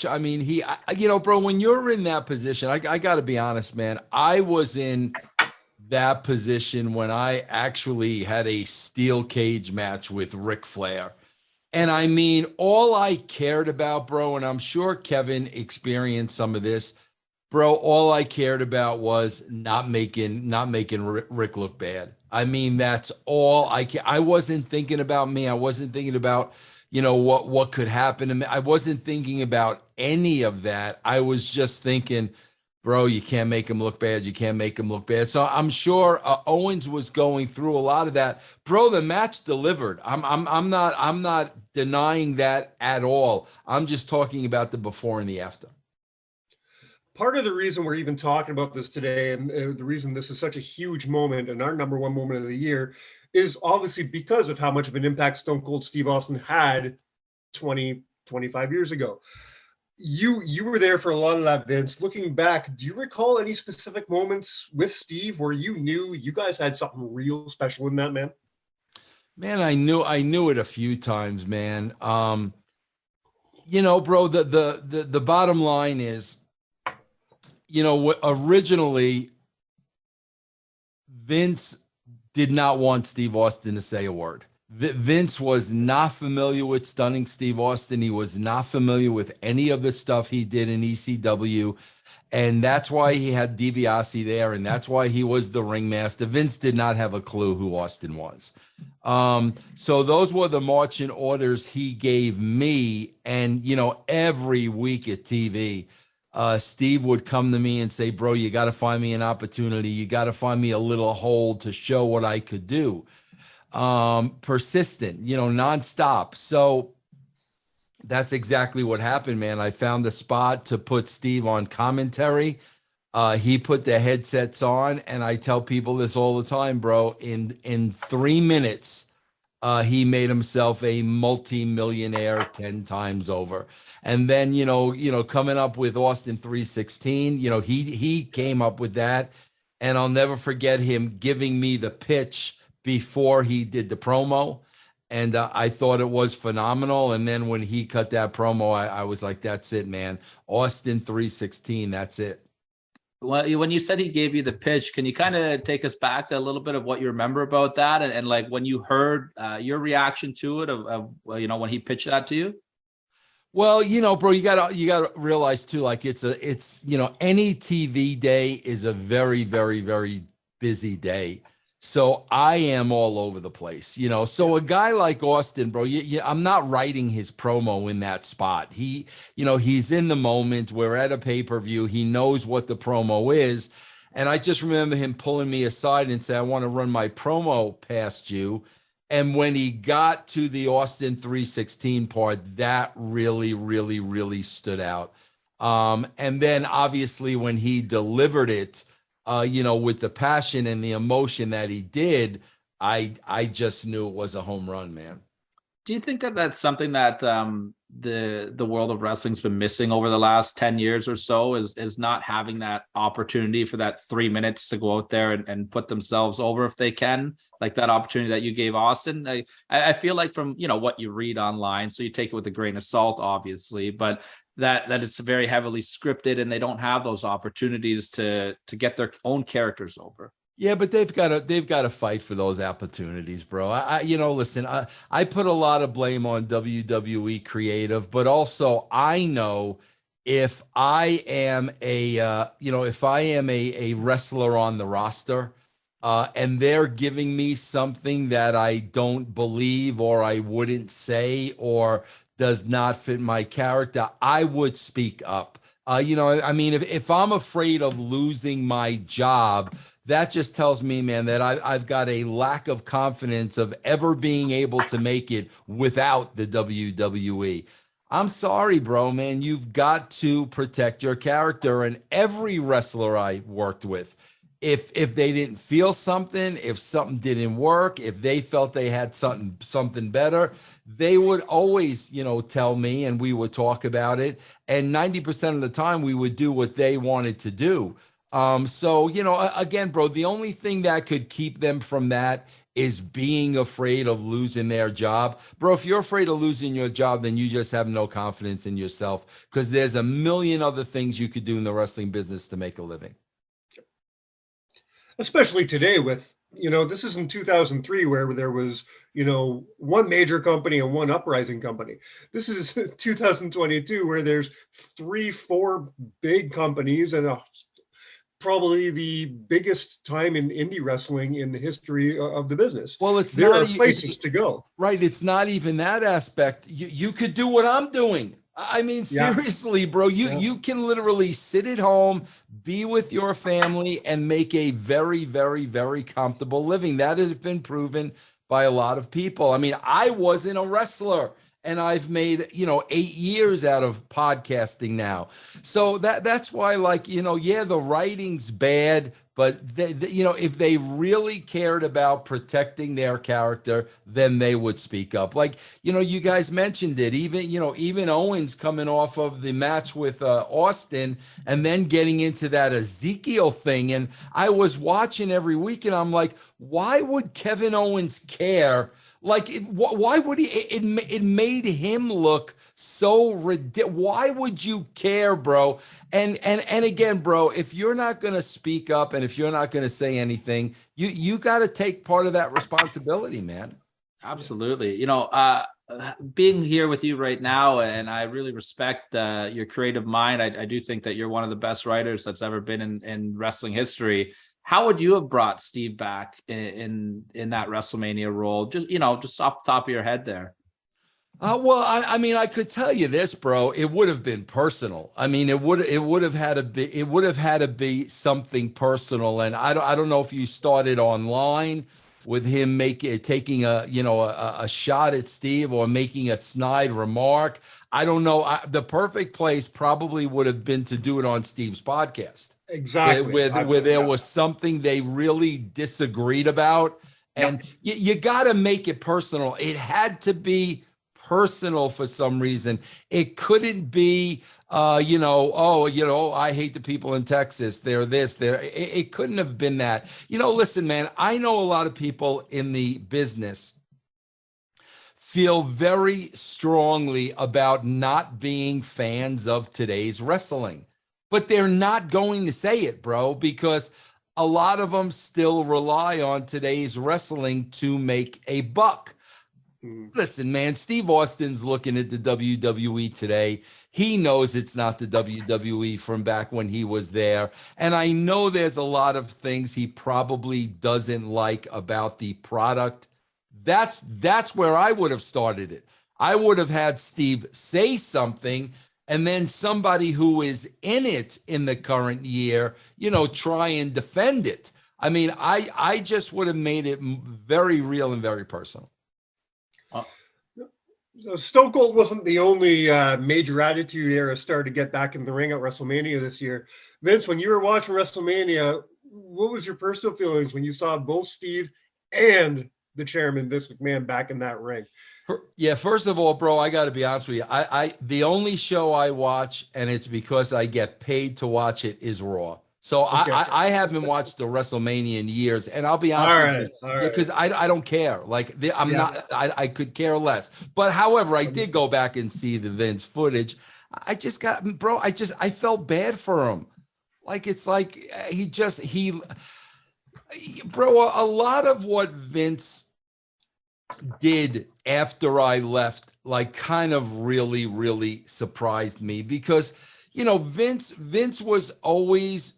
I mean, bro, when you're in that position, I got to be honest, man. I was in that position when I actually had a steel cage match with Ric Flair. And I mean, all I cared about, bro, and I'm sure Kevin experienced some of this, bro, all I cared about was not making Rick look bad. I mean, that's all I wasn't thinking about me. I wasn't thinking about, what could happen to me. I wasn't thinking about any of that. I was just thinking, bro, you can't make him look bad. You can't make him look bad. So I'm sure Owens was going through a lot of that. Bro, the match delivered. I'm not denying that at all. I'm just talking about the before and the after. Part of the reason we're even talking about this today, and the reason this is such a huge moment and our number one moment of the year, is obviously because of how much of an impact Stone Cold Steve Austin had 25 years ago. You were there for a lot of that, Vince. Looking back, do you recall any specific moments with Steve where you knew you guys had something real special in that man? Man, I knew it a few times, man. Bro, the bottom line is, originally Vince did not want Steve Austin to say a word. Vince was not familiar with Stunning Steve Austin. He was not familiar with any of the stuff he did in ECW. And that's why he had DiBiase there. And that's why he was the ringmaster. Vince did not have a clue who Austin was. So those were the marching orders he gave me. And, every week at TV, Steve would come to me and say, bro, you got to find me an opportunity. You got to find me a little hole to show what I could do. Persistent, nonstop. So that's exactly what happened, man. I found a spot to put Steve on commentary. He put the headsets on, and I tell people this all the time, bro. In 3 minutes, he made himself a multi-millionaire 10 times over. And then, coming up with Austin 316, he came up with that. And I'll never forget him giving me the pitch before he did the promo. And I thought it was phenomenal. And then when he cut that promo, I was like, that's it, man. Austin 316, that's it. Well, when you said he gave you the pitch, can you kind of take us back to a little bit of what you remember about that? And like when you heard your reaction to it of when he pitched that to you? Well, bro, you gotta realize too, like it's any TV day is a very, very, very busy day. So I am all over the place, you know. So a guy like Austin, bro, I'm not writing his promo in that spot. He, you know, he's in the moment. We're at a pay-per-view. He knows what the promo is. And I just remember him pulling me aside and say, I want to run my promo past you. And when he got to the Austin 316 part, that really, really, really stood out. And then obviously when he delivered it, you know, with the passion and the emotion that he did, I just knew it was a home run, man. Do you think that that's something that the world of wrestling's been missing over the last 10 years or so, is not having that opportunity for that 3 minutes to go out there and put themselves over if they can, like that opportunity that you gave Austin? I feel like from, you know, what you read online, so you take it with a grain of salt, obviously, but that it's very heavily scripted and they don't have those opportunities to get their own characters over. Yeah, but they've got to fight for those opportunities, bro. You know, listen, I put a lot of blame on WWE creative, but also I know if I am a wrestler on the roster, and they're giving me something that I don't believe or I wouldn't say or does not fit my character, I would speak up. You know, I mean, if I'm afraid of losing my job, that just tells me, man, that I've got a lack of confidence of ever being able to make it without the WWE. I'm sorry, bro, man. You've got to protect your character. And every wrestler I worked with, if they didn't feel something, if something didn't work, if they felt they had something better, they would always, you know, tell me and we would talk about it. And 90% of the time we would do what they wanted to do. So, you know, again, bro, the only thing that could keep them from that is being afraid of losing their job. Bro, if you're afraid of losing your job, then you just have no confidence in yourself, because there's a million other things you could do in the wrestling business to make a living. Especially today with, you know, this isn't 2003 where there was, you know, one major company and one uprising company. This is 2022 where there's 3-4 big companies and probably the biggest time in indie wrestling in the history of the business. Well, there are places to go. Right. It's not even that aspect. You could do what I'm doing. I mean, seriously, bro, you can literally sit at home, be with your family, and make a very, very, very comfortable living. That has been proven by a lot of people. I mean, I wasn't a wrestler, and I've made, you know, 8 years out of podcasting now. So that's why, like, you know, yeah, the writing's bad, but they, you know, if they really cared about protecting their character, then they would speak up. Like, you know, you guys mentioned it, even Owens coming off of the match with Austin and then getting into that Ezekiel thing. And I was watching every week and I'm like, why would Kevin Owens care? Like, why would he? It made him look so ridiculous. Why would you care, bro? And again, bro, if you're not going to speak up and if you're not going to say anything, you got to take part of that responsibility, man. Absolutely. You know, being here with you right now, and I really respect your creative mind. I do think that you're one of the best writers that's ever been in wrestling history. How would you have brought Steve back in that WrestleMania role? Just off the top of your head there. Well, I mean, I could tell you this, bro. It would have been personal. I mean, it would have had to be something personal. And I don't know if you started online with him taking a shot at Steve or making a snide remark. I don't know. The perfect place probably would have been to do it on Steve's podcast. Exactly. Where there was something they really disagreed about. And you got to make it personal. It had to be personal for some reason. It couldn't be, I hate the people in Texas. They're this, it couldn't have been that. You know, listen, man, I know a lot of people in the business feel very strongly about not being fans of today's wrestling, but they're not going to say it, bro, because a lot of them still rely on today's wrestling to make a buck. Listen, man, Steve Austin's looking at the WWE today. He knows it's not the WWE from back when he was there. And I know there's a lot of things he probably doesn't like about the product. That's where I would have started it. I would have had Steve say something, and then somebody who is in it in the current year, try and defend it. I mean, I just would have made it very real and very personal. Stone Cold wasn't the only major Attitude Era star to get back in the ring at WrestleMania this year. Vince, when you were watching WrestleMania, what was your personal feelings when you saw both Steve and the chairman, Vince McMahon, back in that ring? Yeah, first of all, bro, I got to be honest with you. I the only show I watch, and it's because I get paid to watch it, is Raw. So okay. I haven't watched the WrestleMania in years, and I'll be honest with you, because I don't care. Like I could care less. But however, I did go back and see the Vince footage. I felt bad for him. Like it's like bro, a lot of what Vince did after I left, like kind of really, really surprised me, because Vince was always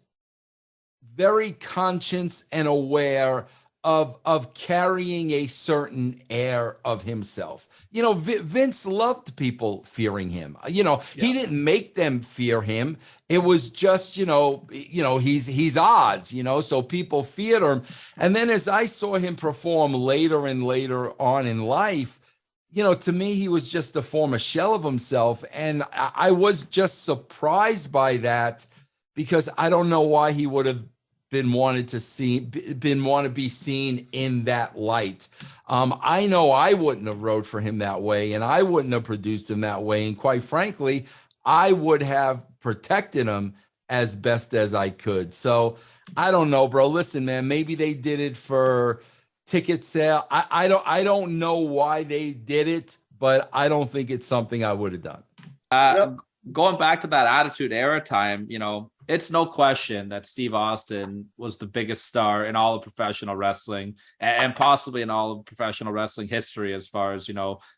very conscious and aware of carrying a certain air of himself. Vince loved people fearing him. He didn't make them fear him. It was just, he's Oz, so people feared him. And then as I saw him perform later and later on in life, to me, he was just a former shell of himself. And I was just surprised by that, because I don't know why he would have want to be seen in that light. I know I wouldn't have wrote for him that way, and I wouldn't have produced him that way. And quite frankly, I would have protected him as best as I could. So I don't know, bro. Listen, man, maybe they did it for ticket sale. I don't know why they did it, but I don't think it's something I would have done. Going back to that Attitude Era time, it's no question that Steve Austin was the biggest star in all of professional wrestling, and possibly in all of professional wrestling history, as far as,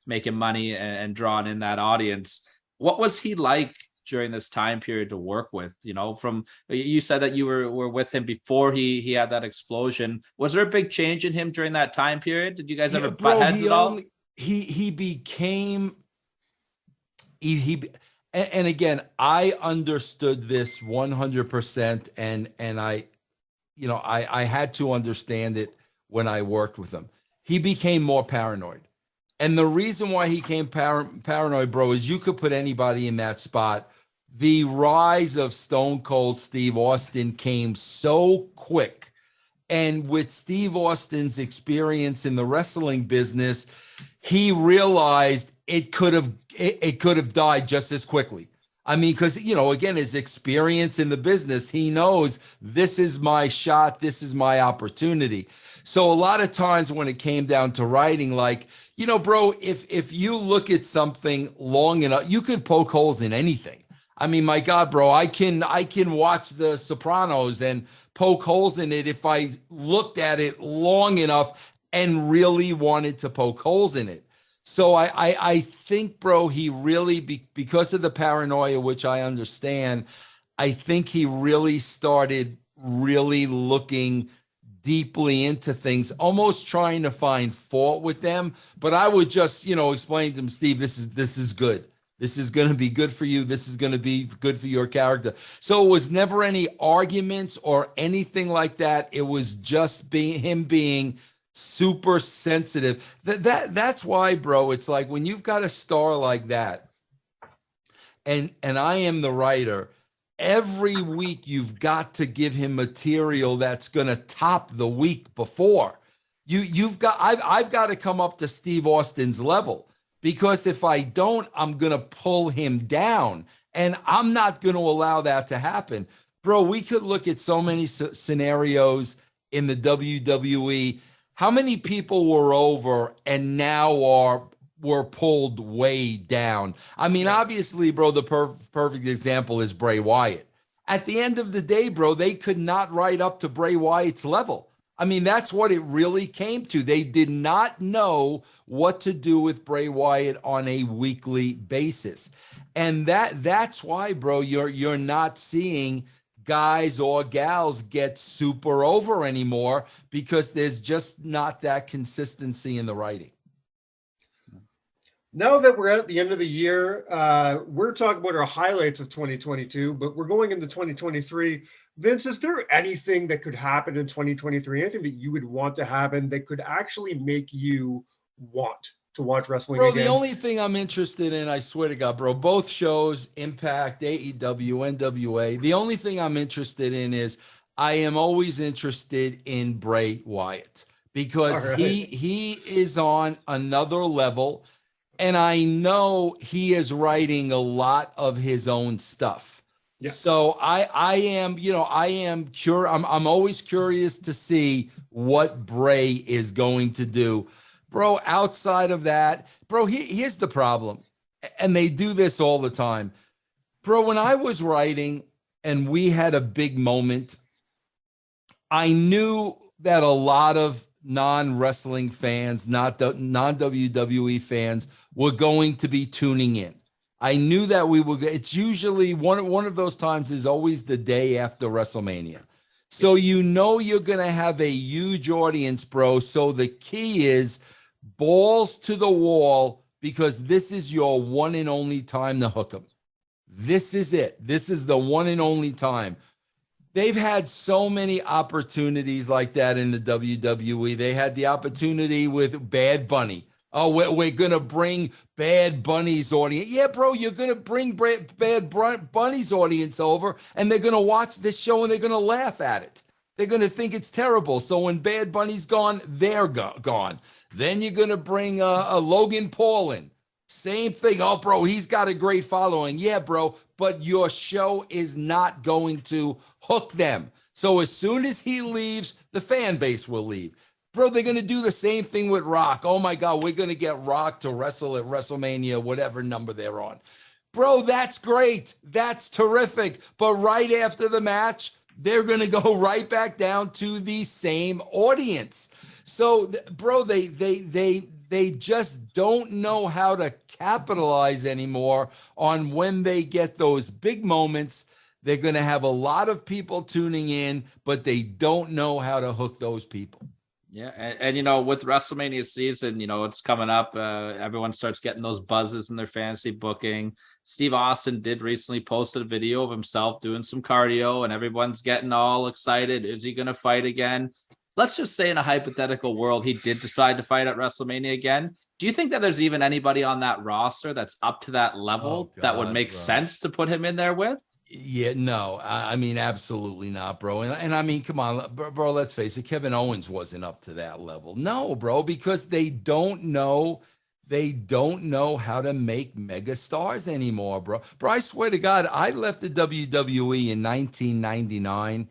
making money and drawing in that audience. What was he like during this time period to work with? From, you said that you were with him before he had that explosion. Was there a big change in him during that time period? Did you guys ever butt heads at all? He became and again, I understood this 100%, and I had to understand it when I worked with him. He became more paranoid. And the reason why he became paranoid, bro, is you could put anybody in that spot. The rise of Stone Cold Steve Austin came so quick. And with Steve Austin's experience in the wrestling business, he realized it could have died just as quickly. I mean, because, again, his experience in the business, he knows this is my shot. This is my opportunity. So a lot of times when it came down to writing, like, bro, if you look at something long enough, you could poke holes in anything. I mean, my God, bro, I can watch The Sopranos and poke holes in it if I looked at it long enough and really wanted to poke holes in it. So I think, bro, he really, because of the paranoia, which I understand, I think he really started really looking deeply into things, almost trying to find fault with them. But I would just, explain to him, Steve, this is good. This is going to be good for you. This is going to be good for your character. So it was never any arguments or anything like that. It was just him being super sensitive. That's why, bro, it's like when you've got a star like that, and I am the writer, every week you've got to give him material that's going to top the week before. I've got to come up to Steve Austin's level, because if I don't, I'm going to pull him down, and I'm not going to allow that to happen. Bro, we could look at so many scenarios in the WWE. How many people were over and now were pulled way down? I mean, obviously, bro, the perfect example is Bray Wyatt. At the end of the day, bro, they could not ride up to Bray Wyatt's level. I mean, that's what it really came to. They did not know what to do with Bray Wyatt on a weekly basis. And that's why, bro, you're not seeing guys or gals get super over anymore, because there's just not that consistency in the writing. Now that we're at the end of the year, we're talking about our highlights of 2022, but we're going into 2023. Vince, is there anything that could happen in 2023, anything that you would want to happen that could actually make you want to watch wrestling Bro, again? the only thing I'm interested in, I swear to God, bro, both shows, Impact, AEW, NWA, the only thing I'm interested in is I am always interested in Bray Wyatt, because All right. he is on another level, and I know he is writing a lot of his own stuff. Yeah. So I am curious. I'm always curious to see what Bray is going to do. Bro, outside of that, bro, here's the problem. And they do this all the time. Bro, when I was writing and we had a big moment, I knew that a lot of non-wrestling fans, non-WWE fans, were going to be tuning in. I knew that we would. It's usually one of those times is always the day after WrestleMania. So you know you're going to have a huge audience, bro. So the key is balls to the wall, because this is your one and only time to hook them. This is it. This is the one and only time. They've had so many opportunities like that in the WWE. They had the opportunity with Bad Bunny. Oh, we're going to bring Bad Bunny's audience. Yeah, bro, you're going to bring Bad Bunny's audience over, and they're going to watch this show, and they're going to laugh at it. They're going to think it's terrible. So when Bad Bunny's gone, they're gone. Then you're going to bring a Logan Paul in. Same thing. Oh, bro, he's got a great following. Yeah, bro, but your show is not going to hook them. So as soon as he leaves, the fan base will leave. Bro, they're going to do the same thing with Rock. Oh, my God, we're going to get Rock to wrestle at WrestleMania, whatever number they're on. Bro, that's great. That's terrific. But right after the match, they're going to go right back down to the same audience. So, bro, they just don't know how to capitalize anymore on when they get those big moments. They're going to have a lot of people tuning in, but they don't know how to hook those people. Yeah, and you know, with WrestleMania season, you know, it's coming up. Everyone starts getting those buzzes in their fantasy booking. Steve Austin did recently post a video of himself doing some cardio, and everyone's getting all excited. Is he going to fight again? Let's just say in a hypothetical world, he did decide to fight at WrestleMania again. Do you think that there's even anybody on that roster that's up to that level that would make sense to put him in there with? Yeah, no, I mean, absolutely not, bro. And I mean, come on, bro, let's face it. Kevin Owens wasn't up to that level. No, bro, because they don't know how to make mega stars anymore, bro. Bro, I swear to God, I left the WWE in 1999.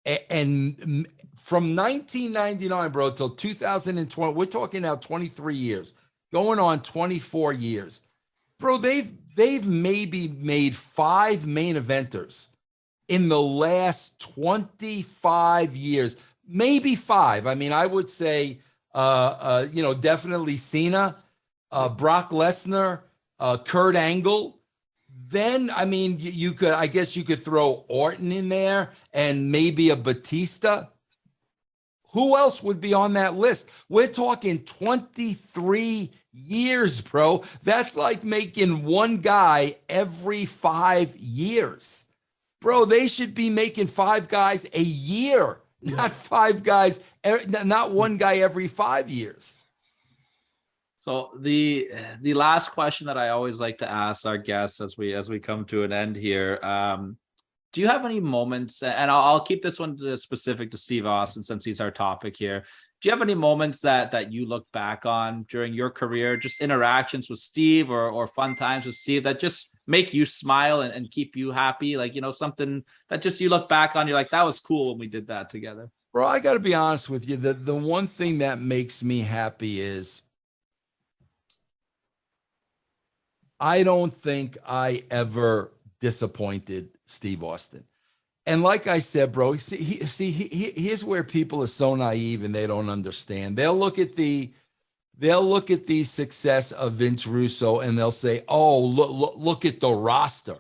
And from 1999, bro, till 2020, we're talking now 23 years, going on 24 years. Bro, they've maybe made 5 main eventers in the last 25 years, maybe 5. I mean, I would say, definitely Cena, Brock Lesnar, Kurt Angle. Then, I mean, I guess you could throw Orton in there and maybe a Batista. Who else would be on that list? We're talking 23 years, bro. That's like making one guy every 5 years. Bro, they should be making 5 guys a year, not 5 guys, not one guy every 5 years. So the last question that I always like to ask our guests as we come to an end here, do you have any moments, and I'll keep this one specific to Steve Austin since he's our topic here. Do you have any moments that you look back on during your career, just interactions with Steve or fun times with Steve that just make you smile and keep you happy? Like, you know, something that just you look back on, you're like, that was cool when we did that together. Bro, I got to be honest with you. The one thing that makes me happy is I don't think I ever disappointed Steve Austin. And like I said, bro, here's where people are so naive and they don't understand. They'll look at the success of Vince Russo and they'll say, "Oh, look at the roster."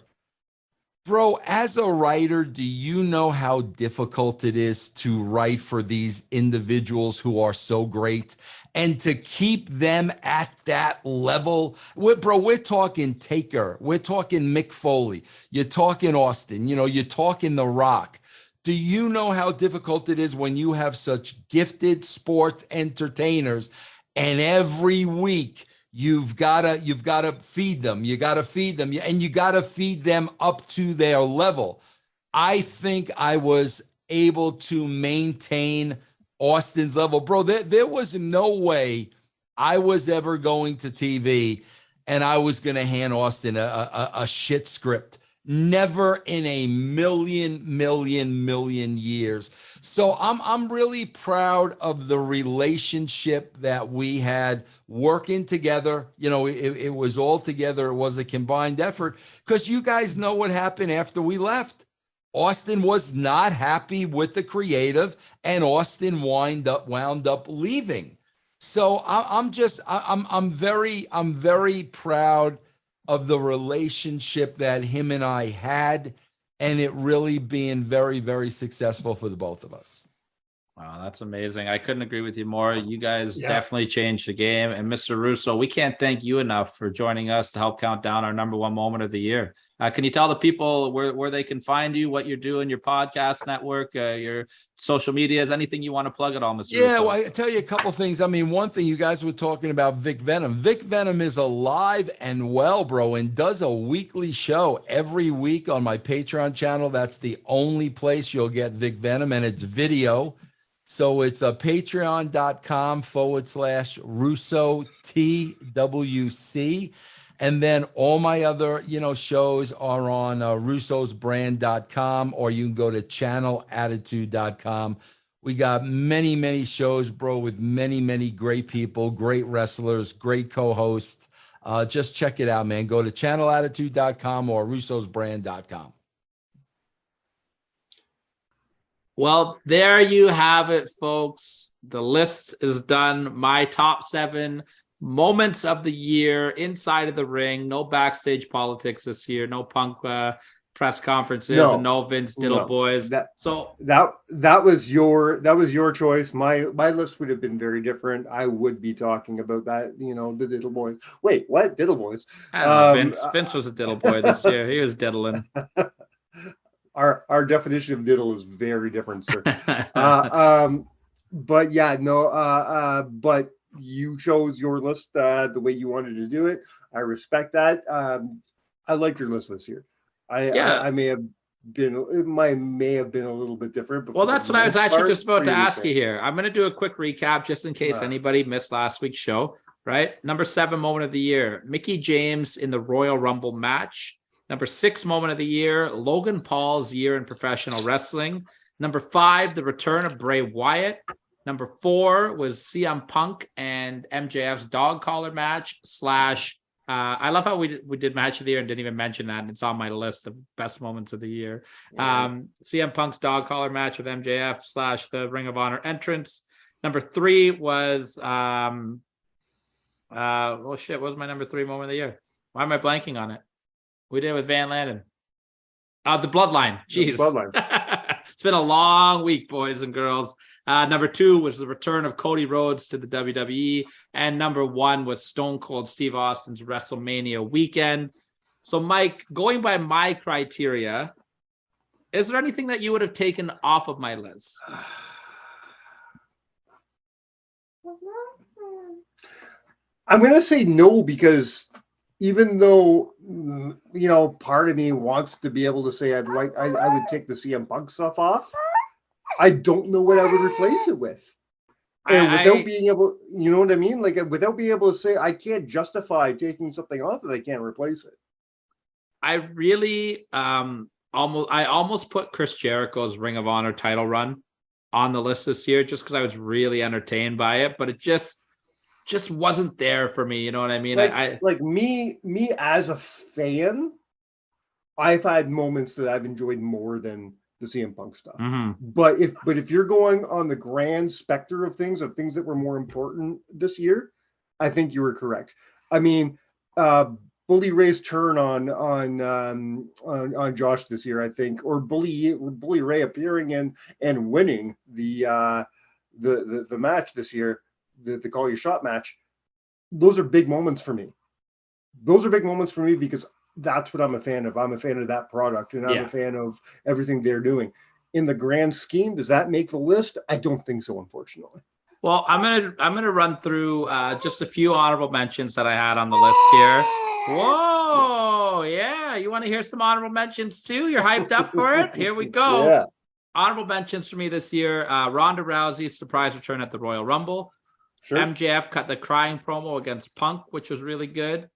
Bro, as a writer, do you know how difficult it is to write for these individuals who are so great and to keep them at that level? We're talking Taker. We're talking Mick Foley. You're talking Austin. You're talking The Rock. Do you know how difficult it is when you have such gifted sports entertainers and every week you've got to feed them. You got to feed them, and you got to feed them up to their level. I think I was able to maintain Austin's level. Bro, there was no way I was ever going to TV and I was going to hand Austin a shit script. Never in a million years. So I'm really proud of the relationship that we had working together. It was all together. It was a combined effort because you guys know what happened after we left. Austin was not happy with the creative and Austin wound up leaving. So I'm very proud of the relationship that him and I had, and it really being very, very successful for the both of us. Wow, that's amazing. I couldn't agree with you more. You guys definitely changed the game. And Mr. Russo, we can't thank you enough for joining us to help count down our number one moment of the year. Can you tell the people where they can find you, what you're doing, your podcast network, your social medias, anything you want to plug at all, Mr. Yeah, Russo? well, I tell you a couple things. I mean, one thing, you guys were talking about Vic Venom. Vic Venom is alive and well, bro, and does a weekly show every week on my Patreon channel. That's the only place you'll get Vic Venom, and it's video. So it's patreon.com/Russo TWC. And then all my other, shows are on russosbrand.com, or you can go to channelattitude.com. We got many, many shows, bro, with many, many great people, great wrestlers, great co-hosts. Just check it out, man. Go to channelattitude.com or russosbrand.com. Well, there you have it, folks. The list is done. My top 7 moments of the year inside of the ring. No backstage politics this year. No Punk press conferences, and no Vince Diddle boys. That was your choice. My list would have been very different. I would be talking about that, the Diddle boys. Wait, what? Diddle boys? I don't know, Vince was a Diddle boy this year. He was diddling. Our definition of diddle is very different, sir. But yeah, no. But you chose your list the way you wanted to do it. I respect that. I liked your list this year. I may have been a little bit different. Well, that's what I was actually just about to ask you here. I'm going to do a quick recap just in case anybody missed last week's show. Right, number 7 moment of the year: Mickie James in the Royal Rumble match. Number 6 moment of the year: Logan Paul's year in professional wrestling. Number 5, the return of Bray Wyatt. Number 4 was CM Punk and MJF's dog collar match / I love how we did match of the year and didn't even mention that. And it's on my list of best moments of the year. CM Punk's dog collar match with MJF / the Ring of Honor entrance. Number 3 was what was my number 3 moment of the year? Why am I blanking on it? We did it with Van Landen. The Bloodline. Jeez. The Bloodline. It's been a long week, boys and girls. Number 2 was the return of Cody Rhodes to the WWE. And number 1 was Stone Cold Steve Austin's WrestleMania weekend. So, Mike, going by my criteria, is there anything that you would have taken off of my list? I'm going to say no, because even though, part of me wants to be able to say I would take the CM Punk stuff off, I don't know what I would replace it with. And without being able, you know what I mean? Like, without being able to say, I can't justify taking something off that I can't replace it. I really almost put Chris Jericho's Ring of Honor title run on the list this year just because I was really entertained by it, but it just wasn't there for me. You know what I mean? Like me as a fan, I've had moments that I've enjoyed more than the CM Punk stuff. Mm-hmm. But if you're going on the grand specter of things that were more important this year, I think you were correct. I mean, Bully Ray's turn on Josh this year, I think, or Bully Ray appearing in and winning the match this year, the Call Your Shot match. Those are big moments for me. Those are big moments for me because that's what I'm a fan of. I'm a fan of that product, and I'm a fan of everything they're doing. In the grand scheme, does that make the list? I don't think so, unfortunately. Well, I'm gonna run through just a few honorable mentions that I had on the list here. Whoa, yeah, you want to hear some honorable mentions too? You're hyped up for it? Here we go. Yeah. Honorable mentions for me this year: Ronda Rousey's surprise return at the Royal Rumble. Sure. MJF cut the crying promo against Punk, which was really good.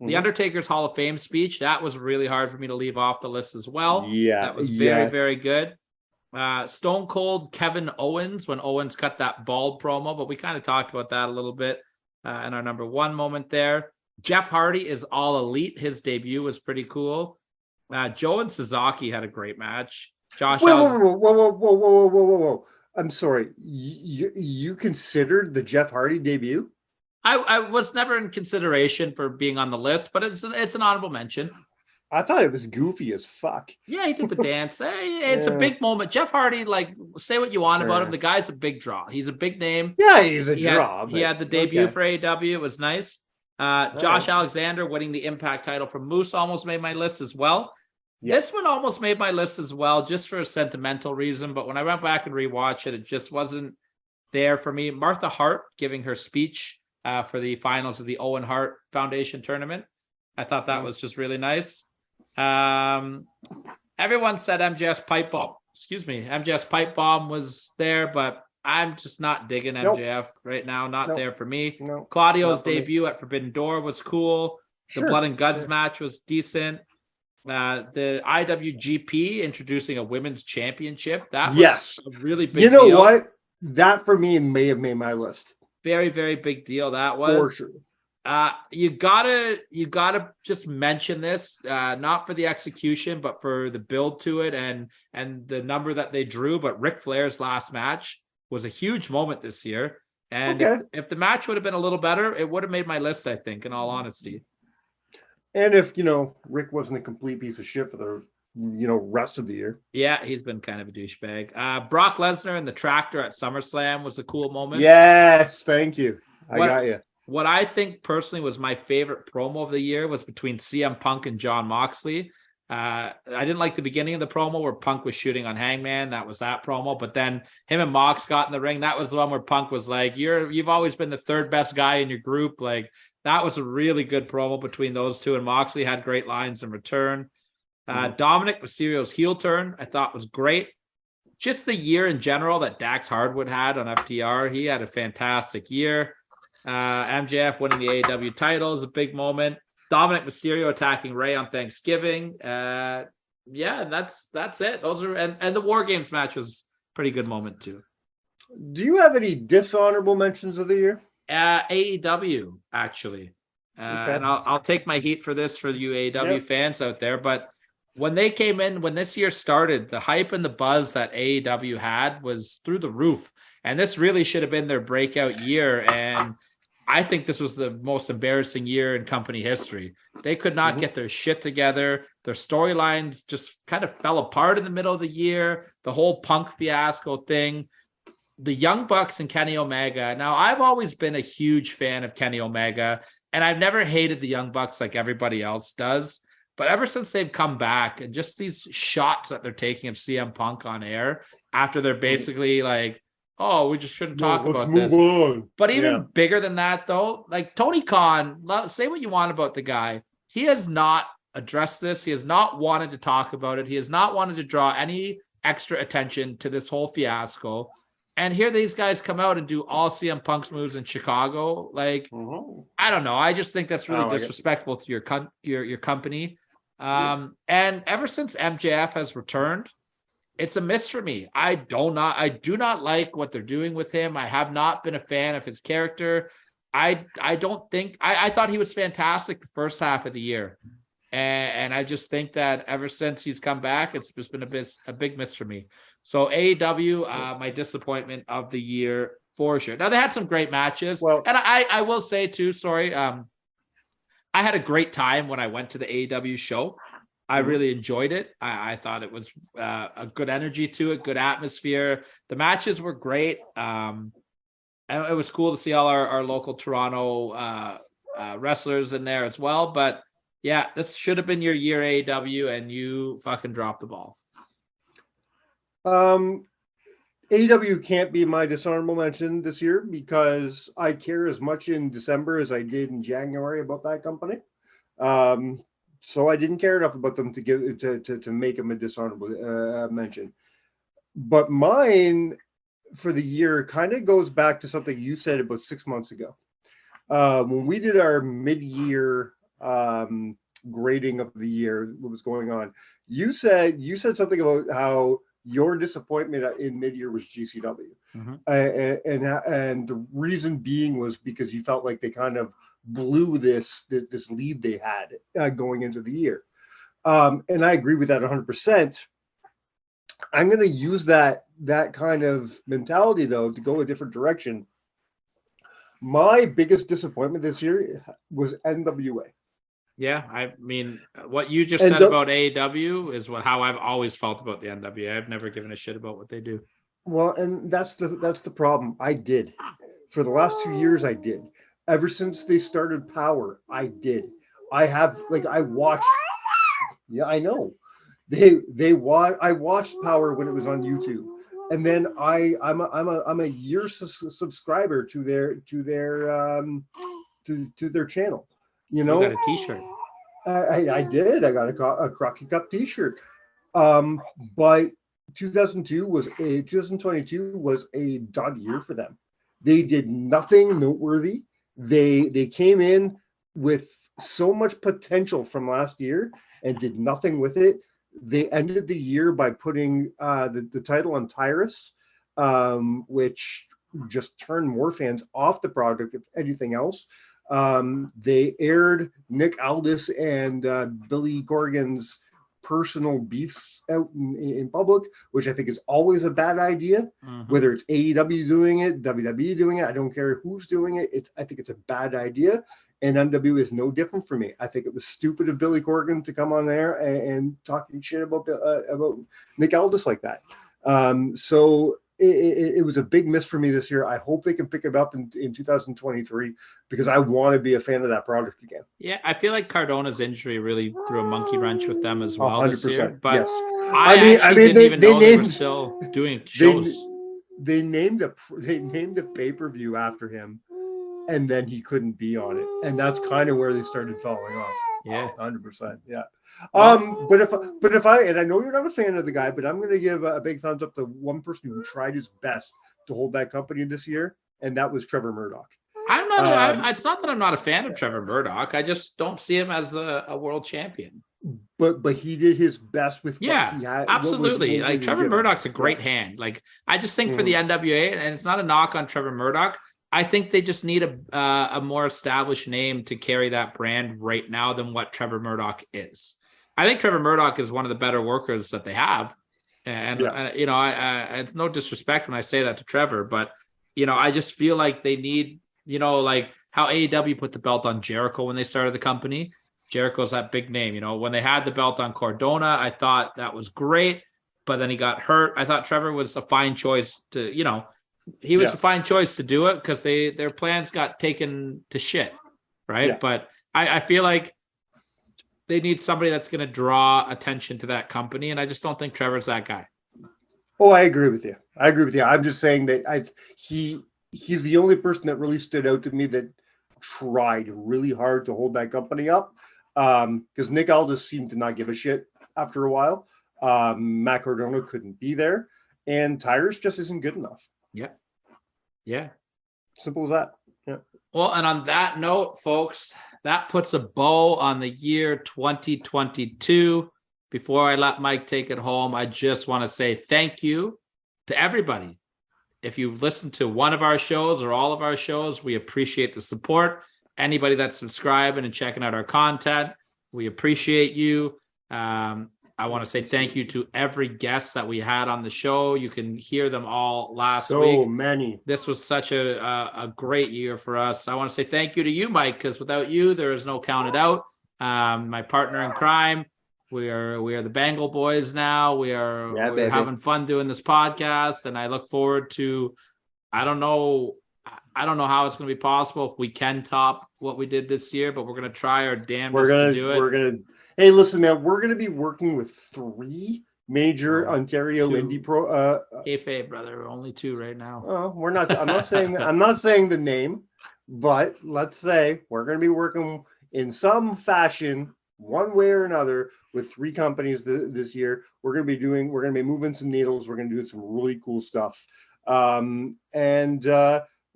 The Undertaker's Hall of Fame speech, that was really hard for me to leave off the list as well. Yeah. That was very, very good. Stone Cold Kevin Owens, when Owens cut that bald promo, but we kind of talked about that a little bit in our number one moment there. Jeff Hardy is All Elite. His debut was pretty cool. Joe and Suzuki had a great match. Whoa. I'm sorry. You considered the Jeff Hardy debut? I was never in consideration for being on the list, but it's an honorable mention. I thought it was goofy as fuck. Yeah, he did the dance. It's a big moment. Jeff Hardy, like, say what you want about him. The guy's a big draw. He's a big name. Yeah, he's a draw. He had the debut for AEW. It was nice. Josh Alexander winning the Impact title from Moose almost made my list as well. Yeah. This one almost made my list as well, just for a sentimental reason. But when I went back and rewatched it, it just wasn't there for me. Martha Hart giving her speech for the finals of the Owen Hart Foundation tournament. I thought that was just really nice. Everyone said MJF's pipe bomb. MJF's pipe bomb was there, but I'm just not digging MJF right now. Not there for me. Claudio's debut at Forbidden Door was cool. The Blood and Guts match was decent. The IWGP introducing a women's championship. That was a really big deal. You know what? That for me may have made my list. Very, very big deal. That was. For sure. You gotta just mention this, not for the execution, but for the build to it and the number that they drew. But Ric Flair's last match was a huge moment this year. And if the match would have been a little better, it would have made my list, I think, in all honesty. And if, Rick wasn't a complete piece of shit for the, rest of the year. Yeah, he's been kind of a douchebag. Brock Lesnar and the tractor at SummerSlam was a cool moment. Yes, thank you. I got you. What I think personally was my favorite promo of the year was between CM Punk and Jon Moxley. I didn't like the beginning of the promo where Punk was shooting on Hangman. That was that promo. But then him and Mox got in the ring. That was the one where Punk was like, you've always been the third best guy in your group. Like, that was a really good promo between those two. And Moxley had great lines in return. Dominic Mysterio's heel turn, I thought was great. Just the year in general that Dax Hardwood had on FTR. He had a fantastic year. MJF winning the AEW title is a big moment. Dominic Mysterio attacking Ray on Thanksgiving. That's it. Those are and the War Games match was a pretty good moment too. Do you have any dishonorable mentions of the year? AEW actually, and I'll take my heat for this for you AEW fans out there. But when they came in, when this year started, the hype and the buzz that AEW had was through the roof, and this really should have been their breakout year. And I think this was the most embarrassing year in company history. They could not get their shit together. Their storylines just kind of fell apart in the middle of the year. The whole Punk fiasco thing. The Young Bucks and Kenny Omega. Now, I've always been a huge fan of Kenny Omega, and I've never hated the Young Bucks like everybody else does. But ever since they've come back and just these shots that they're taking of CM Punk on air after they're basically like, oh, we just shouldn't talk about this. On. But even bigger than that, though, like Tony Khan, say what you want about the guy. He has not addressed this. He has not wanted to talk about it. He has not wanted to draw any extra attention to this whole fiasco. And here these guys come out and do all CM Punk's moves in Chicago. Like, I don't know. I just think that's really disrespectful to your company. And ever since MJF has returned, it's a miss for me. I do not like what they're doing with him. I have not been a fan of his character. I thought he was fantastic the first half of the year. And I just think that ever since he's come back, it's just been a big miss for me. So AEW, my disappointment of the year for sure. Now they had some great matches. Well, and I will say too, sorry. I had a great time when I went to the AEW show. I really enjoyed it. I thought it was a good energy to it, good atmosphere. The matches were great. And it was cool to see all our local Toronto wrestlers in there as well. But yeah, this should have been your year, AEW, and you fucking dropped the ball. AEW can't be my dishonorable mention this year because I care as much in December as I did in January about that company. So I didn't care enough about them to make them a dishonorable mention. But mine for the year kind of goes back to something you said about 6 months ago. When we did our mid-year grading of the year, what was going on, you said something about how your disappointment in mid-year was GCW. And the reason being was because you felt like they kind of blew this lead they had going into the year. And I agree with that 100%. I'm going to use that kind of mentality, though, to go a different direction. My biggest disappointment this year was NWA. Yeah, I mean, what you just said about AEW is how I've always felt about the NWA. I've never given a shit about what they do. Well, and that's the problem. I did. For the last 2 years, I did. Ever since they started Power, I did. I watched. Yeah, I know. I watched Power when it was on YouTube, and then I'm a year subscriber to their channel. You know, you got a T-shirt. I did. I got a Crocky Cup T-shirt. But 2022 was a dud year for them. They did nothing noteworthy. They came in with so much potential from last year and did nothing with it. They ended the year by putting the title on Tyrus, which just turned more fans off the product, if anything else. They aired Nick Aldis and Billy Corgan's personal beefs out in public, which I think is always a bad idea. Whether it's AEW doing it, WWE doing it, I don't care who's doing it. I think it's a bad idea. And NWA is no different for me. I think it was stupid of Billy Corgan to come on there and talking shit about Nick Aldis like that. So it was a big miss for me this year. I hope they can pick it up in 2023 because I want to be a fan of that product again. Yeah, I feel like Cardona's injury really threw a monkey wrench with them as well 100%, this year. But yes. I mean, didn't even know they were still doing shows. They named a pay-per-view after him, and then he couldn't be on it, and that's kind of where they started falling off. Yeah, 100%. Yeah. But if I and I know you're not a fan of the guy, but I'm going to give a big thumbs up to one person who tried his best to hold that company this year, and that was Trevor Murdoch. I'm not. It's not that I'm not a fan of Trevor Murdoch. I just don't see him as a world champion. But he did his best with what he had. Absolutely. Like Trevor Murdoch's a great hand. Like I just think for the NWA, and it's not a knock on Trevor Murdoch, I think they just need a more established name to carry that brand right now than what Trevor Murdoch is. I think Trevor Murdoch is one of the better workers that they have. And, you know, it's no disrespect when I say that to Trevor, but, you know, I just feel like they need, you know, like how AEW put the belt on Jericho when they started the company. Jericho's that big name. You know, when they had the belt on Cardona, I thought that was great, but then he got hurt. I thought Trevor was a fine choice to, you know, he was a fine choice to do it because their plans got taken to shit, right? Yeah. But I feel like they need somebody that's going to draw attention to that company, and I just don't think Trevor's that guy. Oh, I agree with you. I'm just saying that he's the only person that really stood out to me that tried really hard to hold that company up. Because Nick Aldis seemed to not give a shit after a while. Matt Cardona couldn't be there, and Tyrus just isn't good enough. Yeah. Simple as that. Yeah. Well, and on that note, folks, that puts a bow on the year 2022. Before I let Mike take it home, I just want to say thank you to everybody. If you've listened to one of our shows or all of our shows, we appreciate the support. Anybody that's subscribing and checking out our content, We appreciate you. I want to say thank you to every guest that we had on the show. You can hear them all last week. So many. This was such a great year for us. I want to say thank you to you, Mike, because without you, there is no Count It Out. My partner in crime. We are the Bengal boys now. We're having fun doing this podcast, and I look forward to. I don't know how it's going to be possible if we can top what we did this year, but we're going to try our damnedest to do it. Hey, listen, man, we're going to be working with 3 major Ontario indie pro. Kayfabe, brother, only 2 right now. Oh, we're not. I'm not saying the name, but let's say we're going to be working in some fashion, one way or another, with 3 companies this year. We're going to be moving some needles. We're going to do some really cool stuff.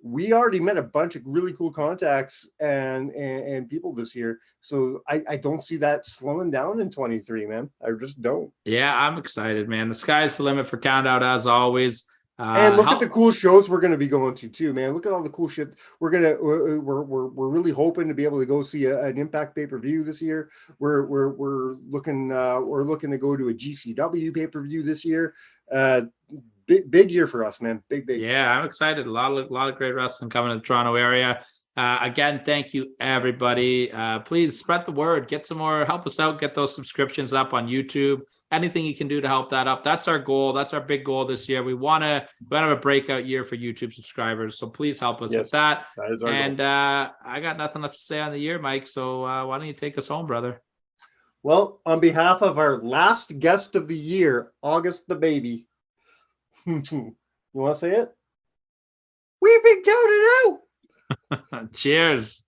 We already met a bunch of really cool contacts and people this year. So I don't see that slowing down in 23, man. I just don't. Yeah, I'm excited, man. The sky's the limit for Count Out as always. And look at the cool shows we're going to be going to too, man. Look at all the cool shit. We're really hoping to be able to go see an Impact pay-per-view this year. We're looking to go to a GCW pay-per-view this year. Big year for us, man. Big. Yeah, I'm excited. A lot of great wrestling coming to the Toronto area. Again, thank you, everybody. Please spread the word. Get some more. Help us out. Get those subscriptions up on YouTube. Anything you can do to help that up. That's our goal. That's our big goal this year. We want to have a breakout year for YouTube subscribers. So please help us with that. That is our and goal. I got nothing left to say on the year, Mike. So why don't you take us home, brother? Well, on behalf of our last guest of the year, August the Baby. You want to say it? We've been counted out. Cheers.